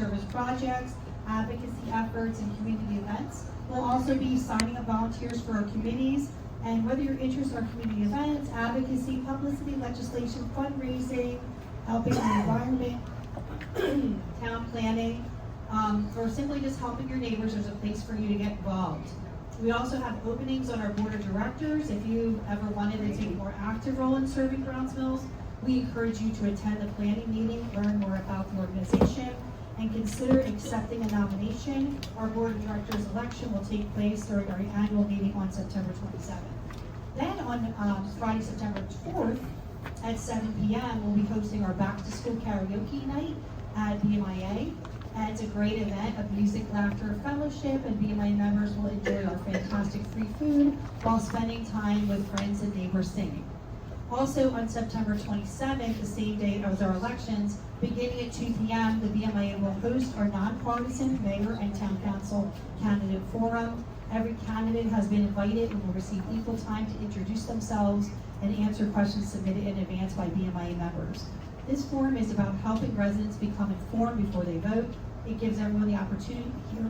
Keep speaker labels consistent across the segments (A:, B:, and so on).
A: service projects, advocacy efforts, and community events. We'll also be signing up volunteers for our committees, and whether you're interested in our community events, advocacy, publicity, legislation, fundraising, helping the environment, town planning, or simply just helping your neighbors, there's a place for you to get involved. We also have openings on our board of directors. If you ever wanted to take a more active role in serving Browns Mills, we encourage you to attend the planning meeting, learn more about the organization, and consider accepting a nomination. Our board of directors election will take place during our annual meeting on September 27th. Then on Friday, September 4th at 7 p.m., we'll be hosting our back to school karaoke night at BMIA. And it's a great event of music, laughter, fellowship, and BMI members will enjoy our fantastic free food while spending time with friends and neighbors singing. Also on September 27th, the same day as our elections, beginning at 2 p.m., the BMIA will host our nonpartisan mayor and town council candidate forum. Every candidate has been invited and will receive equal time to introduce themselves and answer questions submitted in advance by BMIA members. This forum is about helping residents become informed before they vote. It gives everyone the opportunity to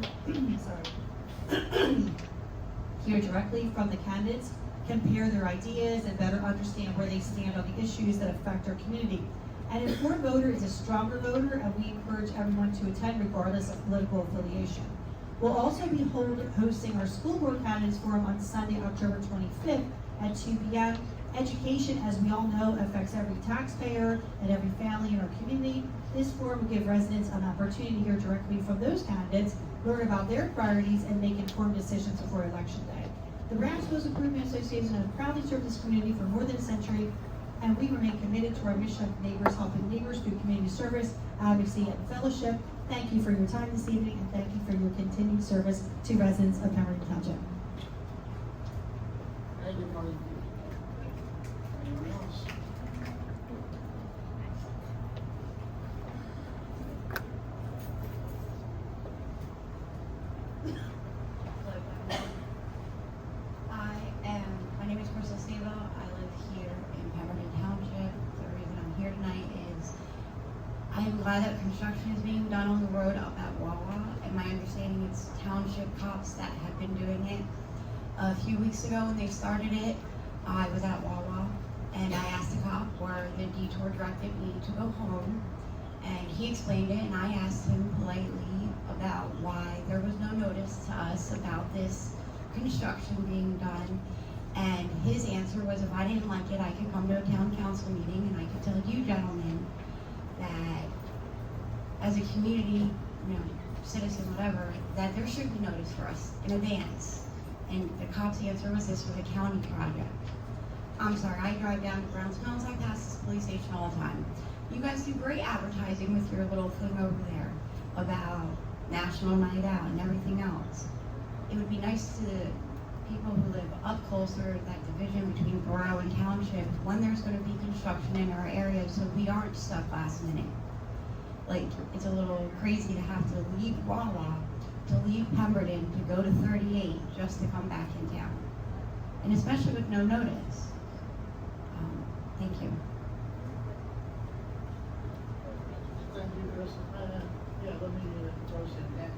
A: hear directly from the candidates, compare their ideas, and better understand where they stand on the issues that affect our community. An informed voter is a stronger voter, and we encourage everyone to attend regardless of political affiliation. We'll also be hosting our school board candidates forum on Sunday, October 25th at 2 p.m. Education, as we all know, affects every taxpayer and every family in our community. This forum will give residents an opportunity to hear directly from those candidates, learn about their priorities, and make informed decisions before Election Day. The Browns Mills Improvement Association has proudly served this community for more than a century, and we remain committed to our mission of neighbors helping neighbors through community service, advocacy, and fellowship. Thank you for your time this evening, and thank you for your continued service to residents of Pemberton Township.
B: Thank you, Marty. Anyone else?
C: My name is Crystal Seva. I live here in Pemberton Township. The reason I'm here tonight is I am glad that construction is being done on the road up at Wawa, and my understanding it's township cops that have been doing it. A few weeks ago when they started it, I was at Wawa, and I asked the cop where the detour directed me to go home, and he explained it, and I asked him politely about why there was no notice to us about this construction being done. And his answer was, if I didn't like it, I could come to a town council meeting and I could tell you gentlemen that as a community, citizen, whatever, that there should be notice for us in advance. And the cop's answer was this was a county project. I'm sorry, I drive down to Browns Mills, I pass this police station all the time. You guys do great advertising with your little thing over there about National Night Out and everything else. It would be nice to people who live up closer, that division between borough and township, when there's going to be construction in our area, so we aren't stuck last minute. Like, it's a little crazy to have to leave Wawa, to leave Pemberton, to go to 38 just to come back in town. And especially with no notice. Thank you.
B: Thank you, Crystal. Let me throw in that.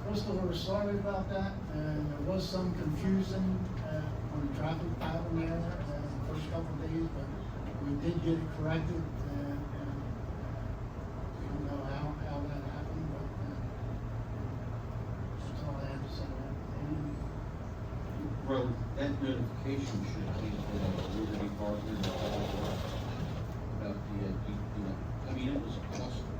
B: Crystal, we're sorry about that, and there was some confusion on the traffic pattern there the first couple of days, but we did get it corrected, and we don't know how that happened, but that's all I have to say.
D: Well, that notification should be for the Liberty Partners about the, I mean, it was awesome.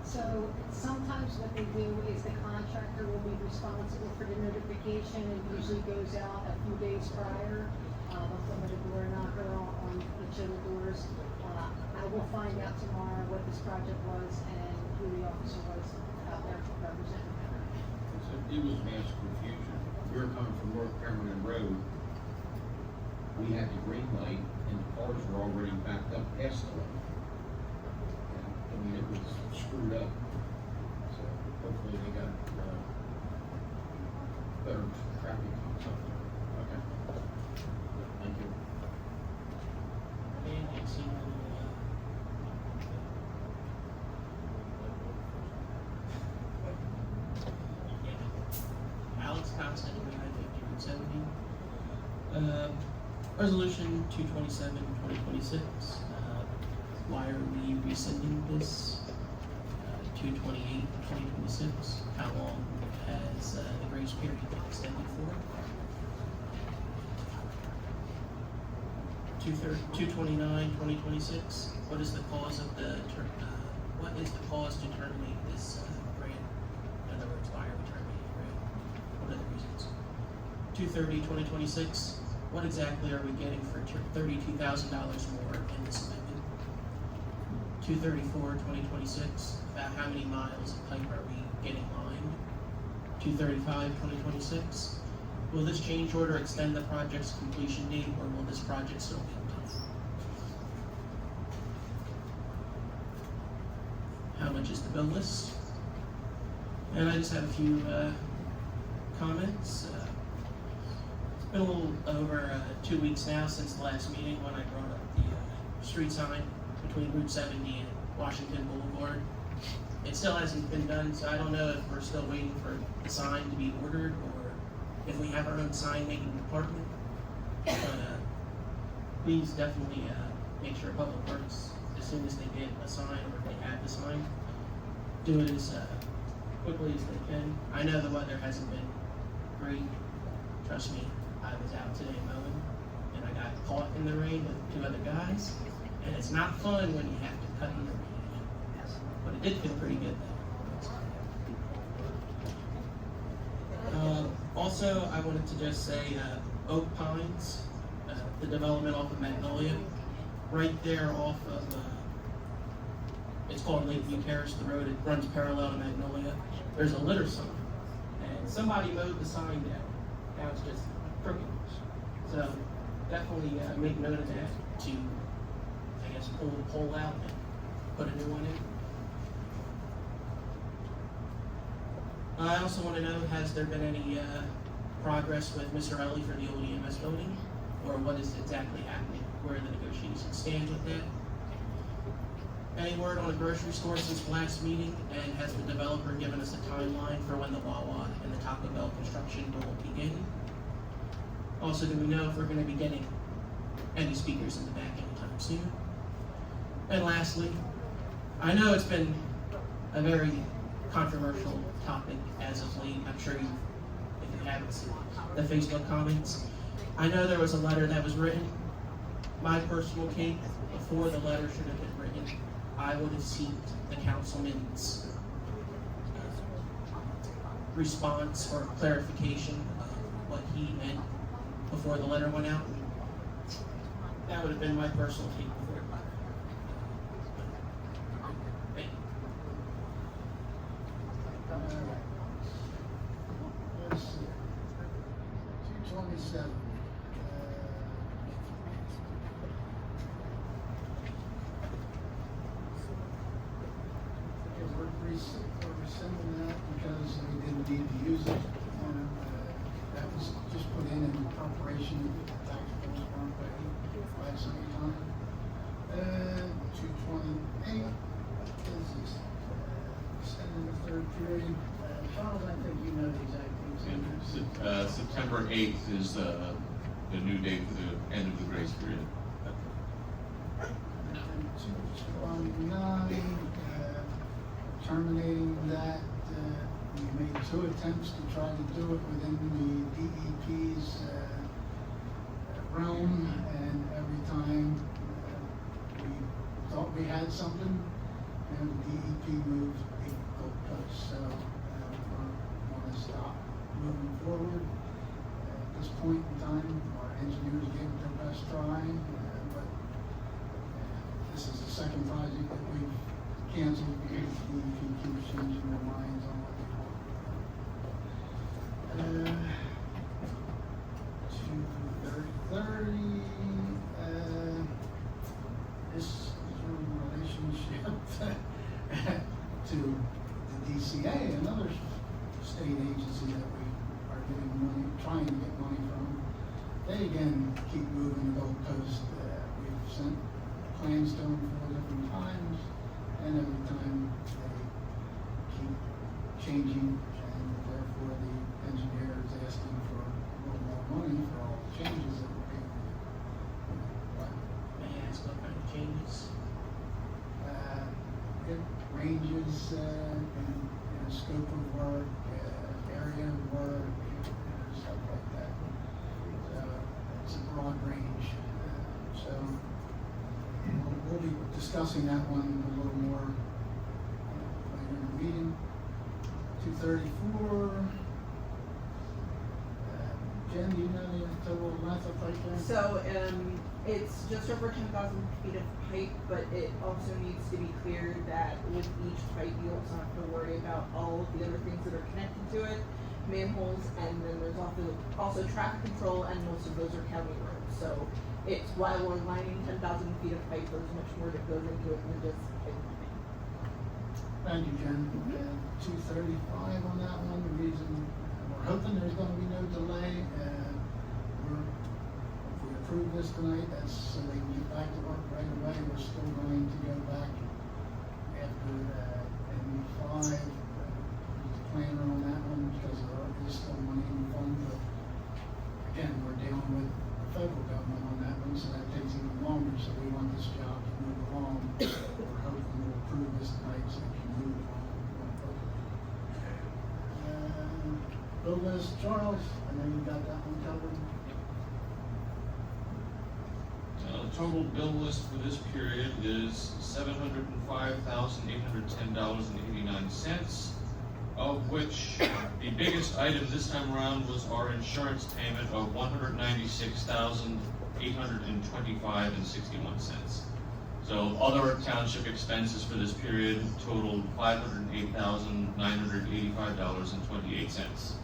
E: So sometimes what they do is the contractor will be responsible for the notification. It usually goes out a few days prior. They'll put a door knocker on each of the doors. I will find out tomorrow what this project was and who the officer was out there representing them.
D: It was mass confusion. We were coming from North Pemberton Road. We had the green light and the cars were already backed up past the light. I mean, it was screwed up. So hopefully they got better traffic cops up there. Okay. Thank you.
F: Resolution 227, 2026. Why are we rescinding this? 228, 2026. How long has the grace period been extended for? 229, 2026. What is the cause of what is the cause to terminate this grant? In other words, why are we terminating the grant? What are the reasons? 230, 2026. What exactly are we getting for $32,000 more in this amendment? 234, 2026. About how many miles of pipe are we getting lined? 235, 2026. Will this change order extend the project's completion date, or will this project still be on time? How much is the bill list? And I just have a few comments. It's been a little over 2 weeks now since the last meeting when I brought up the street sign between Route 70 and Washington Boulevard. It still hasn't been done, so I don't know if we're still waiting for the sign to be ordered or if we have our own sign making department. But please definitely make sure Public Works, as soon as they get a sign or if they have the sign, do it as quickly as they can. I know the weather hasn't been great. Trust me, I was out today mowing and I got caught in the rain with 2 other guys, and it's not fun when you have to cut in the rain. But it did feel pretty good though. Also, I wanted to just say Oak Pines, the development off of Magnolia, right there off of, it's called Lakeview Terrace, the road, it runs parallel to Magnolia. There's a litter sign, and somebody mowed the sign down. Now it's just crooked. So definitely make note of that to, I guess, pull the pole out and put a new one in. I also want to know, has there been any progress with Mr. Ellie for the old EMS building? Or what is exactly happening? Where the negotiations stand with that? Any word on a grocery store since last meeting? And has the developer given us a timeline for when the Wawa and the Taco Bell construction will begin? Also, do we know if we're going to be getting any speakers in the back anytime soon? And lastly, I know it's been a very controversial topic as of late. I'm sure if you haven't seen the Facebook comments, I know there was a letter that was written. My personal take, before the letter should have been written, I would have sought the councilman's response or clarification of what he meant before the letter went out. That would have been my personal take before the letter. Thank you.
B: Let's see. 227. We're rescinding that because we didn't need to use it. And that was just put in preparation of the tax bills weren't ready by some time. 228 is extending the 3rd period. Charles, I think you know the exact dates.
G: September 8th is the new date for the end of the grace period.
B: 229, terminating that. We made 2 attempts to try to do it within the DEP's realm, and every time we thought we had something, and the DEP moved the goalpost. So we want to stop moving forward. At this point in time, our engineers gave it their best try, but this is the second project that we've canceled because the DEP keeps changing their minds on what they want. 230, this is in relationship to the DCA, another state agency that we are getting money, trying to get money from. They again keep moving the goalpost. We've sent plans to them 4 different times, and every time they keep changing, and therefore the engineer is asking for a little more money for all the changes that
F: changes?
B: It ranges in scope of work, area of work, stuff like that. It's a broad range. So we'll be discussing that one a little more later in the meeting. 234. Jen, do you know the total length of pipe there?
H: So, it's just over 10,000 feet of pipe, but it also needs to be clear that with each pipe, you also have to worry about all of the other things that are connected to it, manholes, and then there's also traffic control, and most of those are county roads. So, it's while we're lining 10,000 feet of pipe, there's much more that goes into it than just pipe lining.
B: Thank you, Jen. 235 on that one. The reason we're hoping there's going to be no delay. If we approve this tonight, that's so they can get back to work right away. We're still going to go back after NB5. The planner on that one because there is still money in the fund. But again, we're dealing with the federal government on that one, so that takes even longer. So we want this job to move along. We're hoping we'll approve this tonight so we can move along. Bill list, Charles, I know you got that one covered.
G: Total bill list for this period is $705,810.89, of which the biggest item this time around was our insurance payment of $196,825.61. So other township expenses for this period totaled $508,985.28.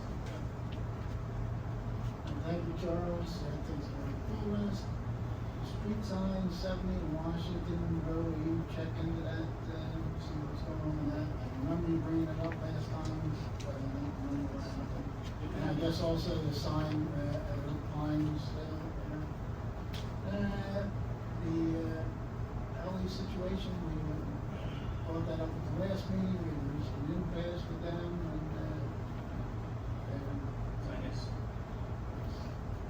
B: Thank you, Charles. That takes care of the full list. Street sign 70 Washington Road, you check into that, see what's going on with that. I remember you bringing it up last time, but I don't remember what happened. And I guess also the sign at Oak Pines, the alley situation, we brought that up at the last meeting, we reached an impasse with them, and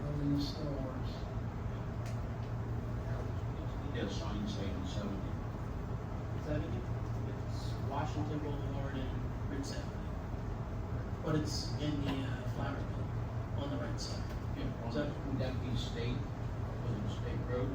B: building is still ours.
D: Yeah, sign saying 70.
F: 70? It's Washington Boulevard and Route 70. But it's in the flower bed on the right side.
D: Yeah,
F: So-
D: would that be state, was it state road?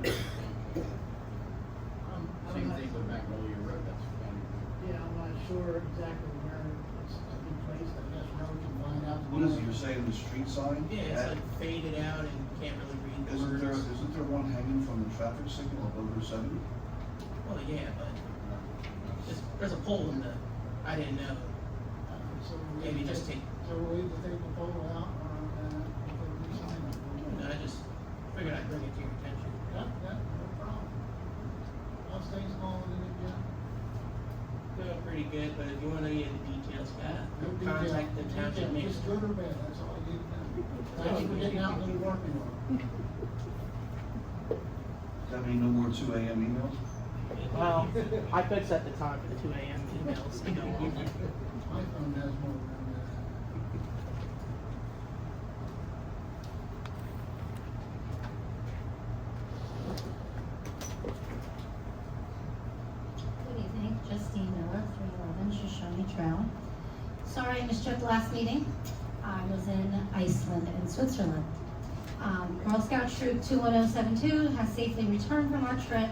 D: Same thing with Magnolia Road, that's county road.
B: Yeah, I'm not sure exactly where it's to be placed, I guess Road can find out.
I: What is it, you're saying the street sign?
F: Yeah, it's like faded out and you can't really read the
I: Isn't
F: words.
I: there one hanging from the traffic signal above Route 70?
F: Well, yeah, but there's a pole in the, I didn't know.
B: So
F: Maybe just take,
B: So we'll either take the pole out or, put a new sign up.
F: I just figured I'd bring it to your attention.
B: Yeah, no problem. How's things going with it, Jim?
F: Doing pretty good, but if you want any of the details,
B: No detail.
F: contact the township
B: Detail,
F: manager.
B: just good or bad, that's all I need to know. Thank you for getting out and working on it.
I: Does that mean no more 2 AM emails?
J: Well, I could set the time for the 2 AM emails to go on.
B: My phone has more room than that.
K: Good evening, Justine Miller, 311 Shoshone Trail. Sorry I missed you at the last meeting. I was in Iceland and Switzerland. Girl Scout Troop 21072 has safely returned from our trip,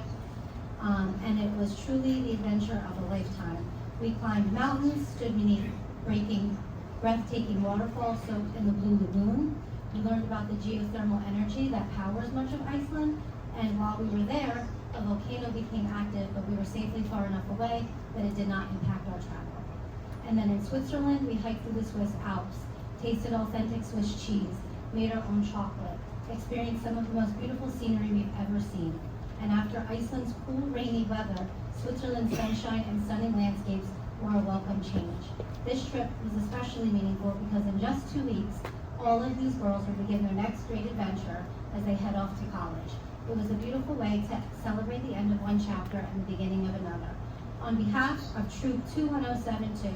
K: and it was truly the adventure of a lifetime. We climbed mountains, stood beneath breathtaking waterfalls soaked in the Blue Lagoon. We learned about the geothermal energy that powers much of Iceland, and while we were there, a volcano became active, but we were safely far enough away that it did not impact our travel. And then in Switzerland, we hiked through the Swiss Alps, tasted authentic Swiss cheese, made our own chocolate, experienced some of the most beautiful scenery we've ever seen. And after Iceland's cool, rainy weather, Switzerland's sunshine and stunning landscapes were a welcome change. This trip was especially meaningful because in just 2 weeks, all of these girls will begin their next great adventure as they head off to college. It was a beautiful way to celebrate the end of one chapter and the beginning of another. On behalf of Troop 21072,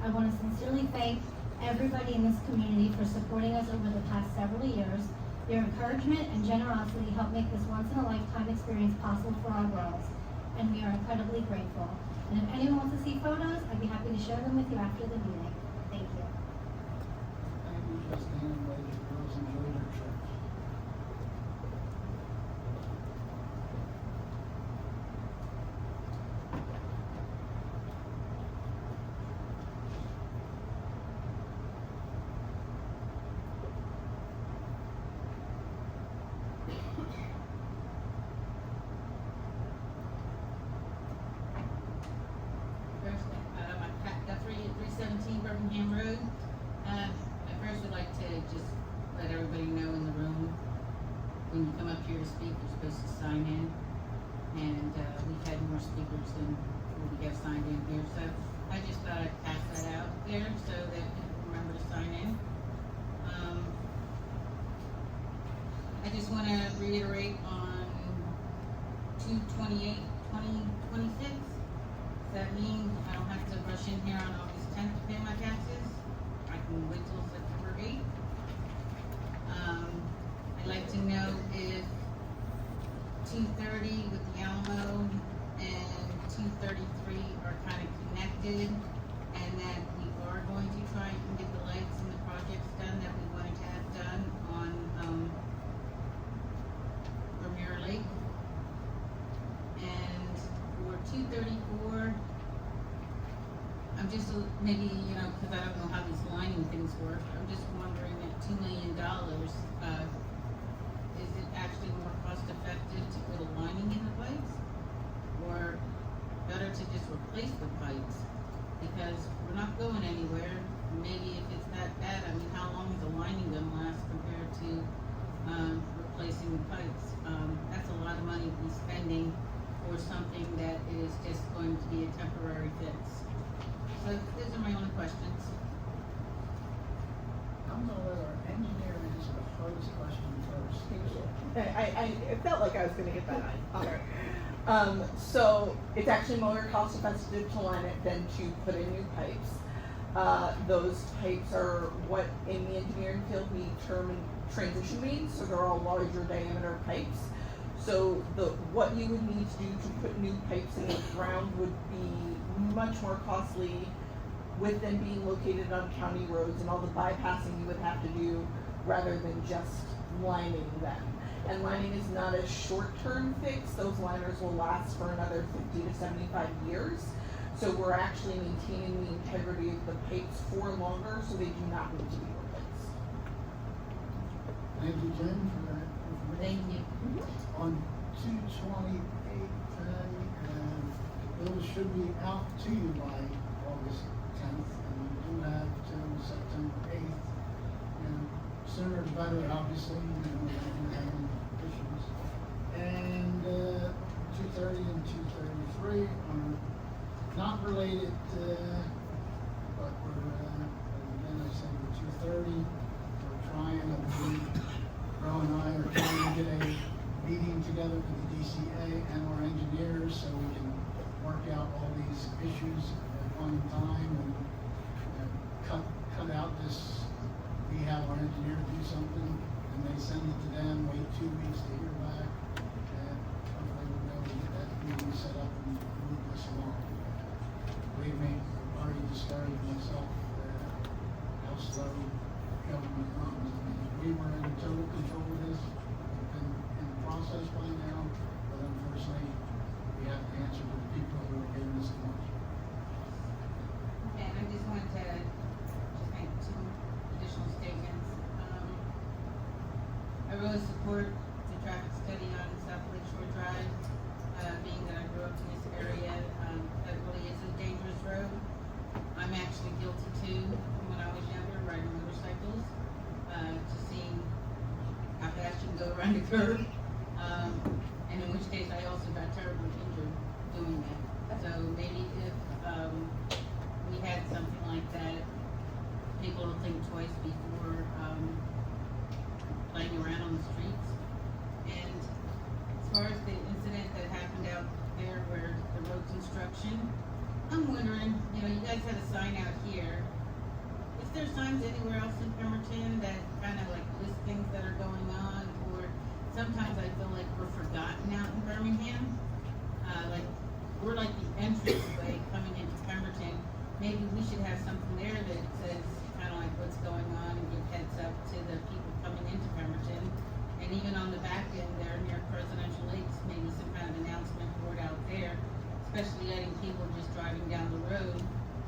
K: I want to sincerely thank everybody in this community for supporting us over the past several years. Your encouragement and generosity helped make this once-in-a-lifetime experience possible for our girls. and we are incredibly grateful. And if anyone wants to see photos, I'd be happy to share them with you after the meeting. Thank you.
B: Thank you, Justine, and glad your girls enjoy their trips.
L: First, I'm Pat Guthrie at 317 Birmingham Road. I first would like to just let everybody know in the room, when you come up here to speak, you're supposed to sign in. And we've had more speakers than we have signed in here, so I just thought I'd pass that out there so that people remember to sign in. I just want to reiterate on 2/28/2026. Does that mean I don't have to rush in here on August 10th to pay my taxes? I can wait till September 8th. I'd like to know if 230 with the Alamo and 233 are kind of connected, and that we are going to try and get the lights and the projects done that we wanted to have done on Vermeer Lake. And for 234, I'm just maybe, because I don't know how these lining things work, I'm just wondering at $2 million, is it actually more cost effective to put a lining in the pipes? Or better to just replace the pipes? Because we're not going anywhere. Maybe if it's that bad, I mean, how long is the lining gonna last compared to replacing the pipes? That's a lot of money to be spending for something that is just going to be a temporary fix. So those are my only questions.
B: I'm gonna let our engineer answer the hardest question first.
H: I felt like I was gonna get that honor. So it's actually more cost effective to line it than to put in new pipes. Those pipes are what in the engineering field we term transition beams, so they're all larger diameter pipes. So what you would need to do to put new pipes in the ground would be much more costly with them being located on county roads and all the bypassing you would have to do rather than just lining them. And lining is not a short-term fix. Those liners will last for another 50 to 75 years. So we're actually maintaining the integrity of the pipes for longer, so they do not need to be replaced.
B: Thank you, Jen, for that information.
L: Thank you.
B: On 2/28, those should be out to you by August 10th, and you do have till September 8th. And sooner the better, obviously, we're having issues. And 230 and 233 are not related, but again, I said with 230, we're trying to, Ro and I are trying to get a meeting together with the DCA and our engineers so we can work out all these issues at one time and cut out this, we have our engineer do something and they send it to them, wait 2 weeks to hear back, and hopefully we'll be able to get that meeting set up and move this along. Believe me, I've already discouraged myself how slow government runs. I mean, if we were in total control of this, we've been in the process by now, but unfortunately, we have to answer to the people who are giving us the money.
L: And I just wanted to just make 2 additional statements. I really support the traffic study on South Lake Shore Drive, being that I grew up in this area. That really is a dangerous road. I'm actually guilty too, when I was younger, riding motorcycles, to seeing how fast you can go around a curve. And in which case I also got terribly injured doing that. So maybe if we had something like that, people will think twice before playing around on the streets. And as far as the incident that happened out there where the road construction, I'm wondering, you guys had a sign out here. Is there signs anywhere else in Pemberton that kind of like list things that are going on? Or sometimes I feel like we're forgotten out in Birmingham. Like we're like the entrance way coming into Pemberton. Maybe we should have something there that says kind of like what's going on and give heads up to the people coming into Pemberton. And even on the back end there near Presidential Lakes, maybe some kind of announcement board out there, especially letting people just driving down the road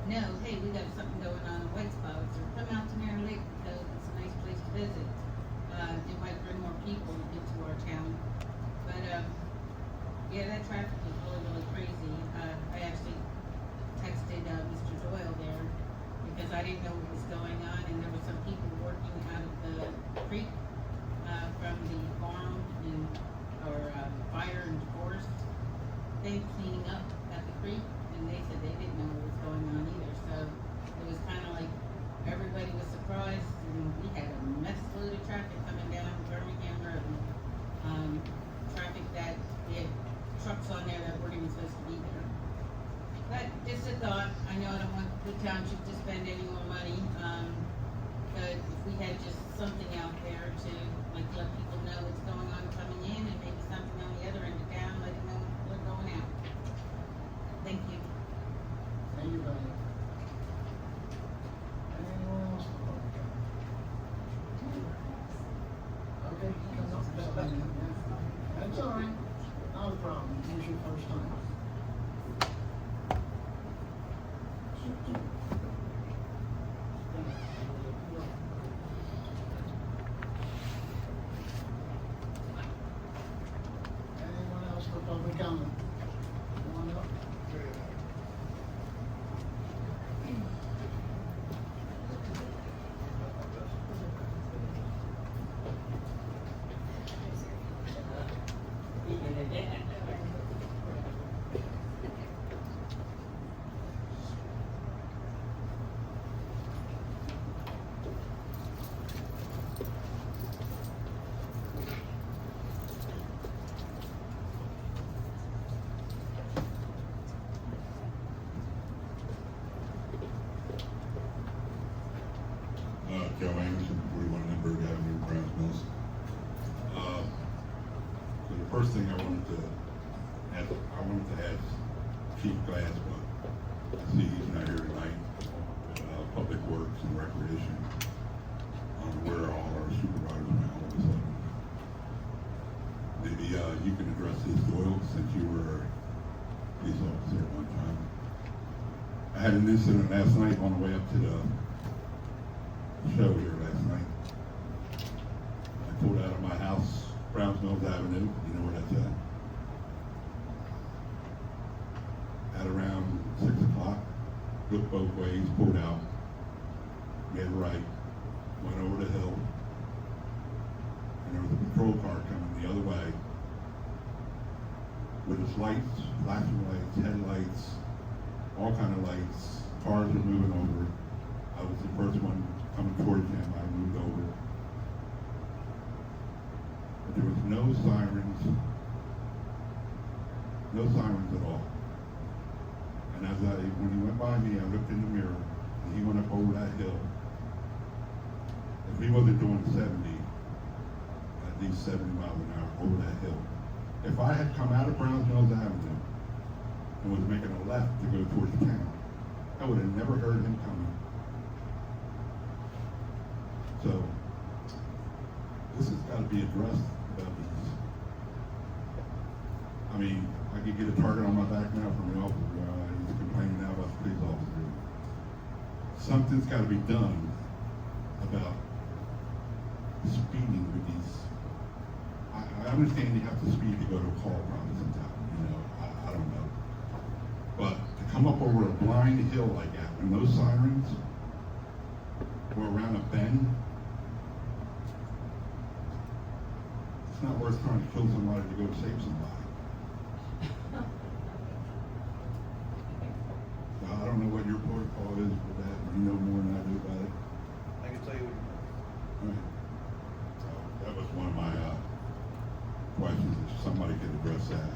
L: know, hey, we got something going on in White Spots, or come out to Mirror Lake because it's a nice place to visit. It might bring more people into our town. But yeah, that traffic was really, really crazy. I actually texted Mr. Doyle there because I didn't know what was going on, and there were some people working out of the creek from the farm or fire and forest thing cleaning up at the creek, and they said they didn't know what was going on either. So it was kind of like everybody was surprised, and we had a mess load of traffic coming down Birmingham Road. Traffic that we had trucks on there that weren't even supposed to be there. But just a thought, I know I don't want the township to spend any more money, but if we had just something out there to like let people know what's going on coming in, and maybe something on the other end of town, letting them know we're going out. Thank you.
B: Thank you, Betty. Anyone else for public comment? Okay, that's all right, not a problem, it was your first time. Anyone else for public comment? Come on up.
M: Joe Anderson, 41 Lindbergh Avenue, Browns Mills. So the first thing I wanted to ask Chief Glassbus. I see he's not here tonight. Public Works and Recreation. Where are all our supervisors now all of a sudden? Maybe you can address this, Doyle, since you were a police officer at one time. I had an incident last night on the way up to the show here last night. I pulled out of my house, Browns Mills Avenue, you know where that's at around 6 o'clock, looked both ways, pulled out, made a right, went over the hill, and there was a patrol car coming the other way with its lights, flashing lights, headlights, all kind of lights, cars were moving over. I was the first one coming towards him, I moved over. But there was no sirens at all. And when he went by me, I looked in the mirror, and he went up over that hill. If he wasn't doing 70, at least 70 miles an hour over that hill. If I had come out of Browns Mills Avenue and was making a left to go towards town, I would have never heard him coming. So, this has got to be addressed about these. I mean, I could get a target on my back now from the officer. He's complaining now about the police officer. Something's got to be done about speeding with these. I understand you have to speed to go to a call probably sometimes, you know, I don't know. But to come up over a blind hill like that, when those sirens were around a bend, it's not worth trying to kill somebody to go save somebody. So I don't know what your protocol is for that, you know more than I do about it.
I: I can tell you what you know.
M: Right. So that was one of my questions, if somebody could address that.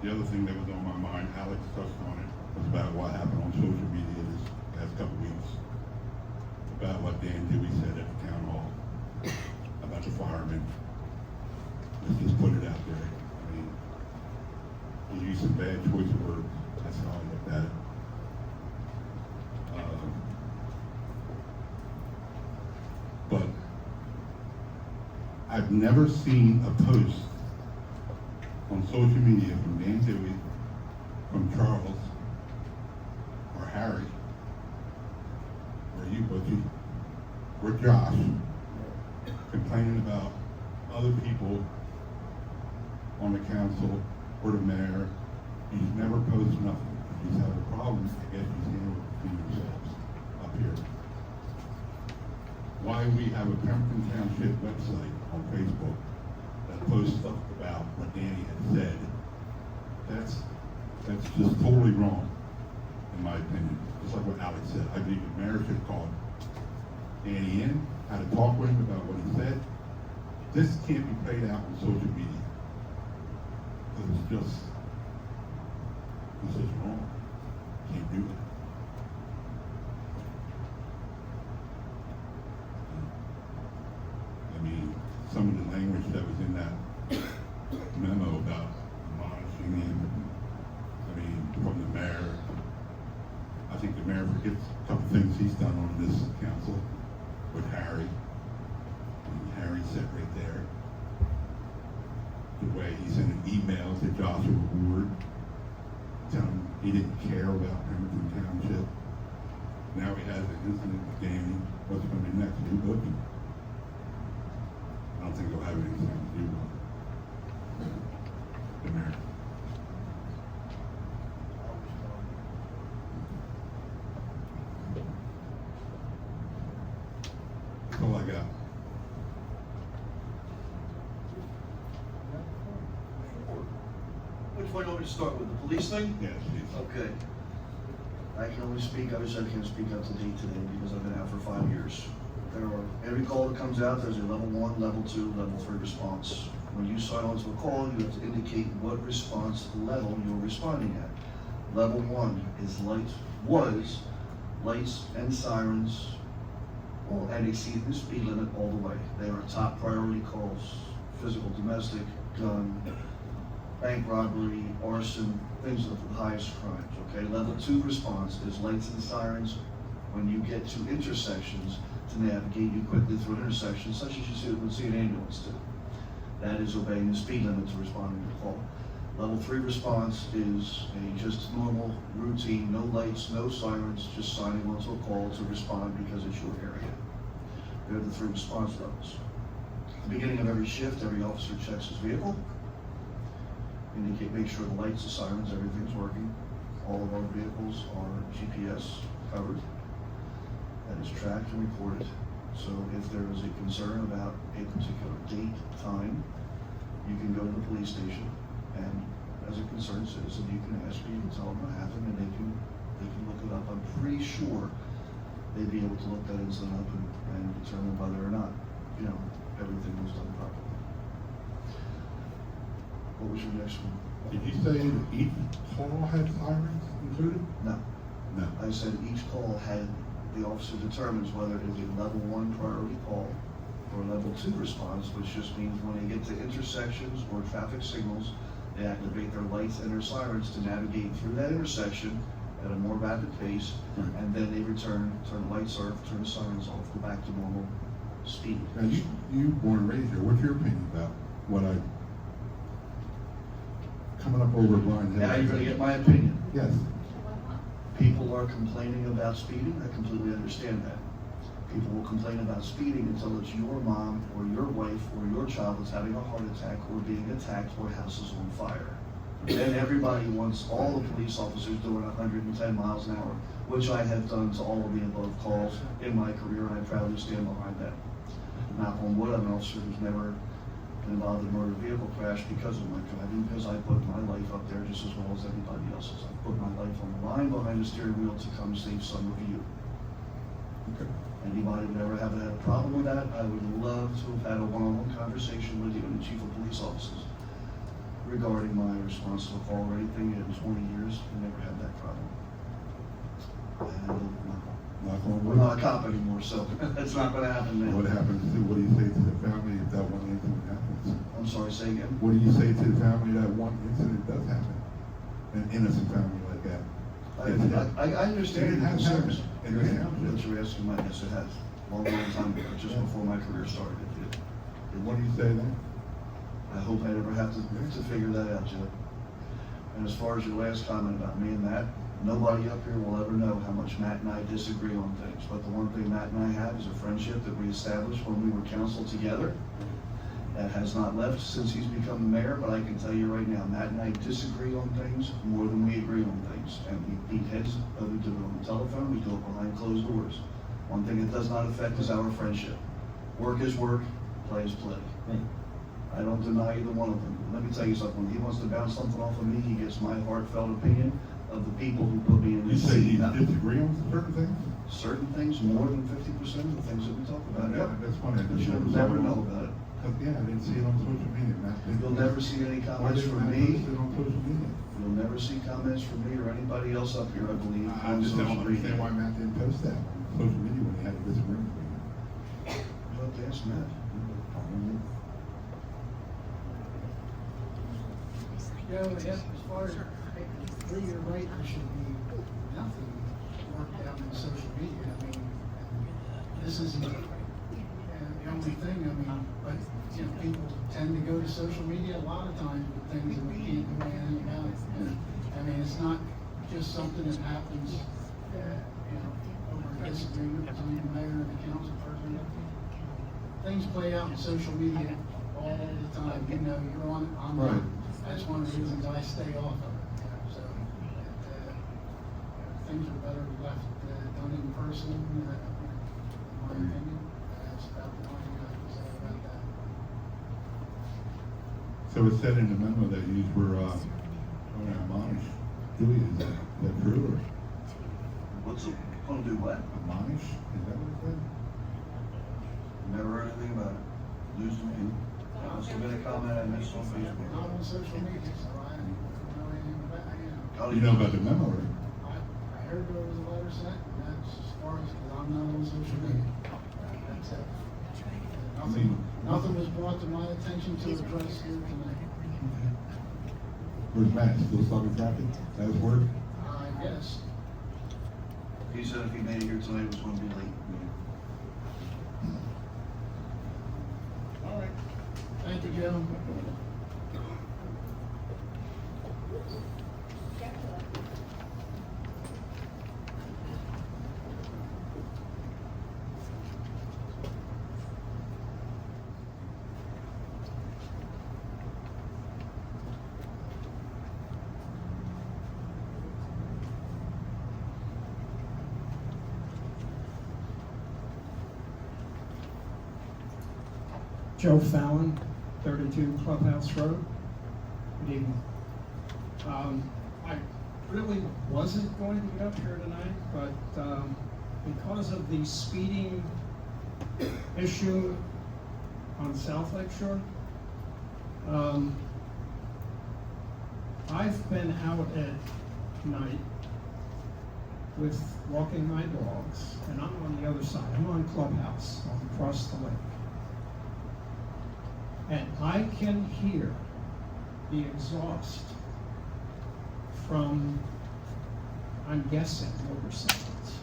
M: The other thing that was on my mind, Alex touched on it, was about what happened on social media this past couple weeks. About what Dan Dewey said at the town hall about the firemen. maybe some bad choice of words. That's how I looked at it. But I've never seen a post on social media from Dan Dewey, from Charles, or Harry, or you, Butchie, or Josh, complaining about other people on the council or the mayor. You never post nothing. If you have a problem, I guess you handle it between yourselves up here. Why we have a Pemberton Township website on Facebook that posts stuff about what Danny had said, that's just totally wrong, in my opinion. Just like what Alex said, I believe the mayor should call Danny in, had to talk with him about what he said. This can't be played out on social media. Because it's just wrong. Can't do that. I mean, some of the language that was in that memo about admonishing him, I mean, from the mayor, I think the mayor forgets a couple things he's done on this council with Harry. And Harry sat right there. The way he sent an email to Joshua Ward, telling him he didn't care about Pemberton Township. Now he has an incident with Danny. What's going to be next? New book? I don't think it'll have anything to do with the mayor. That's all I got.
I: Which one do you want me to start with, the police thing?
M: Yes, please.
I: Okay. I can only speak, obviously I can't speak up to date today because I've been out for 5 years. Every call that comes out, there's a level 1, level 2, level 3 response. When you sign on to a call, you have to indicate what response level you're responding at. Level 1 is was lights and sirens, and exceed the speed limit all the way. They are top priority calls, physical, domestic, gun, bank robbery, arson, things of the highest crimes, okay? Level 2 response is lights and sirens when you get to intersections to navigate you quickly through an intersection, such as you would see an ambulance do. That is obeying the speed limit to responding to the call. Level 3 response is a just normal routine, no lights, no sirens, just signing onto a call to respond because it's your area. They're the 3 response levels. At the beginning of every shift, every officer checks his vehicle, make sure the lights, the sirens, everything's working. All of our vehicles are GPS covered. That is tracked and recorded. So if there is a concern about a particular date, time, you can go to the police station, and as a concerned citizen, you can ask me, you can tell them what happened, and they can look it up. I'm pretty sure they'd be able to look that incident up and determine whether or not, everything was done properly. What was your next one?
M: Did you say that each call had sirens included?
I: No.
M: No.
I: I said each call had, the officer determines whether it is a level 1 priority call or a level 2 response, which just means when they get to intersections or traffic signals, they activate their lights and their sirens to navigate through that intersection at a more rapid pace, and then they turn the lights off, turn the sirens off, go back to normal speed.
M: Now, you born and raised here, what's your opinion about what I, coming up over Blind Hill?
I: Now you're gonna get my opinion.
M: Yes.
I: People are complaining about speeding, I completely understand that. People will complain about speeding until it's your mom or your wife or your child that's having a heart attack or being attacked or house is on fire. Then everybody wants all the police officers doing 110 miles an hour, which I have done to all of the above calls in my career, and I proudly stand behind that. Knock on wood, I'm an officer who's never been involved in a motor vehicle crash because of my driving, because I put my life up there just as well as everybody else's. I put my life on the line behind the steering wheel to come save some of you.
M: Okay.
I: Anybody would ever have had a problem with that, I would love to have had a one-on-one conversation with you and the chief of police officers regarding my response to a call or anything. In 20 years, we never had that problem. And
M: Knock on
I: we're
M: wood.
I: not a cop anymore, so that's not gonna happen now.
M: What happens to, what do you say to the family if that one incident happens?
I: I'm sorry, say again?
M: What do you say to the family that one incident does happen? an innocent family like that.
I: I understand
M: It
I: your
M: has happened
I: concerns.
M: in the township.
I: What you're asking, Mike, yes, it has. Long time ago, just before my career started, it did.
M: And what do you say then?
I: I hope I never have to figure that out, Joe. And as far as your last comment about me and Matt, nobody up here will ever know how much Matt and I disagree on things. But the one thing Matt and I have is a friendship that we established when we were council together. That has not left since he's become the mayor, but I can tell you right now, Matt and I disagree on things more than we agree on things. And we beat heads, but we do it on the telephone, we do it behind closed doors. One thing it does not affect is our friendship. Work is work, play is play. I don't deny either one of them. Let me tell you something, when he wants to bounce something off of me, he gets my heartfelt opinion of the people who put me in
M: You
I: this
M: say
I: seat.
M: you disagree on certain things?
I: Certain things, more than 50% of the things that we talk about,
M: Yeah,
I: yeah.
M: that's funny.
I: But you'll never know about it.
M: Yeah, I didn't see it on social media, Matt.
I: You'll never see any
M: Why
I: comments
M: didn't
I: from
M: Matt
I: me.
M: post it on social media?
I: You'll never see comments from me or anybody else up here, I believe,
M: I
I: on
M: just don't
I: social
M: understand why
I: media.
M: Matt didn't post that on social media when he had a disagreement with you.
I: You'll have to ask Matt.
B: Joe, as far as, you're right, there should be nothing worked out in social media. I mean, this isn't the only thing, I mean, but, you know, people tend to go to social media a lot of times with things that we can't do anything about. I mean, it's not just something that happens, you know, over a disagreement between the mayor and the council person. Things play out in social media all the time, you know, you're on it, I'm
M: Right.
B: not. That's one of the reasons I stay off of it, you know, so, things are better left done in person, in my opinion. That's about the only thing I can say about that.
M: So it said in the memo that you were, going to admonish Julie, is that true, or
I: What's it, gonna do what?
M: admonish, is that what it said?
I: Never heard anything about it. News to me. That must have been a comment I missed on
B: Not
I: Facebook.
B: on social media, so I don't know anything about, you know.
M: You know about the memo, right?
B: I heard there was a letter sent, and that's as far as, because I'm not on social media. That's it. Nothing was brought to my attention to address here tonight.
M: Where's Matt, still stopping traffic? That was word?
B: I guess.
I: He said if he made it here tonight, it was gonna be late.
B: All right. Thank you, Joe.
N: Joe Fallon, 32 Clubhouse Road. Good evening. I really wasn't going to get up here tonight, but because of the speeding issue on South Lake Shore, I've been out at night with walking my dogs, and I'm on the other side. I'm on Clubhouse, across the lake. And I can hear the exhaust from, I'm guessing, motorcycles.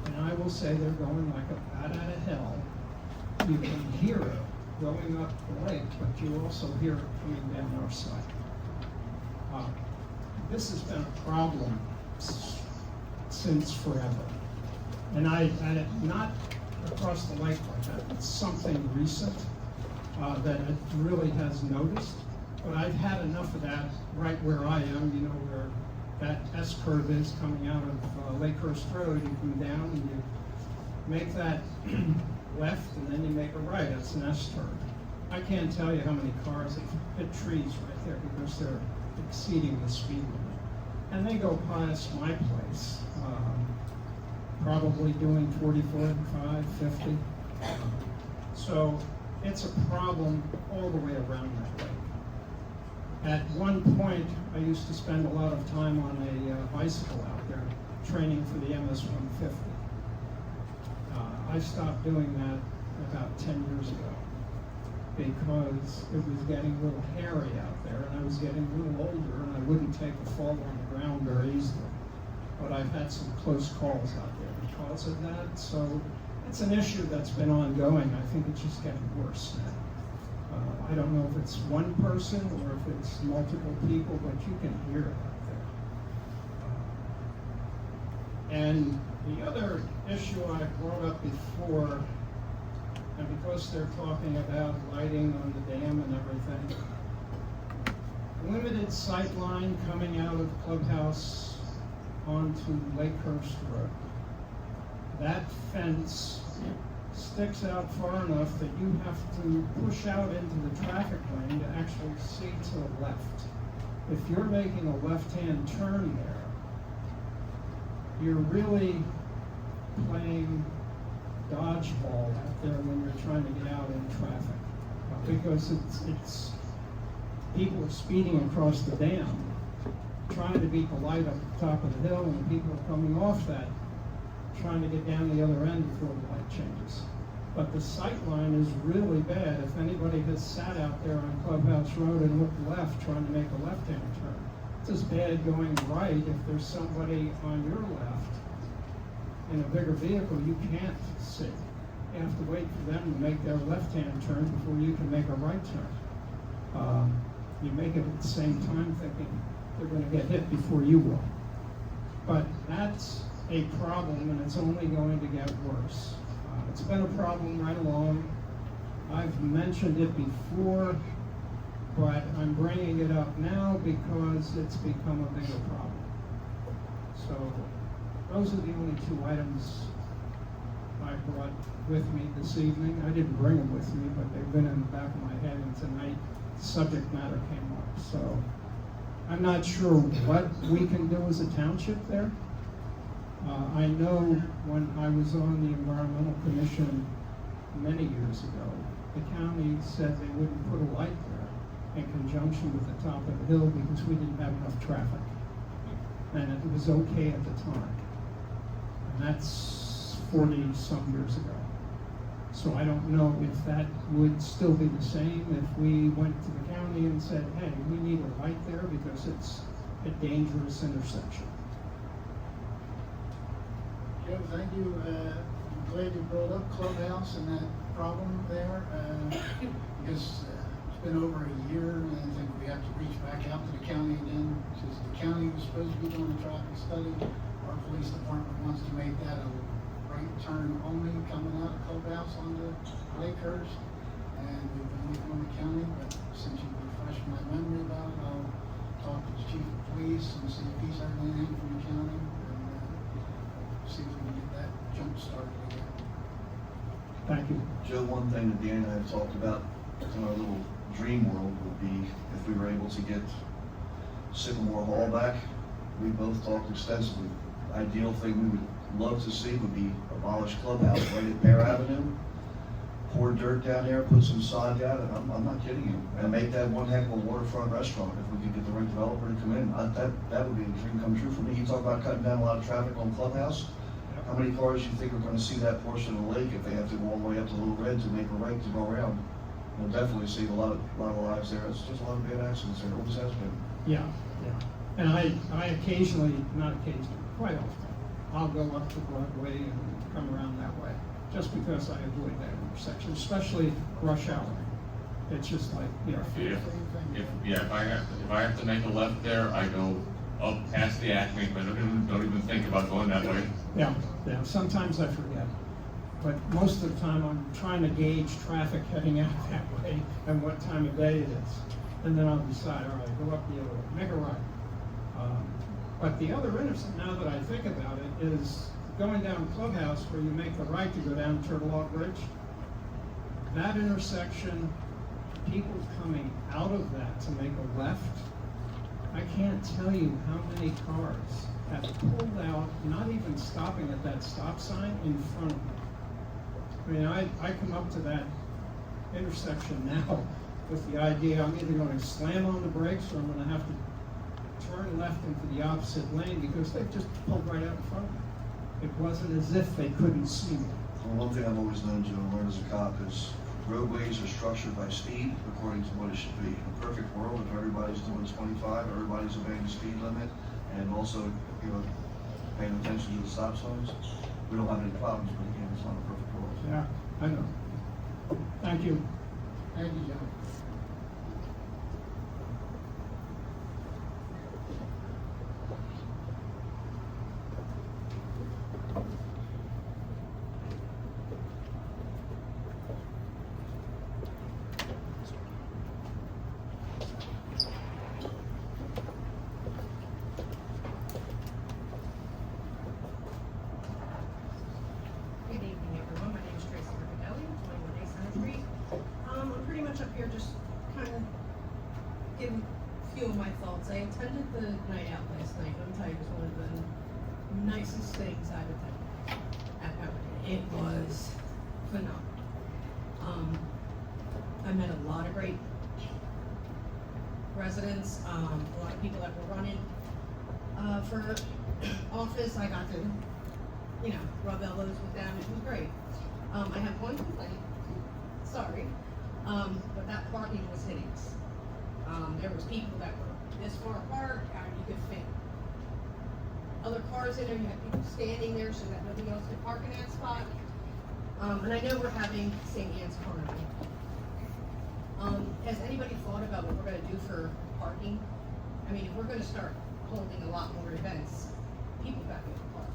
N: And I will say they're going like a bat out of hell. You can hear it going up the lake, but you also hear it coming down our side. This has been a problem since forever. And not across the lake like that, it's something recent. That it really has noticed, but I've had enough of that right where I am, you know, where that S-curve is coming out of Lakehurst Road. You come down and you make that left and then you make a right. It's an S-turn. I can't tell you how many cars have hit trees right there because they're exceeding the speed limit. And they go past my place, probably doing 40, 45, 50. So it's a problem all the way around that lake. At one point, I used to spend a lot of time on a bicycle out there, training for the MS-150. I stopped doing that about 10 years ago. because it was getting a little hairy out there, and I was getting a little older, and I wouldn't take a fall on the ground very easily. But I've had some close calls out there because of that, so it's an issue that's been ongoing. I think it's just getting worse now. I don't know if it's one person or if it's multiple people, but you can hear it out there. And the other issue I brought up before, and because they're talking about lighting on the dam and everything, limited sight line coming out of the clubhouse onto Lakehurst Road. That fence sticks out far enough that you have to push out into the traffic lane to actually see to the left. If you're making a left-hand turn there, you're really playing dodgeball out there when you're trying to get out in traffic. Because it's people are speeding across the dam, trying to beat the light up at the top of the hill, and people are coming off that, trying to get down the other end before the light changes. But the sight line is really bad. If anybody has sat out there on Clubhouse Road and looked left, trying to make a left-hand turn, it's as bad going right if there's somebody on your left in a bigger vehicle you can't see. You have to wait for them to make their left-hand turn before you can make a right turn. You make it at the same time thinking they're going to get hit before you will. But that's a problem, and it's only going to get worse. It's been a problem right along. I've mentioned it before, but I'm bringing it up now because it's become a bigger problem. So those are the only two items I brought with me this evening. I didn't bring them with me, but they've been in the back of my head, and tonight the subject matter came up. So I'm not sure what we can do as a township there. I know when I was on the Environmental Commission many years ago, the county said they wouldn't put a light there in conjunction with the top of the hill because we didn't have enough traffic. And it was okay at the time. And that's 40-some years ago. So I don't know if that would still be the same if we went to the county and said, hey, we need a light there because it's a dangerous intersection.
B: Joe, thank you. I'm glad you brought up Clubhouse and that problem there, because it's been over a year, and I think we have to reach back out to the county again, because the county was supposed to be doing a traffic study. Our police department wants to make that a right turn only coming out of Clubhouse onto Lakehurst, and we've been working on the county, but since you refreshed my memory about it, I'll talk to the chief of police and see if he's heard anything from the county. See if we can get that jump started again.
N: Thank you.
I: Joe, one thing that Dan and I have talked about in our little dream world would be if we were able to get Sycamore Hall back. We both talked extensively. Ideal thing we would love to see would be abolish Clubhouse right at Bear Avenue, pour dirt down there, put some sod down, and I'm not kidding you, and make that one heck of a waterfront restaurant if we could get the right developer to come in. That would be a dream come true for me. You talk about cutting down a lot of traffic on Clubhouse. How many cars do you think are going to see that portion of the lake if they have to go all the way up to Little Red to make a right to go around? We'll definitely save a lot of lives there. It's just a lot of bad accidents there. It always has been.
N: Yeah. And I occasionally, not occasionally, quite often, I'll go up to Broadway and come around that way, just because I avoid that intersection, especially rush hour. It's just like,
G: If I have to make a left there, I go up past the Acme, but don't even think about going that way.
N: Yeah, sometimes I forget. But most of the time I'm trying to gauge traffic heading out that way and what time of day it is. And then I'll decide, all right, go up the other way, make a right. But the other intersection, now that I think about it, is going down Clubhouse where you make the right to go down Turtle Hawk Bridge. That intersection, people coming out of that to make a left, I can't tell you how many cars have pulled out, not even stopping at that stop sign in front of me. I mean, I come up to that intersection now with the idea I'm either going to slam on the brakes or I'm going to have to turn left into the opposite lane because they've just pulled right out in front of me. It wasn't as if they couldn't see me.
I: Well, one thing I've always known, Joe, and learned as a cop is roadways are structured by speed according to what it should be. In a perfect world, if everybody's doing 25, everybody's obeying the speed limit, and also, paying attention to the stop signs, we don't have any problems, but again, it's not a perfect world.
N: Yeah, I know. Thank you.
B: Thank you, John.
O: Good evening, everyone. My name is Tracy Riccadelli, 21A Center Street. I'm pretty much up here just kind of giving a few of my thoughts. I attended the night out last night. Let me tell you, it was one of the nicest things I've attended at Pemberton. It was phenomenal. I met a lot of great residents, a lot of people that were running for office. I got to rub elbows with them. It was great. I have one complaint. Sorry. But that parking was hideous. There was people that were this far apart, and you could fit other cars in there. You had people standing there so that nobody else could park in that spot. And I know we're having St. Anne's Carnival. Has anybody thought about what we're gonna do for parking? I mean, if we're gonna start holding a lot more events, people got to be able to park.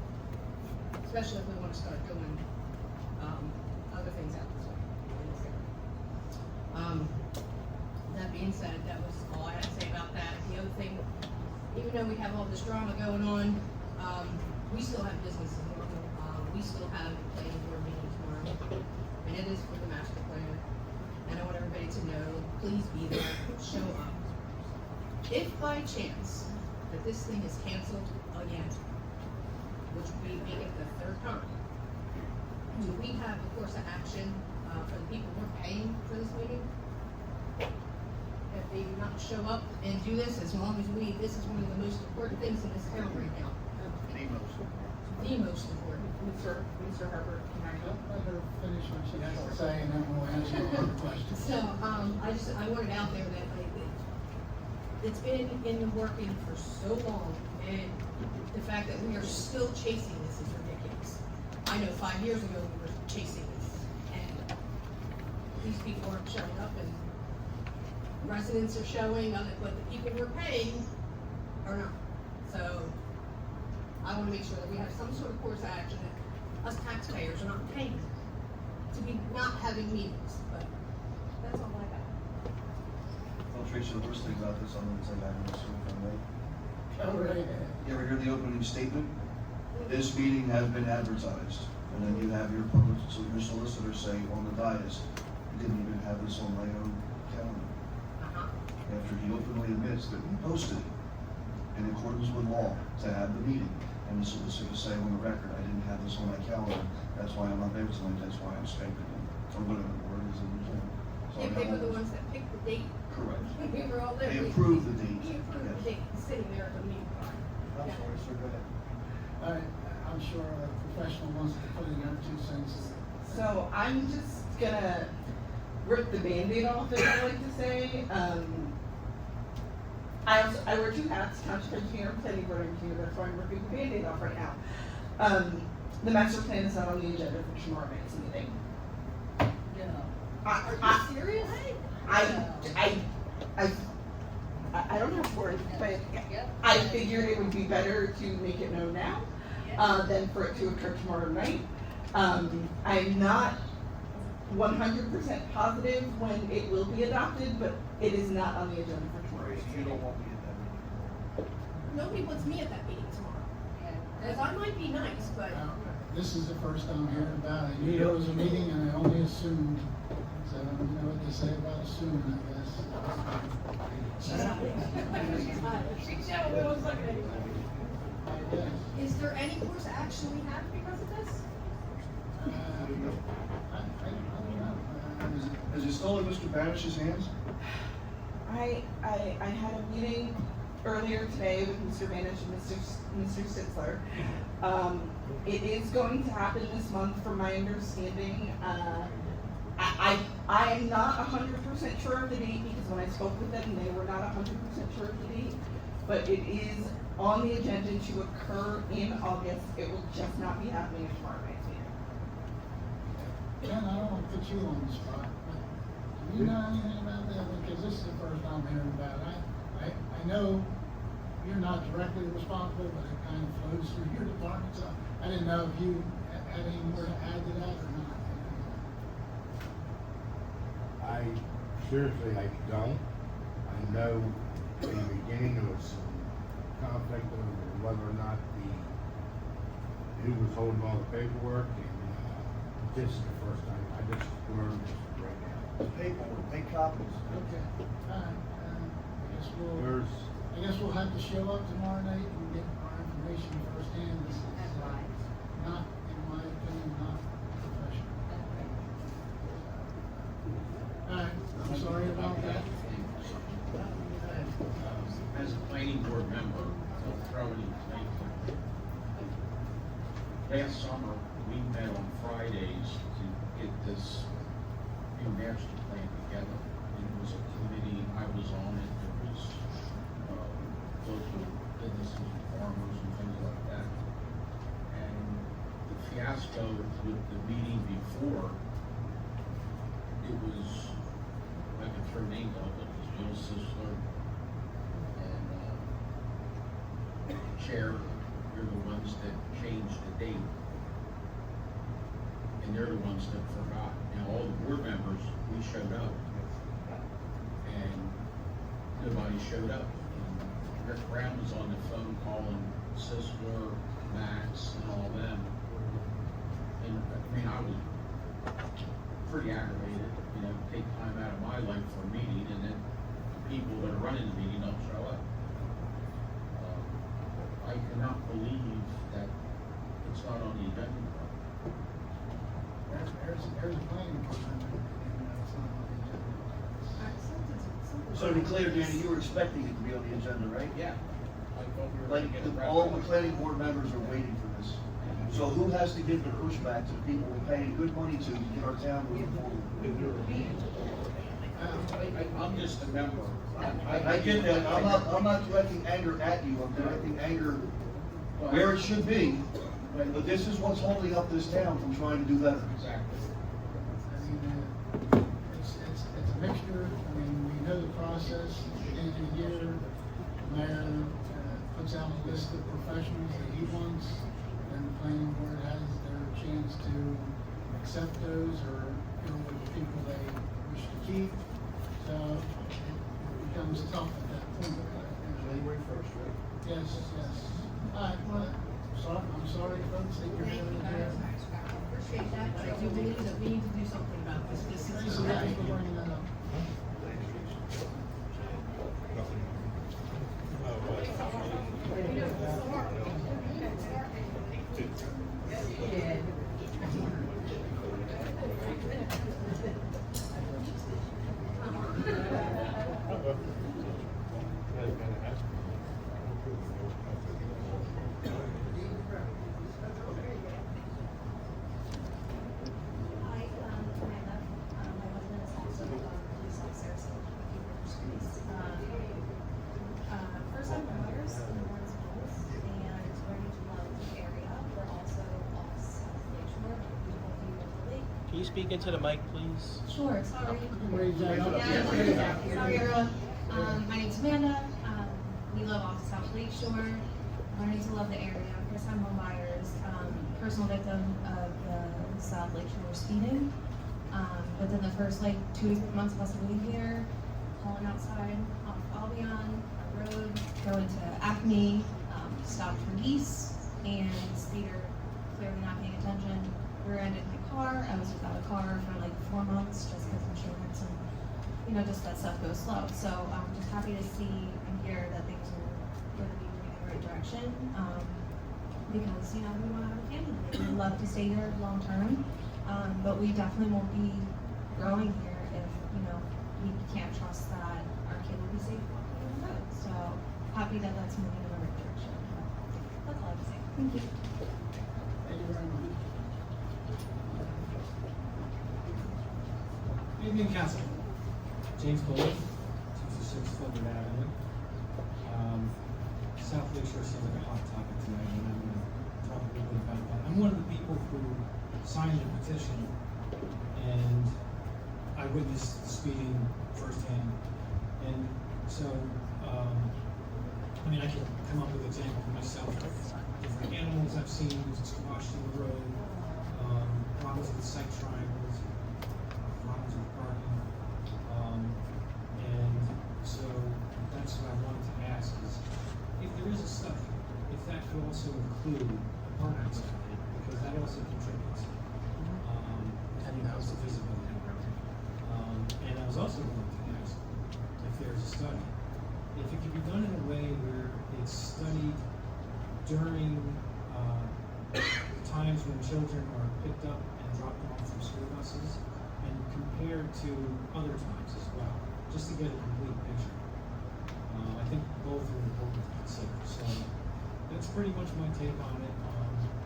O: Especially if we want to start doing other things out this way. That being said, that was all I had to say about that. The other thing, even though we have all this drama going on, we still have business as normal. We still have a planning board meeting tomorrow, and it is for the master plan. And I want everybody to know, please be there, show up. If by chance that this thing is canceled again, which would be make it the third time, do we have a course of action for the people we're paying for this meeting? If they do not show up and do this, as long as this is one of the most important things in this town right now. The most important.
H: Mr. Herbert, can I go?
B: Let her finish what she has to say, and then we'll answer all her questions.
O: So, I want it out there that it's been in the working for so long, and the fact that we are still chasing this is ridiculous. I know 5 years ago we were chasing this, and these people aren't showing up, and residents are showing, but the people we're paying are not. So, I wanna make sure that we have some sort of course of action that us taxpayers are not paying to be not having meetings, but that's all I got.
I: Well, Tracy, the worst thing about this, I'm gonna say that in this, if I may.
B: Go right ahead.
I: You ever hear the opening statement? This meeting has been advertised, and then you have your your solicitor say on the dais, you didn't even have this on my own calendar. After he openly admits that he posted it in accordance with law to have the meeting, and the solicitor say on the record, I didn't have this on my calendar, that's why I'm not there tonight, that's why I'm Skyping in, or whatever the word is in the Zoom. So
O: If they were the ones that picked the date.
I: Correct.
O: We were all there.
I: They approved the date.
O: We approved the date, sitting there at the meeting.
I: I'm sorry, sir, go ahead.
B: All right, I'm sure a professional wants to put in their 2 cents.
H: So I'm just gonna rip the Band-Aid off, as I like to say. I wear 2 hats, township engineer, planning board engineer, that's why I'm ripping the Band-Aid off right now. The master plan is not on the agenda for tomorrow night's meeting.
O: Are you serious?
H: I don't have words, but I figured it would be better to make it known now, than for it to occur tomorrow night. I'm not 100% positive when it will be adopted, but it is not on the agenda for tomorrow.
I: You don't want me at that meeting.
O: Nobody wants me at that meeting tomorrow. Cause I might be nice, but.
B: This is the first I'm hearing about it. You know it was a meeting, and I only assumed, so I don't know what to say about assuming, I guess.
O: She's not. She's not. Is there any course of action we have because of this?
B: I don't know.
I: Is it still in Mr. Banish's hands?
H: I had a meeting earlier today with Mr. Banish and Mr. Sitzler. It is going to happen this month, from my understanding. I am not 100% sure of the date, because when I spoke with them, they were not 100% sure of the date. But it is on the agenda to occur in August. It will just not be happening at tomorrow night's meeting.
B: Ken, I don't want to put you on the spot, but do you know anything about that? Because this is the first I'm hearing about it. I know you're not directly responsible, but it kind of flows through your department, so I didn't know if you had any more to add to that or not.
P: Seriously, I don't. I know in the beginning there was some conflict over whether or not who was holding all the paperwork, and this is the first time. I just learned this right now.
I: Paperwork, make copies.
B: Okay, all right.
P: There's,
B: I guess we'll have to show up tomorrow night and get our information firsthand. This is not, in my opinion, not professional. All right, I'm sorry about that.
D: As a planning board member, I'll throw it in tonight. Last summer, we met on Fridays to get this new master plan together. It was a committee, I was on it, there was local businesses and farmers and things like that. And the fiasco with the meeting before, it was, I can throw names out, but it was Bill Sisler and Chair, you're the ones that changed the date. And they're the ones that forgot. Now, all the board members, we showed up. And nobody showed up. And Rick Brown was on the phone calling Sisler, Max, and all them. And I mean, I was pretty aggravated, take time out of my life for a meeting, and then the people that are running the meeting don't show up. I cannot believe that it's not on the agenda.
B: There's a planning department, and it's not on the agenda.
I: So to be clear, Danny, you were expecting it to be on the agenda, right?
D: Yeah. I thought we were
I: Like,
D: gonna get it
I: all the
D: wrapped up.
I: planning board members are waiting for this. So who has to give the pushback to the people we're paying good money to get our town moving forward?
D: I'm just a member.
I: I get that, I'm not directing anger at you, I'm directing anger where it should be, but this is what's holding up this town from trying to do better.
D: Exactly.
B: I mean, it's a mixture. I mean, we know the process. At the end of the year, the mayor puts out a list of professionals that he wants, and the planning board has their chance to accept those or go with the people they wish to keep. So it becomes tough at that point.
I: January 1st, right?
B: Yes, yes. All right, well, I'm sorry, folks, that you're having to hear.
O: Appreciate that, but I do believe that we need to do something about this. This is.
B: Thanks for bringing that up.
K: Hi, Amanda. My husband is also a police officer, so thank you for your service. First time homebuyers in the Lawrence Hills, and we're going to love the area. We're also off South Lakeshore, beautiful view of the lake.
F: can you speak into the mic, please?
K: Sure, sorry.
B: Raise that up.
K: Sorry, everyone. My name's Amanda. We live off South Lakeshore. Learning to love the area. First time home buyers. Personal victim of the South Lakeshore speeding. Within the first 2 months of us moving here, pulling outside off Albion, our road, going to Acme, stopped for geese, and speeder clearly not paying attention. Rear-ended my car. I was without a car for 4 months just because insurance and just that stuff goes slow. So I'm just happy to see and hear that things are going to be moving in the right direction. Because we want to have a family. We'd love to stay here long term, but we definitely won't be growing here if we can't trust that our kid will be safe walking on the road. So happy that that's moving in the right direction. That's all I have to say. Thank you.
B: Thank you very much.
Q: Evening, Council. James Bullock, 226 Fulton Avenue. South Lake Shore seems like a hot topic tonight, and I'm going to talk a little bit about that. I'm one of the people who signed the petition, and I witnessed the speeding firsthand. And so, I mean, I can come up with examples for myself of different animals I've seen squashed in the road, problems with sight triangles, problems with parking. And so that's what I wanted to ask is, if there is a study, if that could also include a parking study, because that also contributes. And it helps the visibility. And I was also going to ask if there's a study, if it could be done in a way where it's studied during times when children are picked up and dropped off from school buses, and compared to other times as well, just to get a complete picture. I think both are important to consider. So that's pretty much my take on it.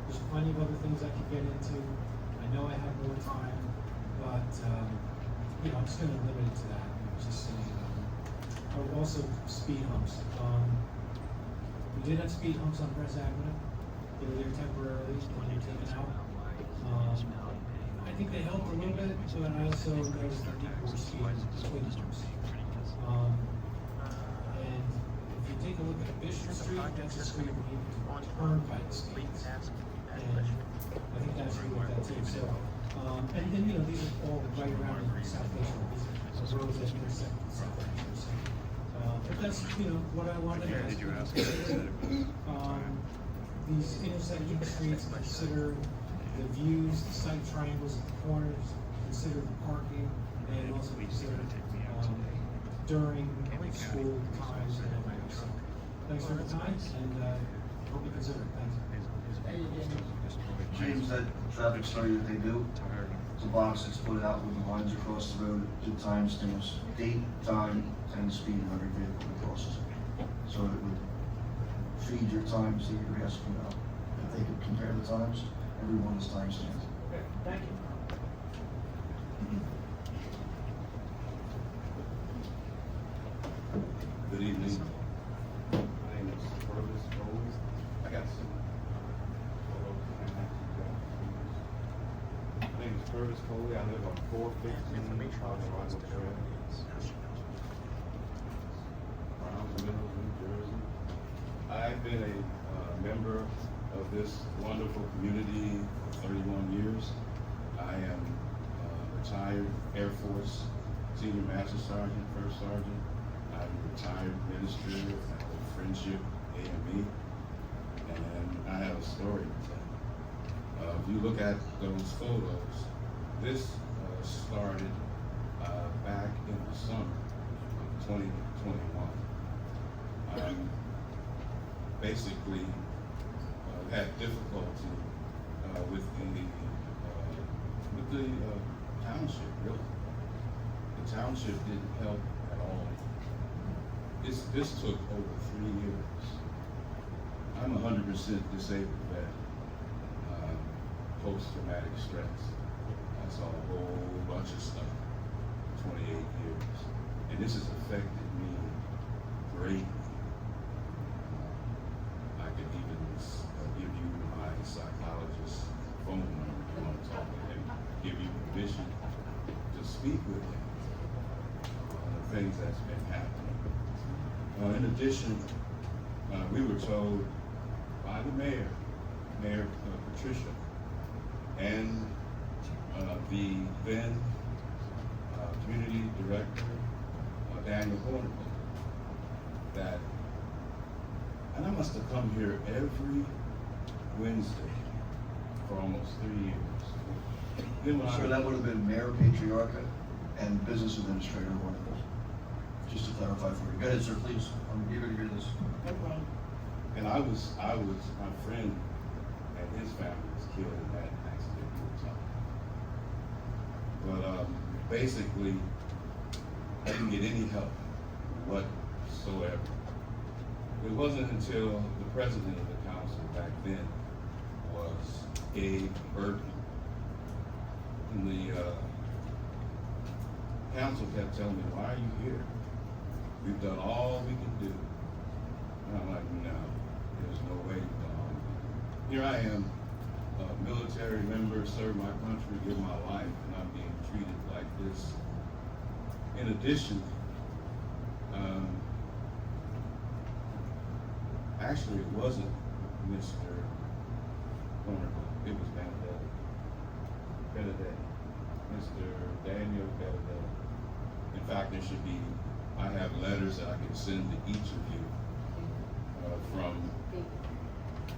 Q: There's plenty of other things I could get into. I know I have more time, but you know, I'm just going to limit it to that. Just saying. Also, speed humps. We did have speed humps on Press Avenue. They were there temporarily when they were taken out. I think they helped a little bit, but I also noticed that people were speeding humps. And if you take a look at Bishop Street, that's a street where people turnpike speeds. And I think that's really what that too. So, and then, you know, these are all right around in South Lake Shore. These are roads that intersect with South Lake Shore. So, but that's, you know, what I wanted to ask. These intersecting streets, consider the views, the sight triangles at the corners, consider the parking, and also consider during school times and everything. So, thanks for the time, and hope you consider it. Thanks.
I: James, that traffic study that they do, it's a box that's put out with the lines across the road, the timestamps, date, time, and speed of every vehicle that crosses it. So it would feed your times that you're asking about. If they could compare the times, everyone is timestamped.
J: Okay, thank you.
R: Good evening. My name is Purvis Bowles. I got some photos and I have to go. My name is Purvis Coley. I live on 415 Colorado Trail, Browns Mills, New Jersey. I've been a member of this wonderful community for 31 years. I am retired Air Force Senior Master Sergeant, First Sergeant. I'm a retired minister at the Friendship AME, and I have a story to tell. If you look at those photos, this started back in the summer of 2021. Basically had difficulty with the township, really. The township didn't help at all. This took over 3 years. I'm 100% disabled vet, post-traumatic stress. I saw a whole bunch of stuff, 28 years. And this has affected me greatly. I could even give you my psychologist's phone number if you want to talk to him, give you permission to speak with him on the things that's been happening. In addition, we were told by the mayor, Mayor Patricia, and the then community director, Daniel Horner, that, and I must have come here every Wednesday for almost 3 years. Then when
I: Sir, that would have been Mayor Patriarca and Business Administrator Horner. Just to clarify for you. Go ahead, sir, please. I'm eager to hear this.
R: And I was, my friend and his family was killed in that accident we were talking about. But basically, I didn't get any help whatsoever. It wasn't until the president of the council back then was Gabe Burton. In the council kept telling me, why are you here? We've done all we can do. And I'm like, no, there's no way you've done all we can do. Here I am, a military member, serve my country, give my life, and I'm being treated like this. In addition, actually it wasn't Mr. Thornhill, it was Benedetto. Mr. Daniel Benedetto. In fact, there should be, I have letters that I can send to each of you from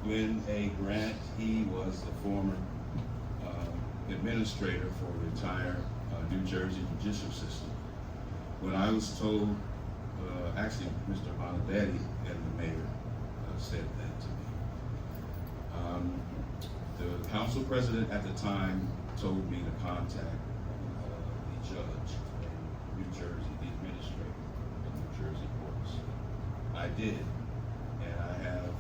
R: Glenn A. Grant. He was the former administrator for the entire New Jersey judicial system. When I was told, actually Mr. Bonadetti and the mayor said that to me. The council president at the time told me to contact the judge in New Jersey, the administrator of New Jersey courts. I did, and I have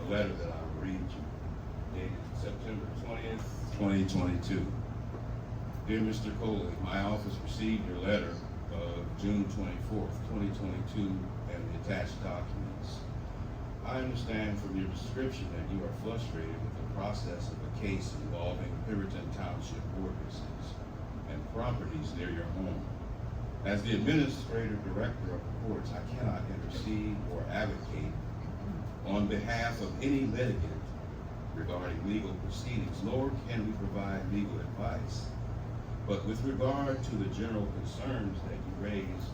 R: a letter that I'll read you, dated September 20th, 2022. Dear Mr. Coley, my office received your letter of June 24th, 2022, and the attached documents. I understand from your description that you are frustrated with the process of a case involving Pemberton Township ordinances and properties near your home. As the administrative director of the courts, I cannot intercede or advocate on behalf of any litigant regarding legal proceedings, nor can we provide legal advice. But with regard to the general concerns that you raised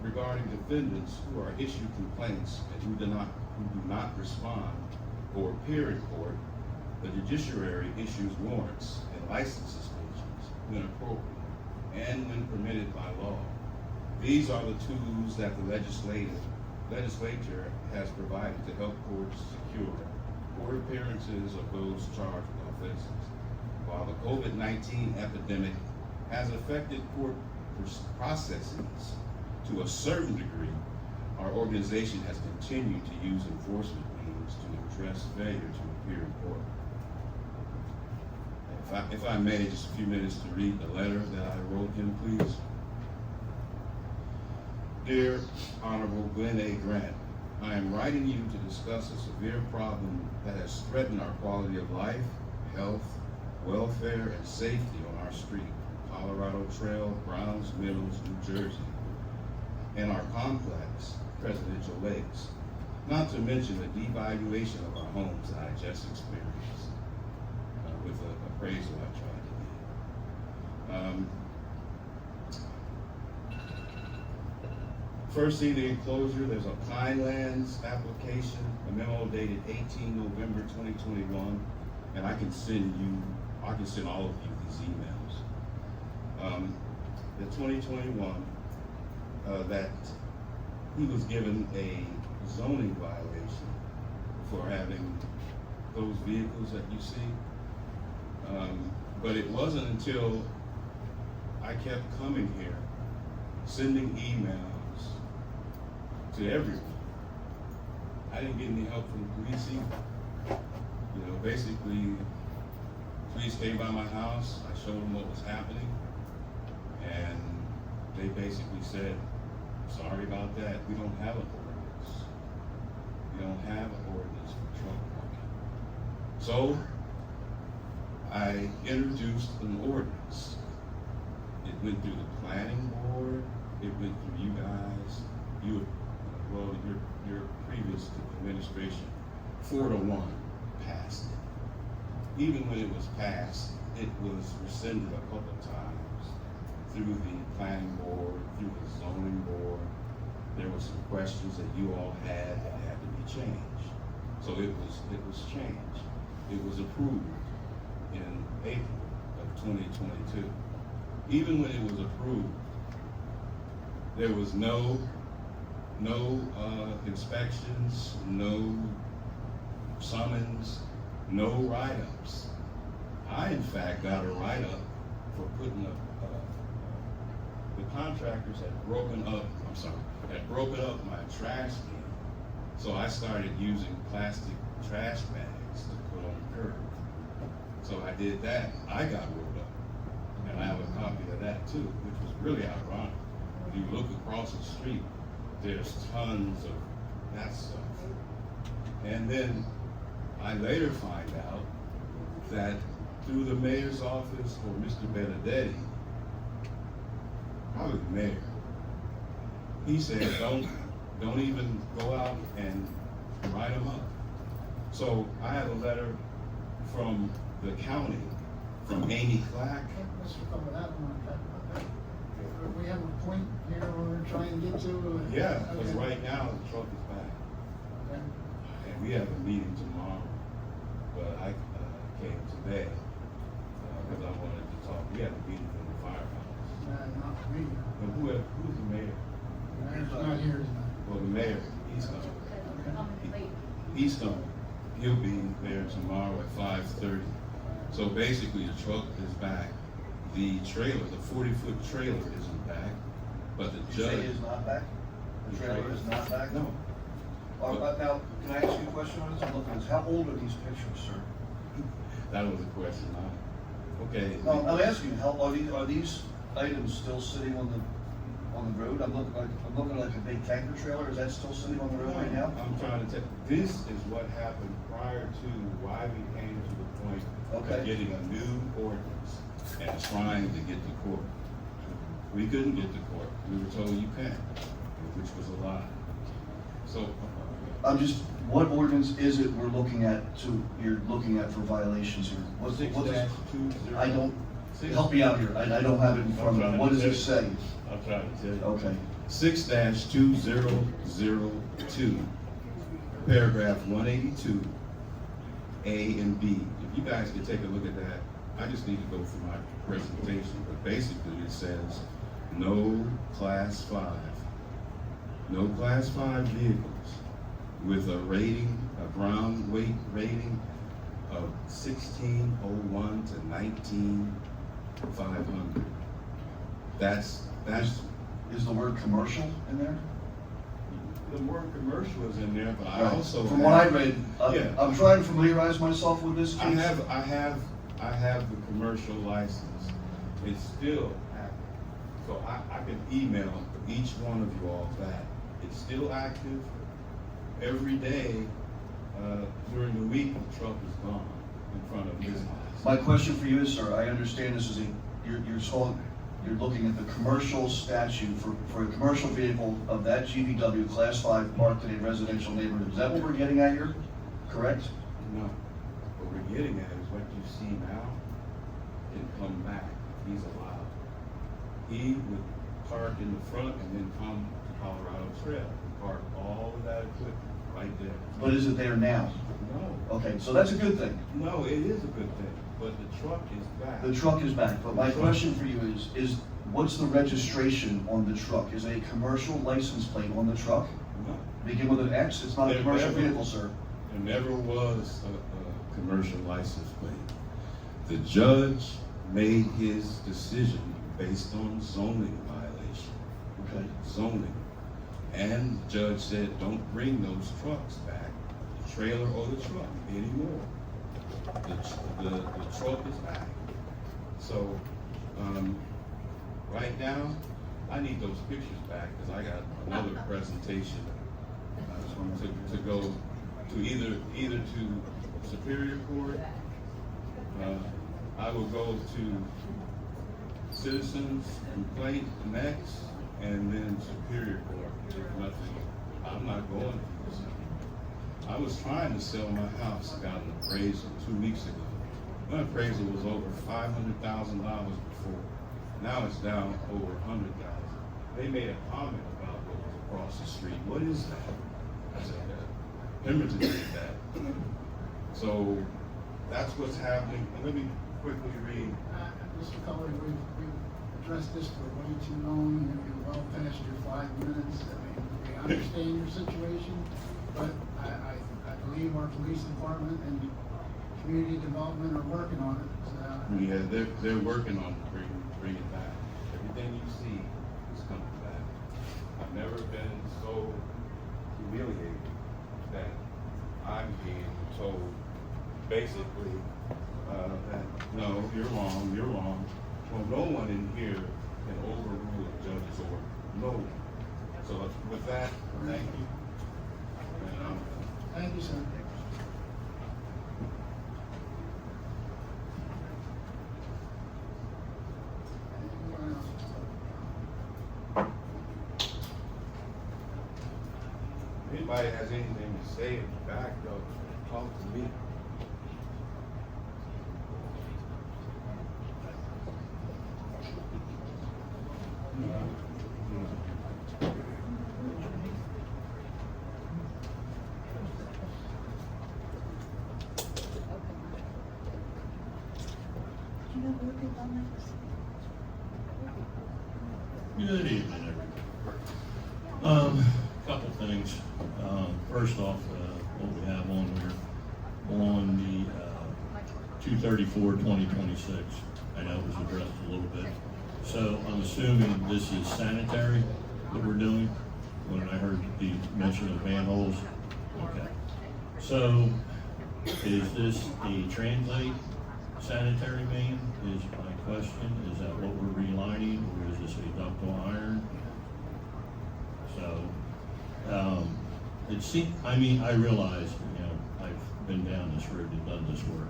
R: regarding defendants who are issued complaints and who do not respond or appear in court, the judiciary issues warrants and license suspensions when appropriate and when permitted by law. These are the tools that the legislature has provided to help courts secure court appearances of those charged with offenses. While the COVID-19 epidemic has affected court processes to a certain degree, our organization has continued to use enforcement means to address failure to appear in court. If I may, just a few minutes to read the letter that I wrote him, please. Dear Honorable Glenn A. Grant, I am writing you to discuss a severe problem that has threatened our quality of life, health, welfare, and safety on our street, Colorado Trail, Browns Mills, New Jersey, and our complex, Presidential Lakes, not to mention the devaluation of our homes that I just experienced with an appraisal I tried to do. First, see the enclosure, there's a Pinelands application, a memo dated 18 November 2021, and I can send all of you these emails. The 2021, that he was given a zoning violation for having those vehicles that you see. But it wasn't until I kept coming here, sending emails to everyone. I didn't get any help from the police either. You know, basically, police came by my house, I showed them what was happening, and they basically said, sorry about that, we don't have an ordinance. We don't have an ordinance for truck parking. So, I introduced an ordinance. It went through the planning board, it went through you guys, your previous administration, 4-1 passed it. Even when it was passed, it was rescinded a couple of times through the planning board, through the zoning board. There were some questions that you all had that had to be changed. So it was changed. It was approved in April of 2022. Even when it was approved, there was no inspections, no summons, no write-ups. I, in fact, got a write-up for putting up, the contractors had broken up my trash can. So I started using plastic trash bags to put on the curb. So I did that, I got rolled up. And I have a copy of that too, which was really ironic. If you look across the street, there's tons of that stuff. And then I later find out that through the mayor's office or Mr. Benedetti, probably the mayor, he said, don't even go out and write them up. So I have a letter from the county, from Amy Clack.
B: Mr. Cover, that one, we have a point here where we're trying to get to.
R: Yeah, because
B: Okay.
R: right now the truck is back.
B: Okay.
R: And we have a meeting tomorrow, but I came today because I wanted to talk. We have a meeting from the firehouse.
B: Not for me.
R: But who's the mayor?
B: Mayor's not here tonight.
R: Well, the mayor, he's coming. He's coming. He'll be there tomorrow at 5:30. So basically, the truck is back. The trailer, the 40-foot trailer isn't back, but the
I: You say
R: judge.
I: is not back? The trailer is not back?
R: No.
I: Now, can I ask you a question on this? I'm looking at this. How old are these pictures, sir?
R: That was a question. Okay.
I: No, I'm asking you, how, are these items still sitting on the road? I'm looking like a big tanker trailer. Is that still sitting on the road right now?
R: I'm trying to tell, this is what happened prior to why we came to the point
I: Okay.
R: of getting a new ordinance and trying to get to court. We couldn't get to court. We were told you can't, which was a lie. So,
I: What ordinance is it you're looking at for violations here? What is,
R: 6-20.
I: I don't, help me out here. I don't have it in front of me. What does it say?
R: I'll try to tell you.
I: Okay.
R: 6-2002, paragraph 182, A and B. If you guys could take a look at that, I just need to go through my presentation, but basically it says, no class 5 vehicles with a rating, a ground weight rating of 1601 to 19500. That's
I: Is the word commercial in there?
R: the word commercial is in there, but I
I: Right.
R: also
I: From what I read,
R: Yeah.
I: I'm trying to familiarize myself with this case.
R: I have the commercial license. It's still active. So I can email each one of you all that. It's still active. Every day, during the week, the truck is gone in front of his house.
I: My question for you is, sir, I understand this is you're looking at the commercial statute for a commercial vehicle of that GVW Class 5 parked in a residential neighborhood. Is that what we're getting at here? Correct?
R: No. What we're getting at is what you see now can come back if he's allowed. He would park in the front and then come to Colorado Trail and park all of that equipment right there.
I: But is it there now?
R: No.
I: Okay, so that's a good thing.
R: No, it is a good thing, but the truck is back.
I: The truck is back, but my question for you is what's the registration on the truck? Is it a commercial license plate on the truck?
R: No.
I: Begin with an X? It's not a
R: There
I: commercial
R: never-
I: vehicle, sir.
R: There never was a commercial license plate. The judge made his decision based on zoning violation.
I: Okay.
R: Zoning. And the judge said, don't bring those trucks back, the trailer or the truck anymore. The truck is back. So, right now, I need those pictures back because I got another presentation to go to either to Superior Court. I will go to Citizens Complaint next, and then Superior Court. If nothing, I'm not going to this. I was trying to sell my house. I got an appraisal 2 weeks ago. My appraisal was over $500,000 before. Now it's down over $100,000. They made a comment about what was across the street. What is that? I said, Pemberton did that. So that's what's happening. And let me quickly read.
B: Mr. Cully, we've addressed this for way too long. You're well past your 5 minutes. I mean, we understand your situation, but I believe our police department and community development are working on it.
R: Yeah, they're working on bring it back. Everything you see is coming back. I've never been so humiliated that I'm being told basically that no, you're wrong, Well, no one in here can overrule a judge's order. No one. So with that, thank you. And,
B: Thank you, sir. Anyone else?
R: if anybody has anything to say in the back, though, talk to me.
S: Good evening, everyone. Couple things. First off, what we have on here, on the 2/34/2026, I know it was addressed a little bit. So I'm assuming this is sanitary that we're doing, when I heard the mention of manholes. Okay. So is this a translate sanitary main, is my question. Is that what we're relining, or is this a ductile iron? So, it seems, I mean, I realize, you know, I've been down this road and done this work.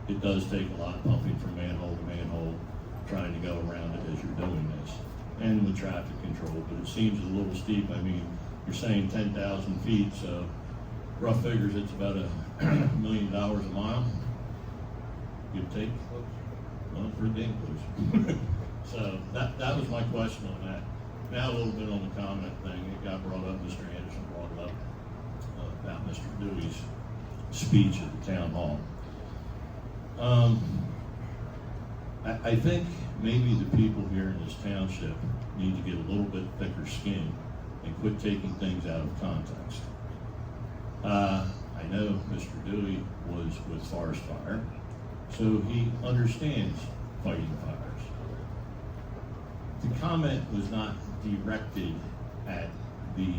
S: It does take a lot of pumping from manhole to manhole, trying to go around it as you're doing this, and with traffic control, but it seems a little steep. I mean, you're saying 10,000 feet, so rough figures, it's about $1 million a mile. Give or take. Well, pretty damn close. So that was my question on that. Now a little bit on the comment thing. It got brought up, Mr. Anderson brought it up about Mr. Dewey's speech at the town hall. I think maybe the people here in this township need to get a little bit thicker skin and quit taking things out of context. I know Mr. Dewey was with Forest Fire, so he understands fighting fires. The comment was not directed at the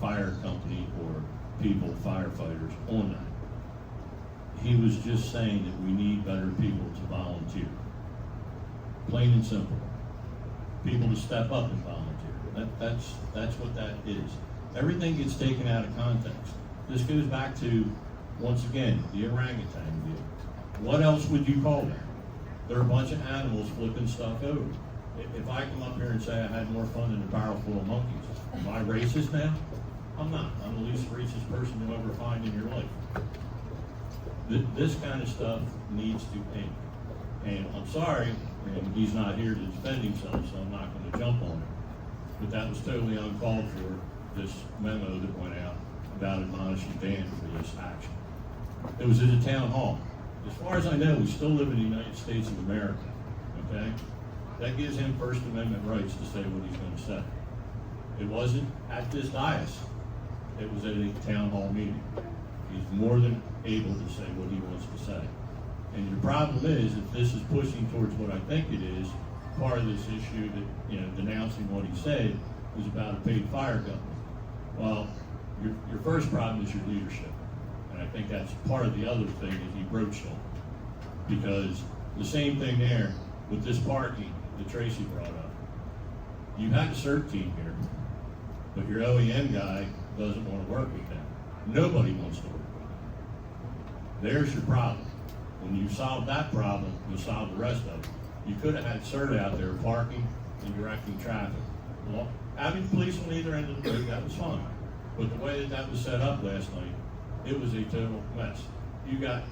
S: fire company or people, firefighters on that. He was just saying that we need better people to volunteer. Plain and simple. People to step up and volunteer. That's what that is. Everything gets taken out of context. This goes back to, once again, the orangutan deal. What else would you call that? They're a bunch of animals flipping stuff over. If I come up here and say I had more fun than a barrel full of monkeys, am I racist now? I'm not. I'm the least racist person you'll ever find in your life. This kind of stuff needs to end. And I'm sorry, and he's not here to defend himself, so I'm not going to jump on it. But that was totally uncalled for, this memo that went out about admonishing Dan for this action. It was at a town hall. As far as I know, we still live in the United States of America, okay? That gives him First Amendment rights to say what he's going to say. It wasn't at this dais. It was at a town hall meeting. He's more than able to say what he wants to say. And your problem is, if this is pushing towards what I think it is, part of this issue that, you know, denouncing what he said was about a paid fire company. Well, your first problem is your leadership. And I think that's part of the other thing that he broached on. Because the same thing there with this parking that Tracy brought up. You have a CERT team here, but your OEM guy doesn't want to work with them. Nobody wants to work with them. There's your problem. When you solve that problem, you'll solve the rest of it. You could have had CERT out there parking and directing traffic. Well, having police on either end of the road, that was fine. But the way that was set up last night, it was a total mess. You got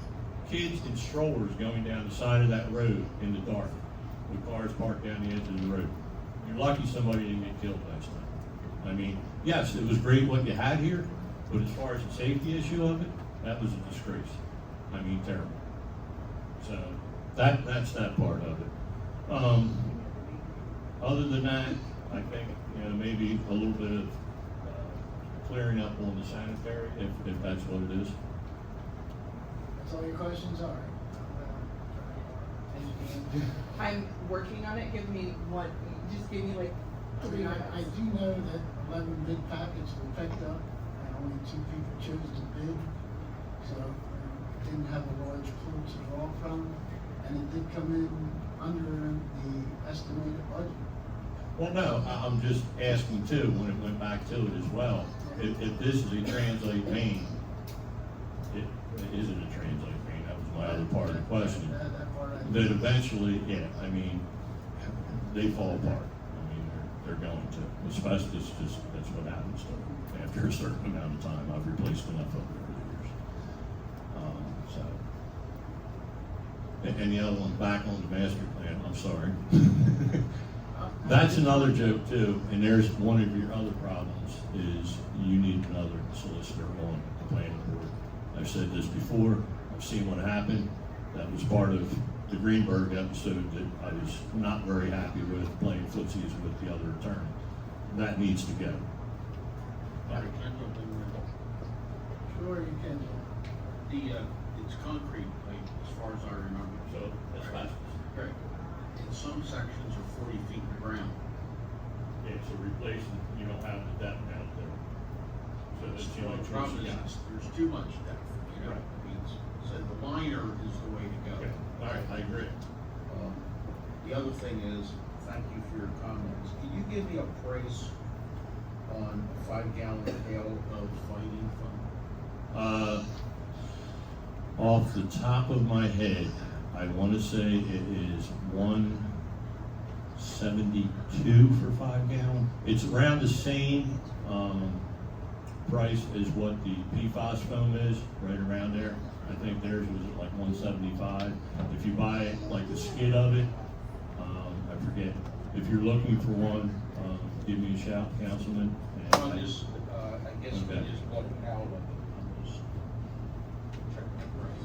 S: kids in strollers going down the side of that road in the dark with cars parked down the edge of the road. You're lucky somebody didn't get killed last night. I mean, yes, it was great what you had here, but as far as the safety issue of it, that was a disgrace. I mean, terrible. So that's that part of it. Other than that, I think, you know, maybe a little bit of clearing up on the sanitary, if that's what it is.
B: That's all your questions are.
H: I'm working on it. Give me one. Just give me like
B: I mean, I do know that 11 bid packets were picked up, and only 2 people chose to bid, so didn't have a large pool to draw from. and it did come in under the estimated budget.
S: Well, no, I'm just asking too, when it went back to it as well, if this is a translate main, it isn't a translate main, that was my other part of the question.
B: That part I-
S: That eventually, yeah, I mean, they fall apart. I mean, they're going to. Asbestos, just, that's what happens to them. After a certain amount of time, I've replaced enough of it over the years. So. And the other one, back on the master plan, I'm sorry. That's another joke too, and there's one of your other problems, is you need another solicitor on the planning board. I've said this before, I've seen what happened. That was part of the Greenberg episode that I was not very happy with, playing footsies with the other attorney. That needs to go.
B: Sure you can.
D: It's concrete, like, as far as I remember.
S: So, asbestos.
D: Right. And some sections are 40 feet in the ground.
S: Yeah, so replacing, you don't have the depth out there. So that's the only choice
D: Problem
S: you got.
D: is, there's too much depth, you know?
S: Right.
D: I mean, so the liner is the way to go.
S: Okay, all right, I agree.
D: The other thing is, thank you for your comments. Can you give me a price on a 5-gallon pail of fighting foam?
S: Off the top of my head, I want to say it is $172 for 5 gallon. It's around the same price as what the PFAS foam is, right around there. I think theirs was at like $175. If you buy it, like the skid of it, I forget. If you're looking for one, give me a shout, Councilman. And
D: I guess we
S: Okay.
D: just bought it out of it. I'm just checking the price.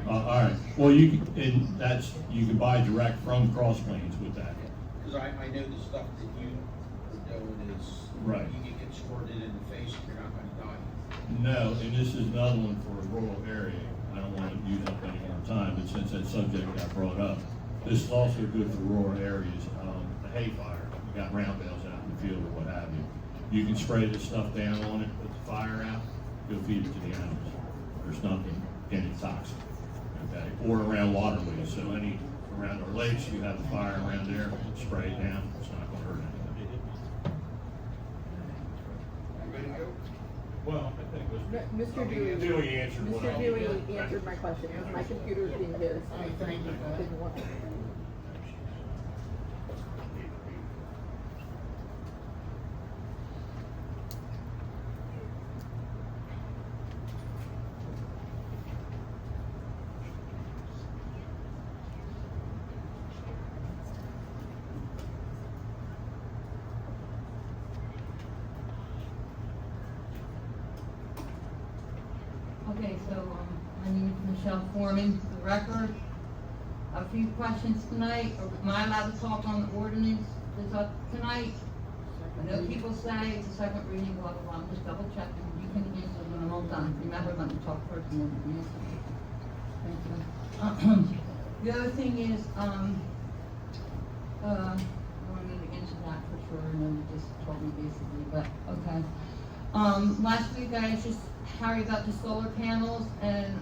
S: all right. Well, you can, and that's, you can buy direct from Cross Plains with that.
D: Because I know the stuff that you are doing is,
S: Right.
D: you can get squirted in the face and you're not gonna die.
S: No, and this is another one for a rural area. I don't want to use up any more time, but since that subject got brought up, this is also good for rural areas. The hay fire, you got round bales out in the field or what have you. You can spray this stuff down on it, put the fire out, go feed it to the animals. There's nothing getting toxic, okay? Or around waterways, so any, around our lakes, you have a fire around there, spray it down, it's not gonna hurt anything. Well, I think it was.
H: Mr. Dewey.
S: Dewey answered what I.
H: Mr. Dewey answered my question. My computer's being his.
B: Thank you.
H: Didn't want-
T: Okay, so, my name is Michelle Foreman, for the record. A few questions tonight. Am I allowed to talk on the ordinance that's up tonight? I know people say it's a second reading, blah, blah, blah, I'm just double checking. You can answer when I'm all done. Remember, let me talk first and then you can answer. Thank you. The other thing is, I don't need to answer that for sure, I know you just told me basically, but, okay. Last week I asked just Harry about the solar panels, and,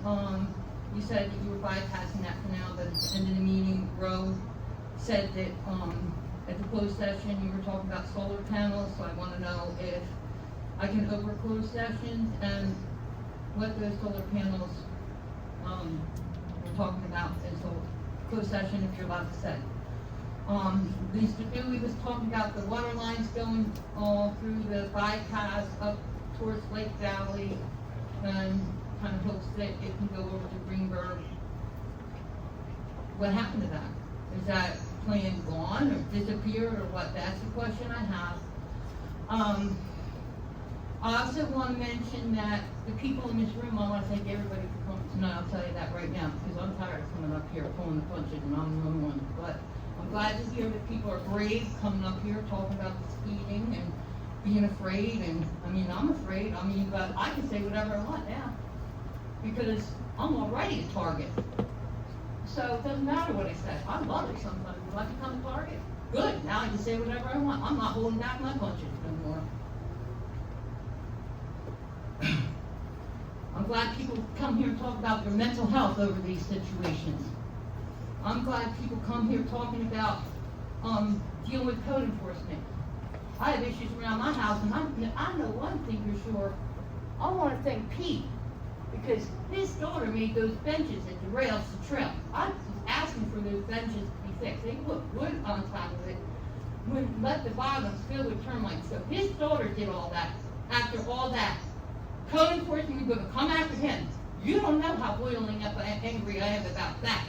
T: you said that you were bypassing that for now, but at the end of the meeting, Roe said that, at the closed session, you were talking about solar panels, so I wanna know if I can over closed sessions and what those solar panels, we're talking about in closed session, if you're allowed to say. Mr. Dewey was talking about the water lines going all through the bypass up towards Lake Valley, and kind of hopes that it can go over to Greenberg. What happened to that? Is that plan gone or disappeared or what? That's the question I have. I also want to mention that the people in this room, I want to thank everybody for coming tonight. I'll tell you that right now, because I'm tired of coming up here pulling the punches, and I'm the only one. But I'm glad to hear that people are brave coming up here talking about the speeding and being afraid. And I mean, I'm afraid. I mean, but I can say whatever I want now because I'm already a target. So it doesn't matter what I say. I love it sometimes. When I become a target, good. Now I can say whatever I want. I'm not holding back my punches anymore. I'm glad people come here and talk about their mental health over these situations. I'm glad people come here talking about, dealing with code enforcement. I have issues around my house, and I know one thing for sure. I wanna thank Pete, because his daughter made those benches that derails the trail. I was asking for those benches to be fixed. They put wood on top of it, wouldn't let the bottoms fill with termites. So his daughter did all that. After all that, code enforcement, we're gonna come after him. You don't know how boiling up and angry I am about that.